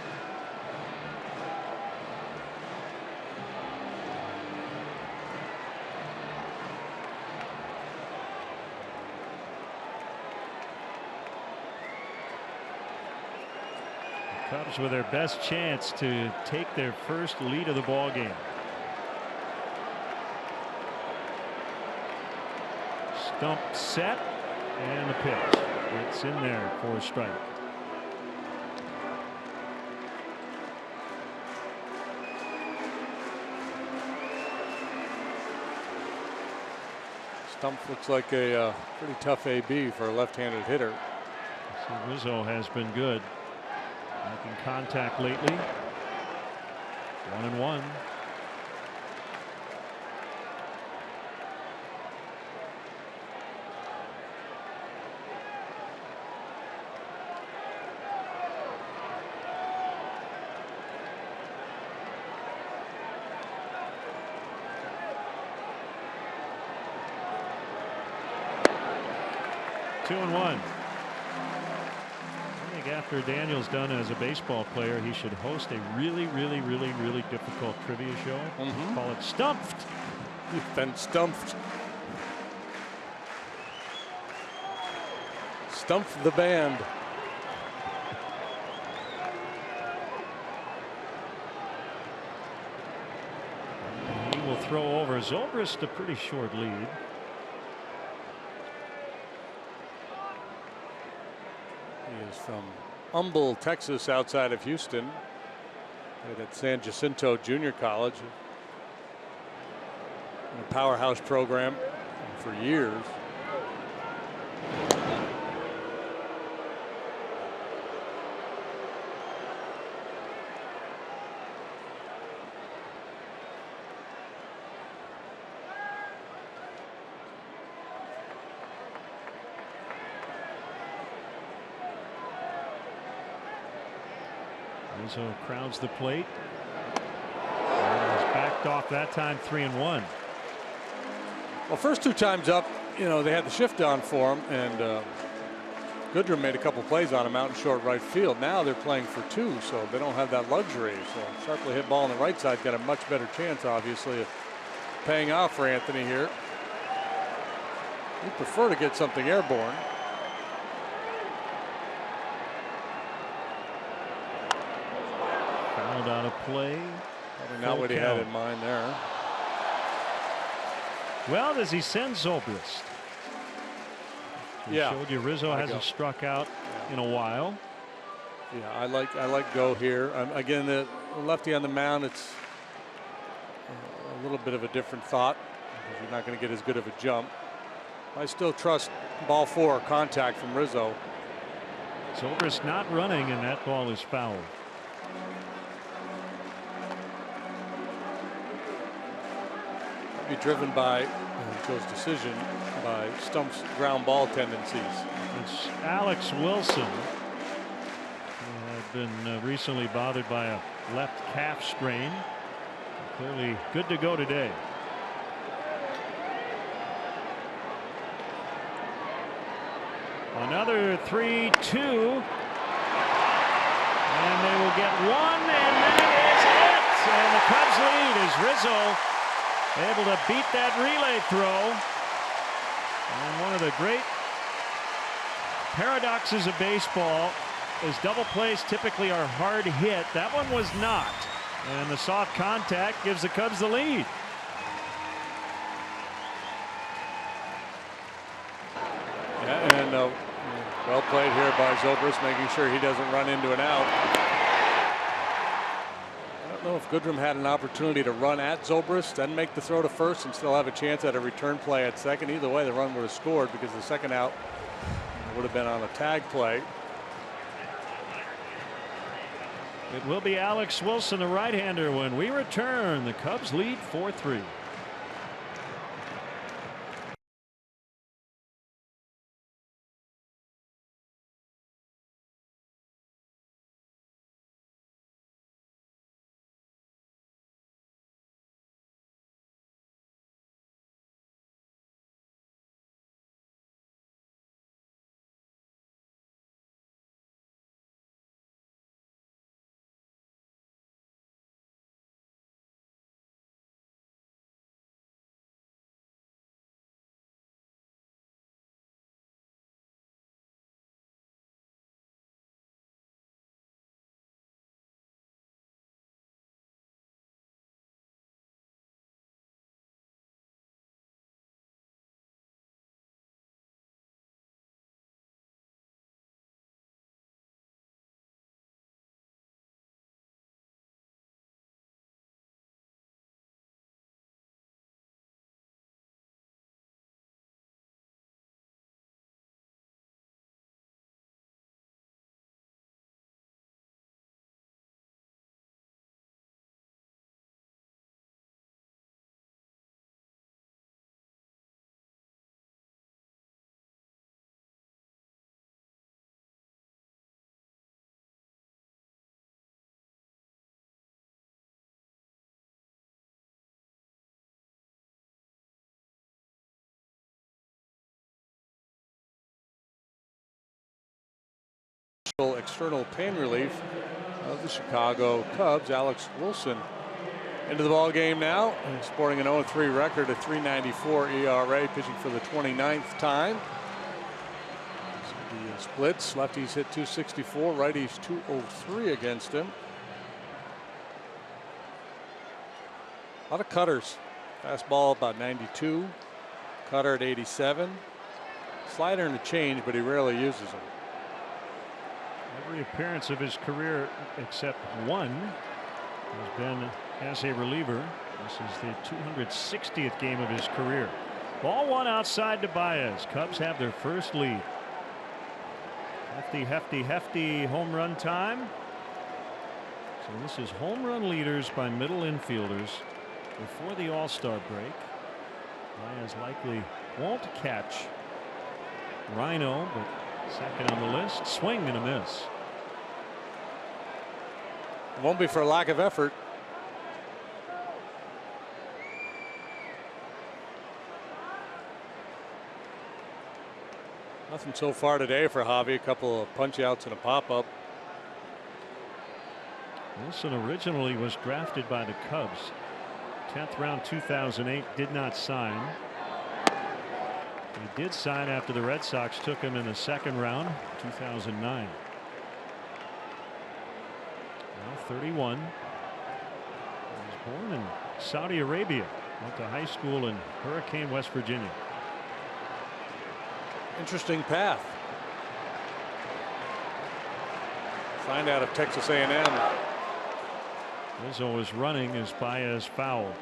Cubs with their best chance to take their first lead of the ball game. Stump set, and the pitch. It's in there for a strike. Stump looks like a pretty tough AB for a left-handed hitter. See, Rizzo has been good, making contact lately. 1-1. Two and one. I think after Daniel's done as a baseball player, he should host a really difficult trivia show. Call it Stumped. You've been stumped. Stumped the band. He will throw over Zobrist, a pretty short lead. He is from Humble, Texas, outside of Houston. Played at San Jacinto Junior College. In a powerhouse program for years. Rizzo crowds the plate. And he's backed off that time, 3-1. Well, first two times up, you know, they had the shift on for him, and Goodrum made a couple plays on him out in short right field. Now they're playing for two, so they don't have that luxury. So sharply hit ball on the right side got a much better chance, obviously, of paying off for Anthony here. He'd prefer to get something airborne. Fouled out of play. Probably not what he had in mind there. Well, does he send Zobrist? Yeah. Showed you Rizzo hasn't struck out in a while. Yeah, I like go here. Again, the lefty on the mound, it's a little bit of a different thought. You're not going to get as good of a jump. I still trust ball four, contact from Rizzo. Zobrist not running, and that ball is fouled. Be driven by Joe's decision by Stump's ground ball tendencies. It's Alex Wilson, who had been recently bothered by a left calf strain. Clearly good to go today. Another 3-2. And they will get one, and that is it. And the Cubs lead as Rizzo able to beat that relay throw. And one of the great paradoxes of baseball is double plays typically are hard hit. That one was not. And the soft contact gives the Cubs the lead. Yeah, and well played here by Zobrist, making sure he doesn't run into an out. I don't know if Goodrum had an opportunity to run at Zobrist, then make the throw to first and still have a chance at a return play at second. Either way, the run would have scored because the second out would have been on a tag play. It will be Alex Wilson, the right-hander, when we return. The Cubs lead 4-3. external pain relief of the Chicago Cubs, Alex Wilson, into the ball game now, and sporting an 0-3 record, a 3.94 ERA, pitching for the 29th time. So the splits, lefties hit 264, righties 203 against him. A lot of cutters. Fastball about 92, cutter at 87. Slider and a change, but he rarely uses them. Every appearance of his career except one has been as a reliever. This is the 260th game of his career. Ball one outside to Baez. Cubs have their first lead. Hefty home run time. So this is home run leaders by middle infielders before the All-Star break. Baez likely won't catch Rhino, but second on the list. Swing and a miss. It won't be for lack of effort. Nothing so far today for Javi. A couple of punch outs and a pop-up. Wilson originally was drafted by the Cubs. 10th round 2008, did not sign. He did sign after the Red Sox took him in the second round 2009. Now 31. He was born in Saudi Arabia. Went to high school in Hurricane, West Virginia. Interesting path. Signed out of Texas A&M. Rizzo is running as Baez fouled.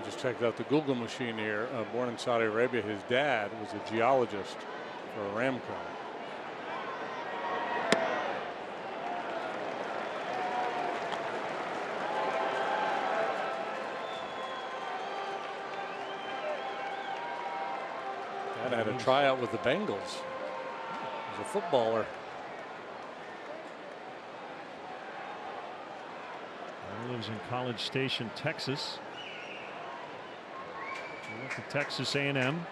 Just checked out the Google machine here. Born in Saudi Arabia, his dad was a geologist for Aramco. Dad had a tryout with the Bengals. He was a footballer. He lives in College Station, Texas. To Texas A&M.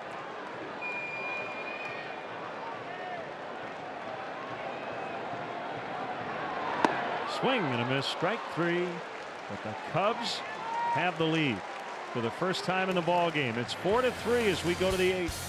Swing and a miss, strike three, but the Cubs have the lead for the first time in the ball game. It's 4-3 as we go to the 8th.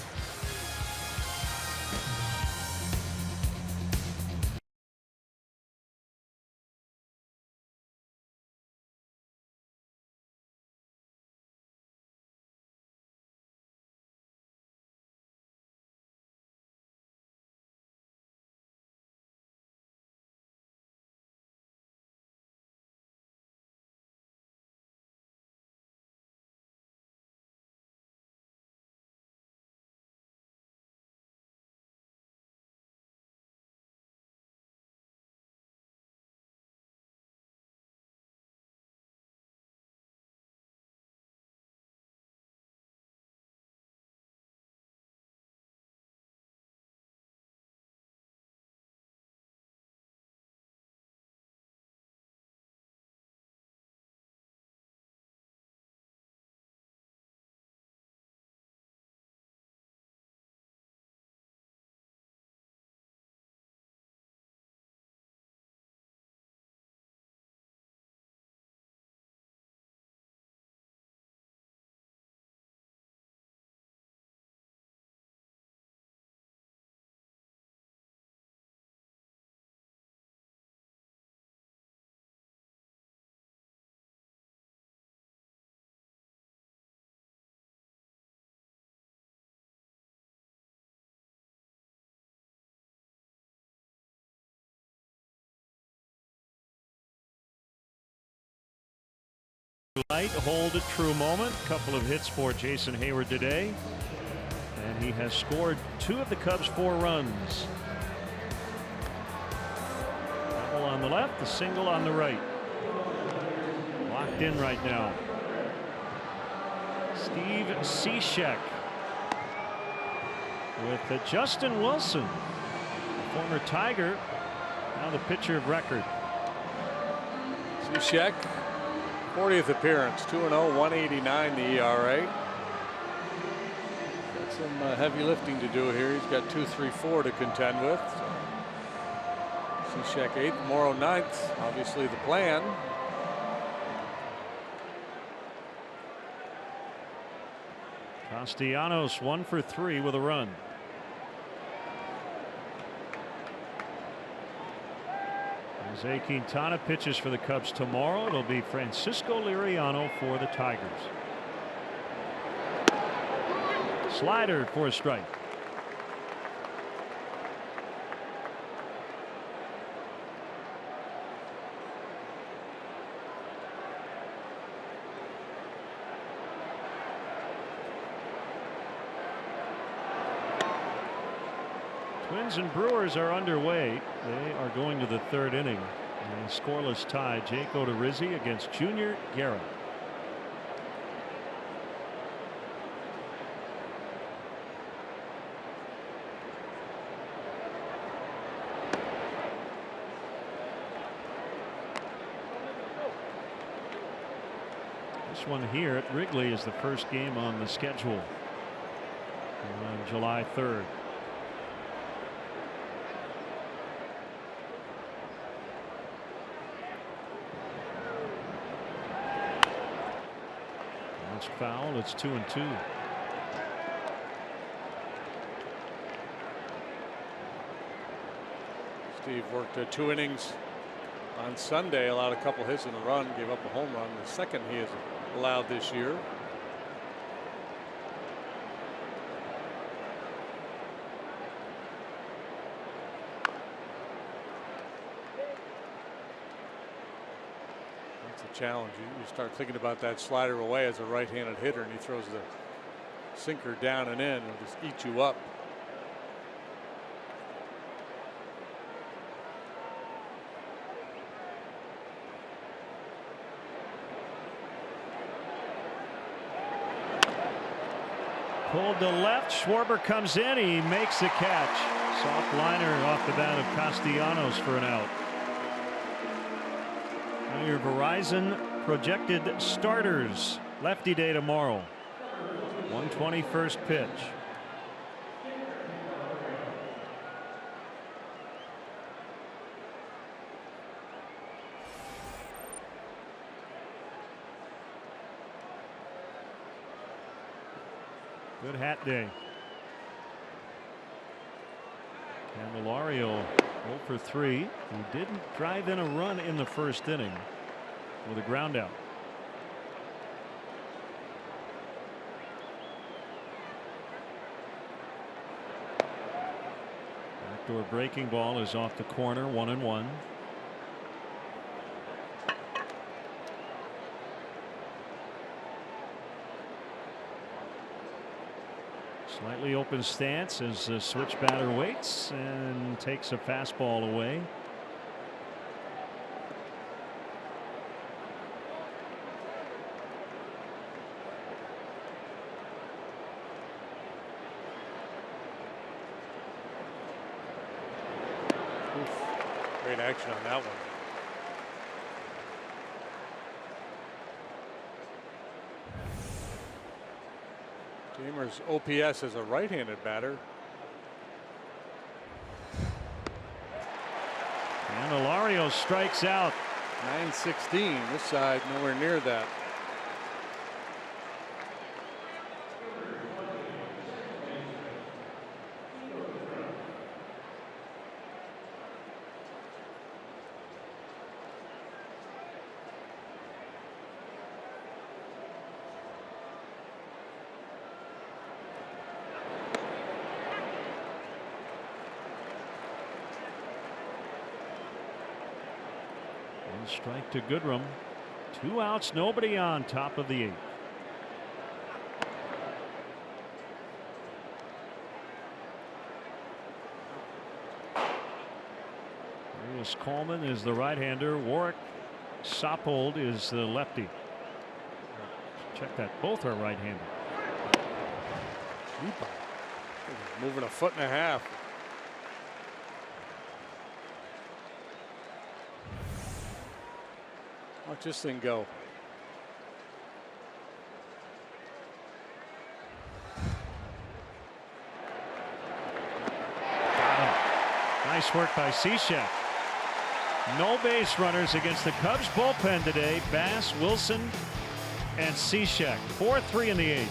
Light, hold a true moment. Couple of hits for Jason Hayward today. He has scored 2 of the Cubs' 4 runs. Double on the left, the single on the right. Locked in right now. Steve Cishek with Justin Wilson, the former Tiger, now the pitcher of record. Cishek, 40th appearance, 2-0, 189 the ERA. Got some heavy lifting to do here. He's got 2-3-4 to contend with. So Cishek 8th, Morrow 9th, obviously the plan. Castellanos 1 for 3 with a run. Jose Quintana pitches for the Cubs tomorrow. It'll be Francisco Liriano for the Tigers. Slider for a strike. Twins and Brewers are underway. They are going to the 3rd inning. A scoreless tie. Jake Odorizzi against Junior Guerra. This one here at Wrigley is the first game on the schedule on July 3rd. Foul. It's 2-2. Steve worked 2 innings on Sunday, allowed a couple hits in a run, gave up a home run, the second he has allowed this year. Challenge. You start thinking about that slider away as a right-handed hitter, and he throws the sinker down and in and just eat you up. Pulled to left. Schwarber comes in. He makes the catch. Soft liner off the bat of Castellanos for an out. Your Verizon projected starters. Lefty day tomorrow. 121st pitch. Good hat day. Candelario 0 for 3. He didn't drive in a run in the 1st inning with a ground out. Backdoor breaking ball is off the corner, 1-1. Slightly open stance as the switch batter waits and takes a fastball away. Great action on that one. Jamer's OPS as a right-handed batter. Candelario strikes out. 916. This side nowhere near that. Strike to Goodrum. 2 outs, nobody on, top of the 8th. Thomas Coleman is the right-hander. Warwick Soppold is the lefty. Check that. Both are right-handed. Moving a foot and a half. Watch this thing go. Nice work by Cishek. No base runners against the Cubs bullpen today. Bass, Wilson, and Cishek. 4-3 in the 8th.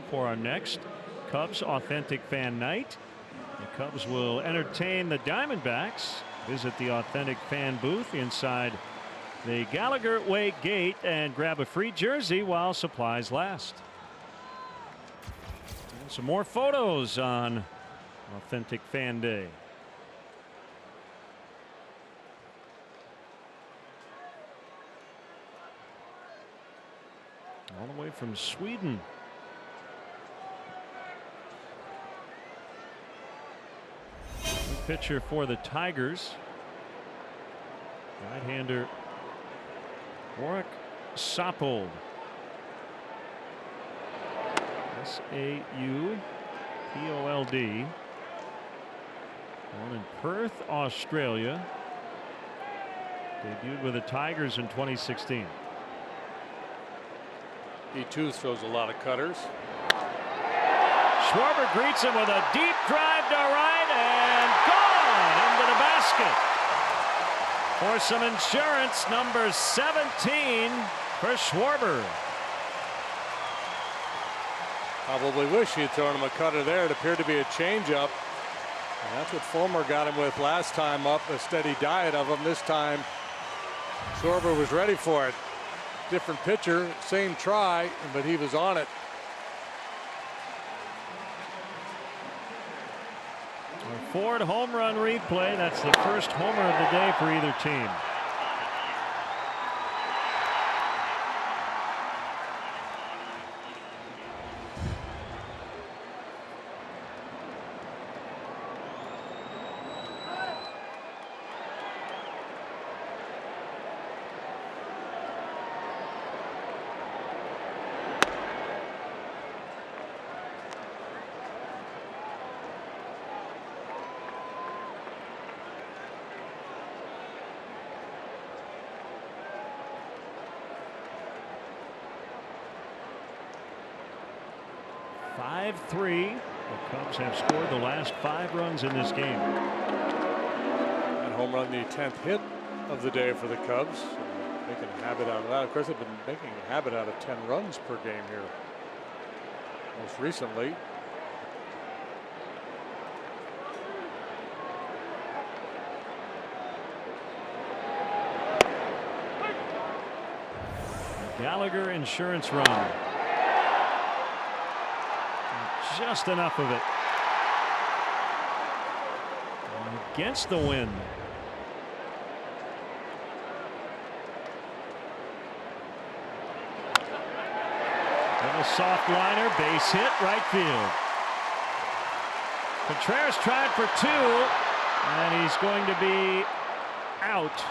For our next Cubs Authentic Fan Night. The Cubs will entertain the Diamondbacks. Visit the Authentic Fan booth inside the Gallagher Way gate and grab a free jersey while supplies last. And some more photos on Authentic Fan Day. All the way from Sweden. Pitcher for the Tigers. Right-hander Warwick Soppold. S-A-U-P-O-L-D. Born in Perth, Australia. Debuted with the Tigers in 2016. He too throws a lot of cutters. Schwarber greets him with a deep drive to right and gone into the basket. For some insurance, number 17 for Schwarber. Probably wish he had thrown him a cutter there. It appeared to be a changeup. And that's what Fulmer got him with last time up, a steady diet of them. This time, Schwarber was ready for it. Different pitcher, same try, but he was on it. Ford home run replay. That's the first homer of the day for either team. Five-3 The Cubs have scored the last 5 runs in this game. And home run, the 10th hit of the day for the Cubs. Making a habit out of that. Of course, they've been making a habit out of 10 runs per game here. Most recently. Gallagher insurance run. Just enough of it. Against the wind. Little soft liner, base hit, right field. Contreras tried for 2, and he's going to be out.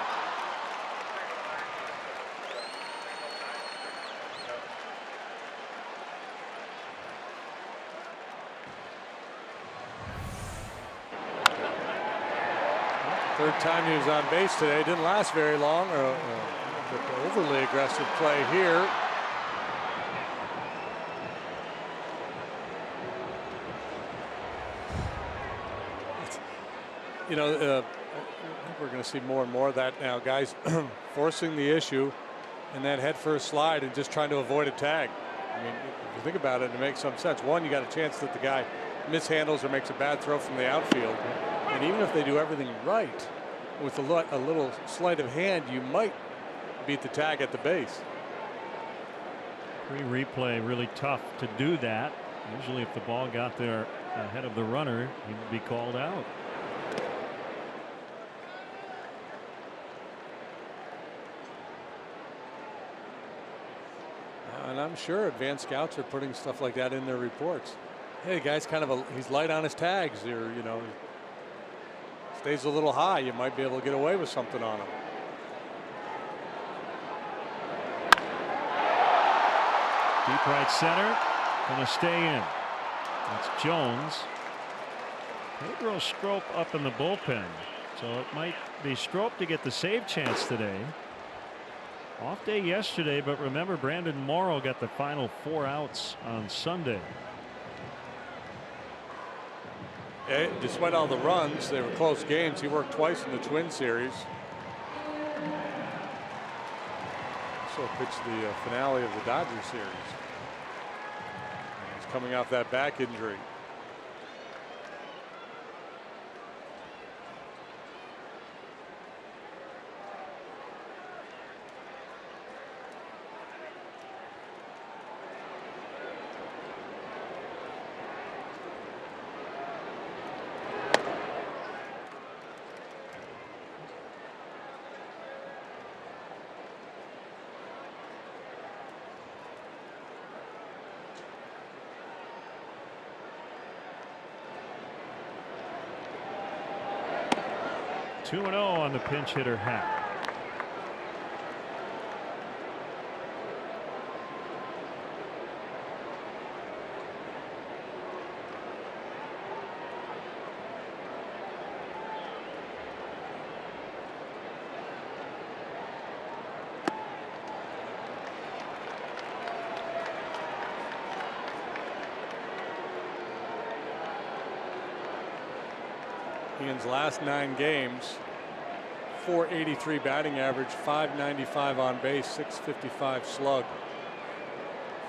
Third time he was on base today. Didn't last very long. Overly aggressive play here. You know, I think we're going to see more and more of that now. Guys forcing the issue and then head first slide and just trying to avoid a tag. I mean, if you think about it, it makes some sense. One, you got a chance that the guy mishandles or makes a bad throw from the outfield. And even if they do everything right, with a little sleight of hand, you might beat the tag at the base. Pre-replay, really tough to do that. Usually if the ball got there ahead of the runner, he would be called out. And I'm sure advanced scouts are putting stuff like that in their reports. Hey, guy's he's light on his tags, or you know, stays a little high. You might be able to get away with something on him. Deep right center, going to stay in. That's Jones. Pedro Strop up in the bullpen, so it might be Strop to get the save chance today. Off day yesterday, but remember Brandon Morrow got the final 4 outs on Sunday. Yeah, despite all the runs, they were close games. He worked twice in the Twin Series. Also pitched the finale of the Dodger series. He's coming off that back injury. Two 2-0 on the pinch hitter hat. Ian's last 9 games, .483 batting average, .595 on base, .655 slug,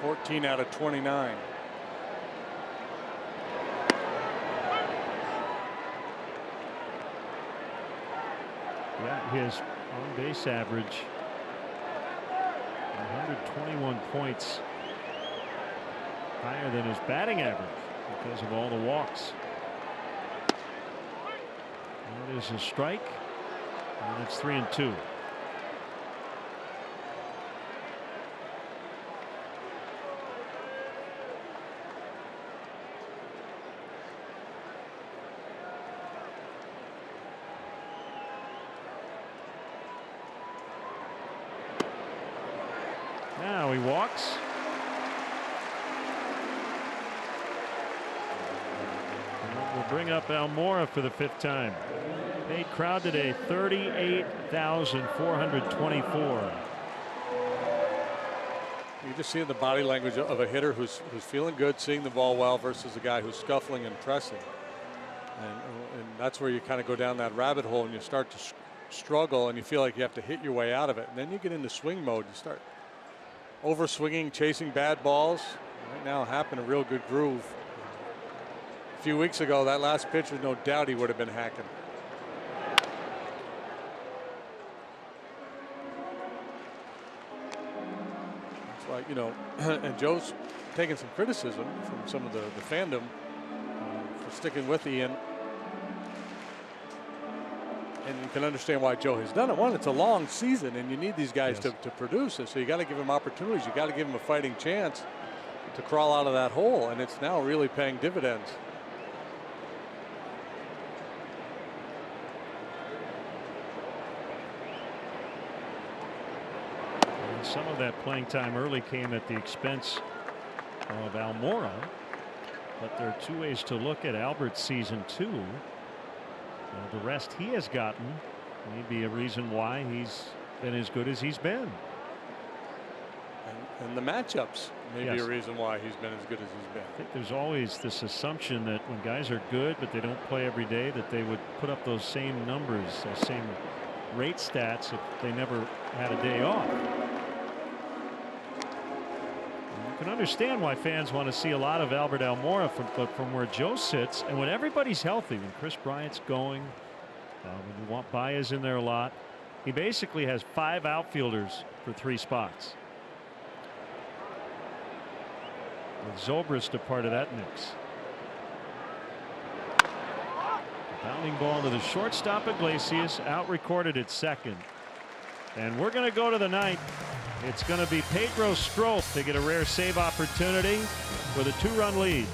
14 out of 29. Yeah, his on base average 121 points higher than his batting average because of all the walks. That is a strike, and it's 3-2. Now he walks. We'll bring up Almora for the 5th time. Paid crowd today, 38,424. You just see the body language of a hitter who's feeling good, seeing the ball well, versus a guy who's scuffling and pressing. And that's where you kind of go down that rabbit hole and you start to struggle and you feel like you have to hit your way out of it. And then you get into swing mode. You start over swinging, chasing bad balls. Right now, Happ in a real good groove. A few weeks ago, that last pitch, there's no doubt he would have been hacking. It's like, you know, and Joe's taking some criticism from some of the fandom for sticking with Ian. And you can understand why Joe has done it. One, it's a long season, and you need these guys to produce it. So you got to give them opportunities. You got to give them a fighting chance to crawl out of that hole, and it's now really paying dividends. And some of that playing time early came at the expense of Almora, but there are two ways to look at Albert's season 2. The rest he has gotten may be a reason why he's been as good as he's been. And the matchups may be a reason why he's been as good as he's been. I think there's always this assumption that when guys are good but they don't play every day, that they would put up those same numbers, those same rate stats if they never had a day off. You can understand why fans want to see a lot of Albert Almora from where Joe sits, and when everybody's healthy, when Chris Bryant's going, when you want Baez in there a lot, he basically has 5 outfielders for 3 spots. With Zobrist a part of that mix. Bounding ball to the shortstop Iglesias, out recorded at second. And we're going to go to the 9th. It's going to be Pedro Strop to get a rare save opportunity with a 2-run lead.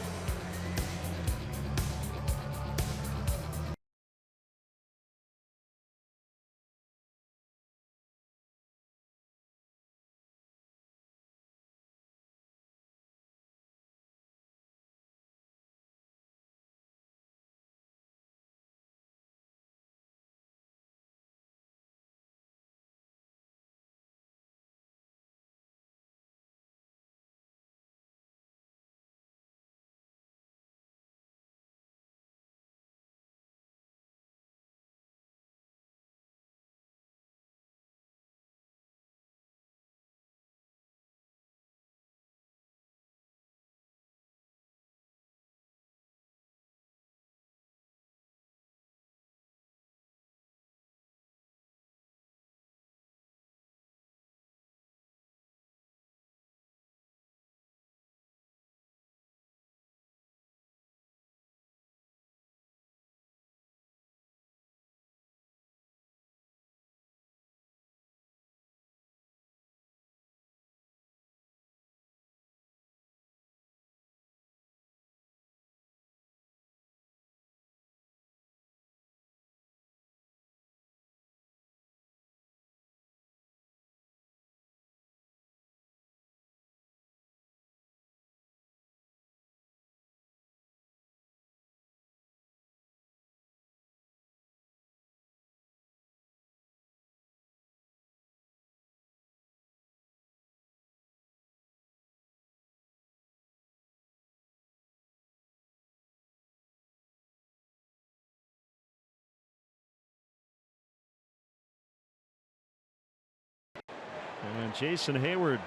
And Jason Hayward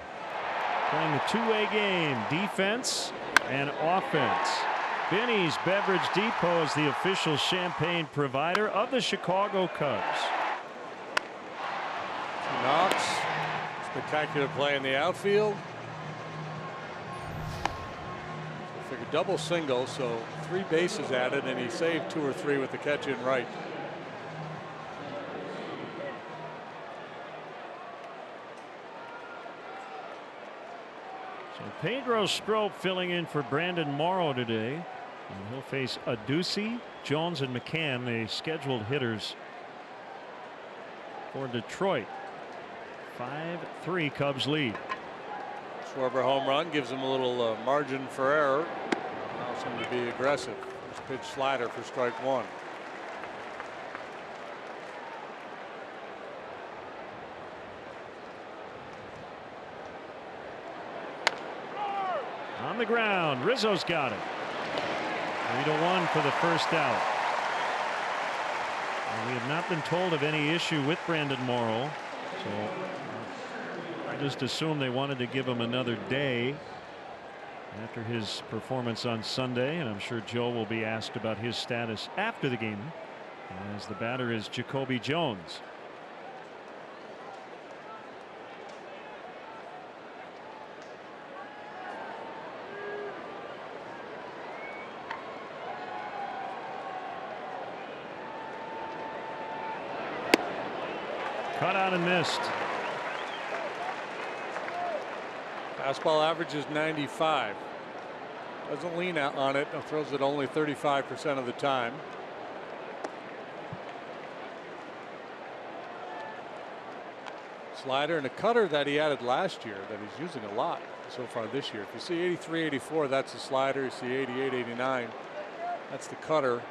playing a two-way game, defense and offense. Benny's Beverage Depot is the official champagne provider of the Chicago Cubs. Knox, spectacular play in the outfield. Figure double single, so 3 bases added, and he saved 2 or 3 with the catch in right. So Pedro Strop filling in for Brandon Morrow today. And he'll face Adduci, Jones, and McCann, the scheduled hitters for Detroit. 5-3 Cubs lead. Schwarber home run gives him a little margin for error. Allows him to be aggressive. First pitch slider for strike 1. On the ground, Rizzo's got it. 3-1 for the first out. And we have not been told of any issue with Brandon Morrow, so I just assumed they wanted to give him another day after his performance on Sunday, and I'm sure Joe will be asked about his status after the game, as the batter is Jacoby Jones. Cut out and missed. Fastball average is 95. Doesn't lean out on it. Throws it only 35% of the time. Slider and a cutter that he added last year that he's using a lot so far this year. If you see 83, 84, that's a slider. You see 88, 89, that's the cutter.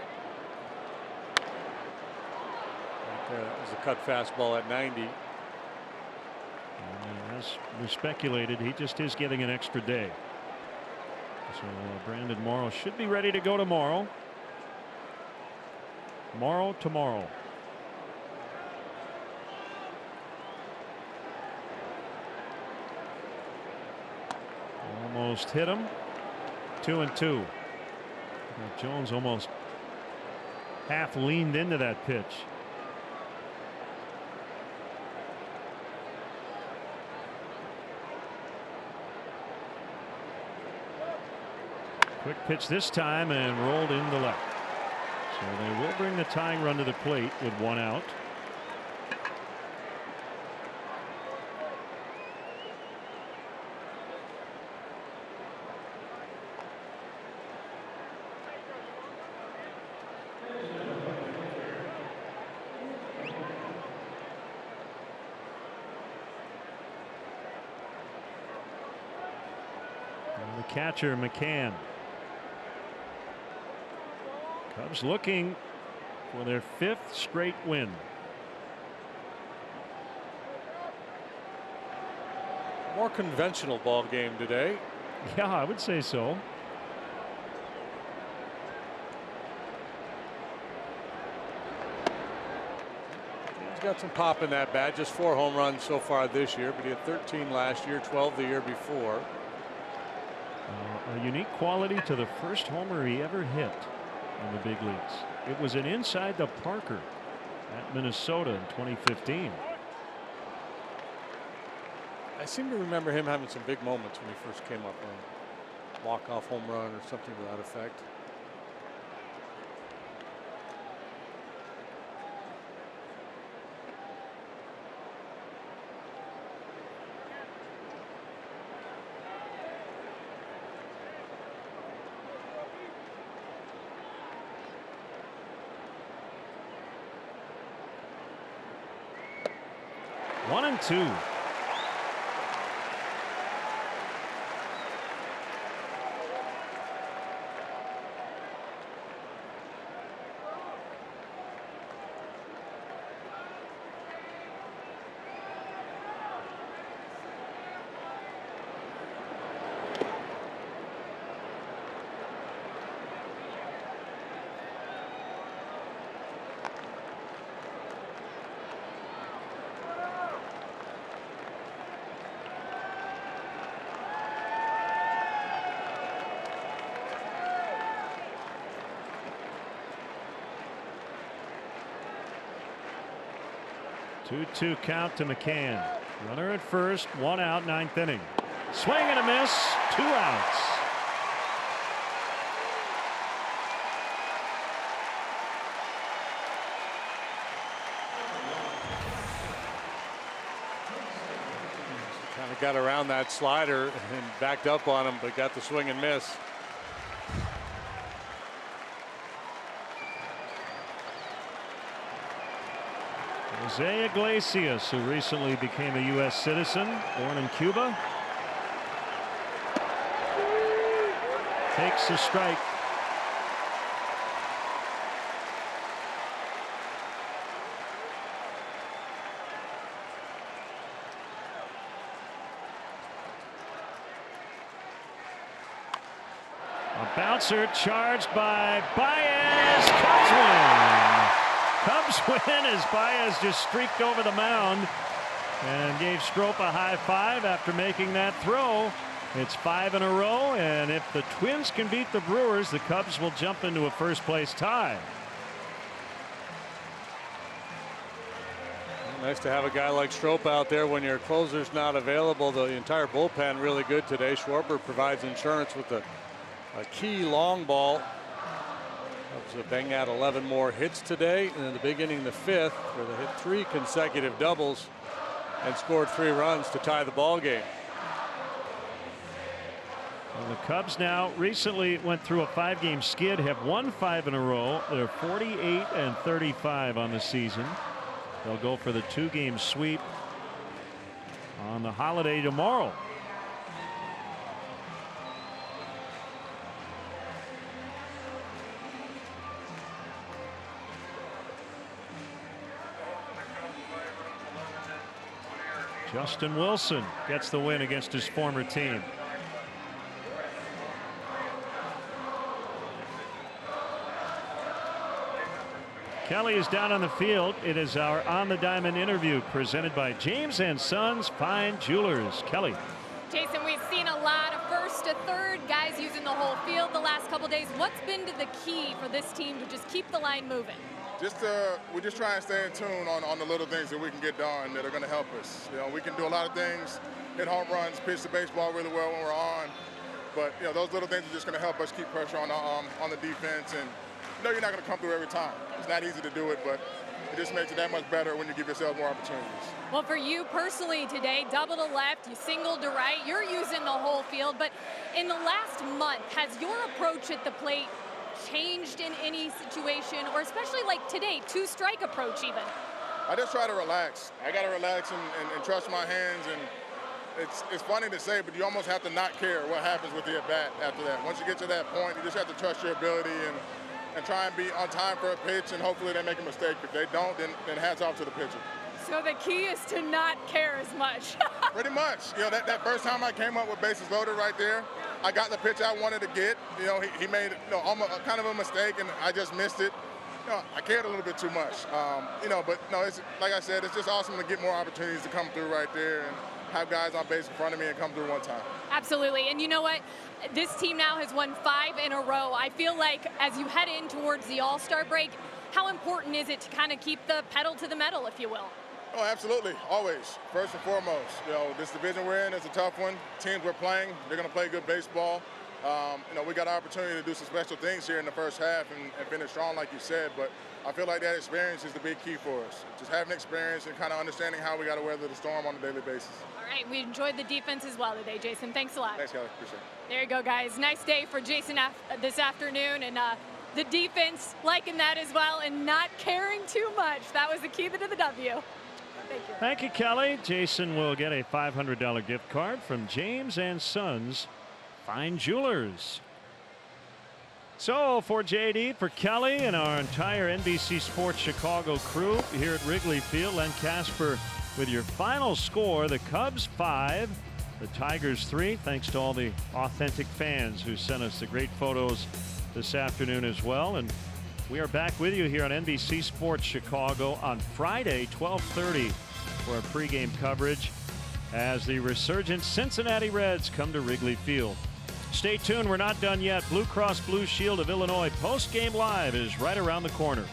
Is a cut fastball at 90. As we speculated, he just is getting an extra day. So Brandon Morrow should be ready to go tomorrow. Tomorrow. Almost hit him. 2-2. Jones almost half leaned into that pitch. Quick pitch this time and rolled into left. So they will bring the tying run to the plate with one out. And the catcher McCann. Cubs looking for their 5th straight win. More conventional ball game today. Yeah, I would say so. He's got some pop in that bat. Just 4 home runs so far this year, but he had 13 last year, 12 the year before. A unique quality to the first homer he ever hit in the big leagues. It was an inside the Parker at Minnesota in 2015. I seem to remember him having some big moments when he first came up, a walk-off home run or something to that effect. One and two. Two count to McCann. Runner at first, one out, 9th inning. Swing and a miss, 2 outs. Kind of got around that slider and backed up on him, but got the swing and miss. Jose Iglesias, who recently became a U.S. citizen, born in Cuba, takes the strike. A bouncer charged by Baez. Cubs win. Cubs win as Baez just streaked over the mound and gave Strop a high five after making that throw. It's 5 in a row, and if the Twins can beat the Brewers, the Cubs will jump into a first-place tie. Nice to have a guy like Strop out there when your closer's not available. The entire bullpen really good today. Schwarber provides insurance with a key long ball. Cubs bang out 11 more hits today, and in the beginning, the 5th, where they hit 3 consecutive doubles and scored 3 runs to tie the ball game. Well, the Cubs now recently went through a 5-game skid, have won 5 in a row. They're 48-35 on the season. They'll go for the 2-game sweep on the holiday tomorrow. Justin Wilson gets the win against his former team. Kelly is down on the field. It is our On the Diamond interview presented by James & Sons Fine Jewelers. Kelly. Jason, we've seen a lot of first to third guys using the whole field the last couple days. What's been the key for this team to just keep the line moving? We just try and stay in tune on the little things that we can get done that are going to help us. You know, we can do a lot of things, hit home runs, pitch the baseball really well when we're on, but you know those little things are just going to help us keep pressure on the defense. And you know you're not going to come through every time. It's not easy to do it, but it just makes it that much better when you give yourself more opportunities. Well, for you personally today, double to left, you singled to right, you're using the whole field, but in the last month, has your approach at the plate changed in any situation, or especially like today, 2-strike approach even? I just try to relax. I got to relax and trust my hands, and it's funny to say, but you almost have to not care what happens with the at-bat after that. Once you get to that point, you just have to trust your ability and try and be on time for a pitch, and hopefully they make a mistake. If they don't, then hats off to the pitcher. So the key is to not care as much. Pretty much. You know, that first time I came up with bases loaded right there, I got the pitch I wanted to get. You know, he made almost kind of a mistake, and I just missed it. You know, I cared a little bit too much. You know, but no, it's like I said, it's just awesome to get more opportunities to come through right there and have guys on base in front of me and come through one time. Absolutely. And you know what? This team now has won 5 in a row. I feel like as you head in towards the All-Star break, how important is it to kind of keep the pedal to the metal, if you will? Oh, absolutely. Always. First and foremost. You know, this division we're in is a tough one. Teams we're playing, they're going to play good baseball. You know, we got an opportunity to do some special things here in the first half and finish strong, like you said, but I feel like that experience is the big key for us. Just having experience and kind of understanding how we got to weather the storm on a daily basis. All right, we enjoyed the defense as well today, Jason. Thanks a lot. Thanks, Kelly. Appreciate it. There you go, guys. Nice day for Jason this afternoon, and the defense liking that as well and not caring too much. That was the key to the W. Thank you. Thank you, Kelly. Jason will get a $500 gift card from James & Sons Fine Jewelers. So for JD, for Kelly, and our entire NBC Sports Chicago crew here at Wrigley Field, Len Casper with your final score: the Cubs 5, the Tigers 3. Thanks to all the authentic fans who sent us the great photos this afternoon as well. And we are back with you here on NBC Sports Chicago on Friday, 12:30, for our pregame coverage as the resurgent Cincinnati Reds come to Wrigley Field. Stay tuned. We're not done yet. Blue Cross Blue Shield of Illinois post-game live is right around the corner.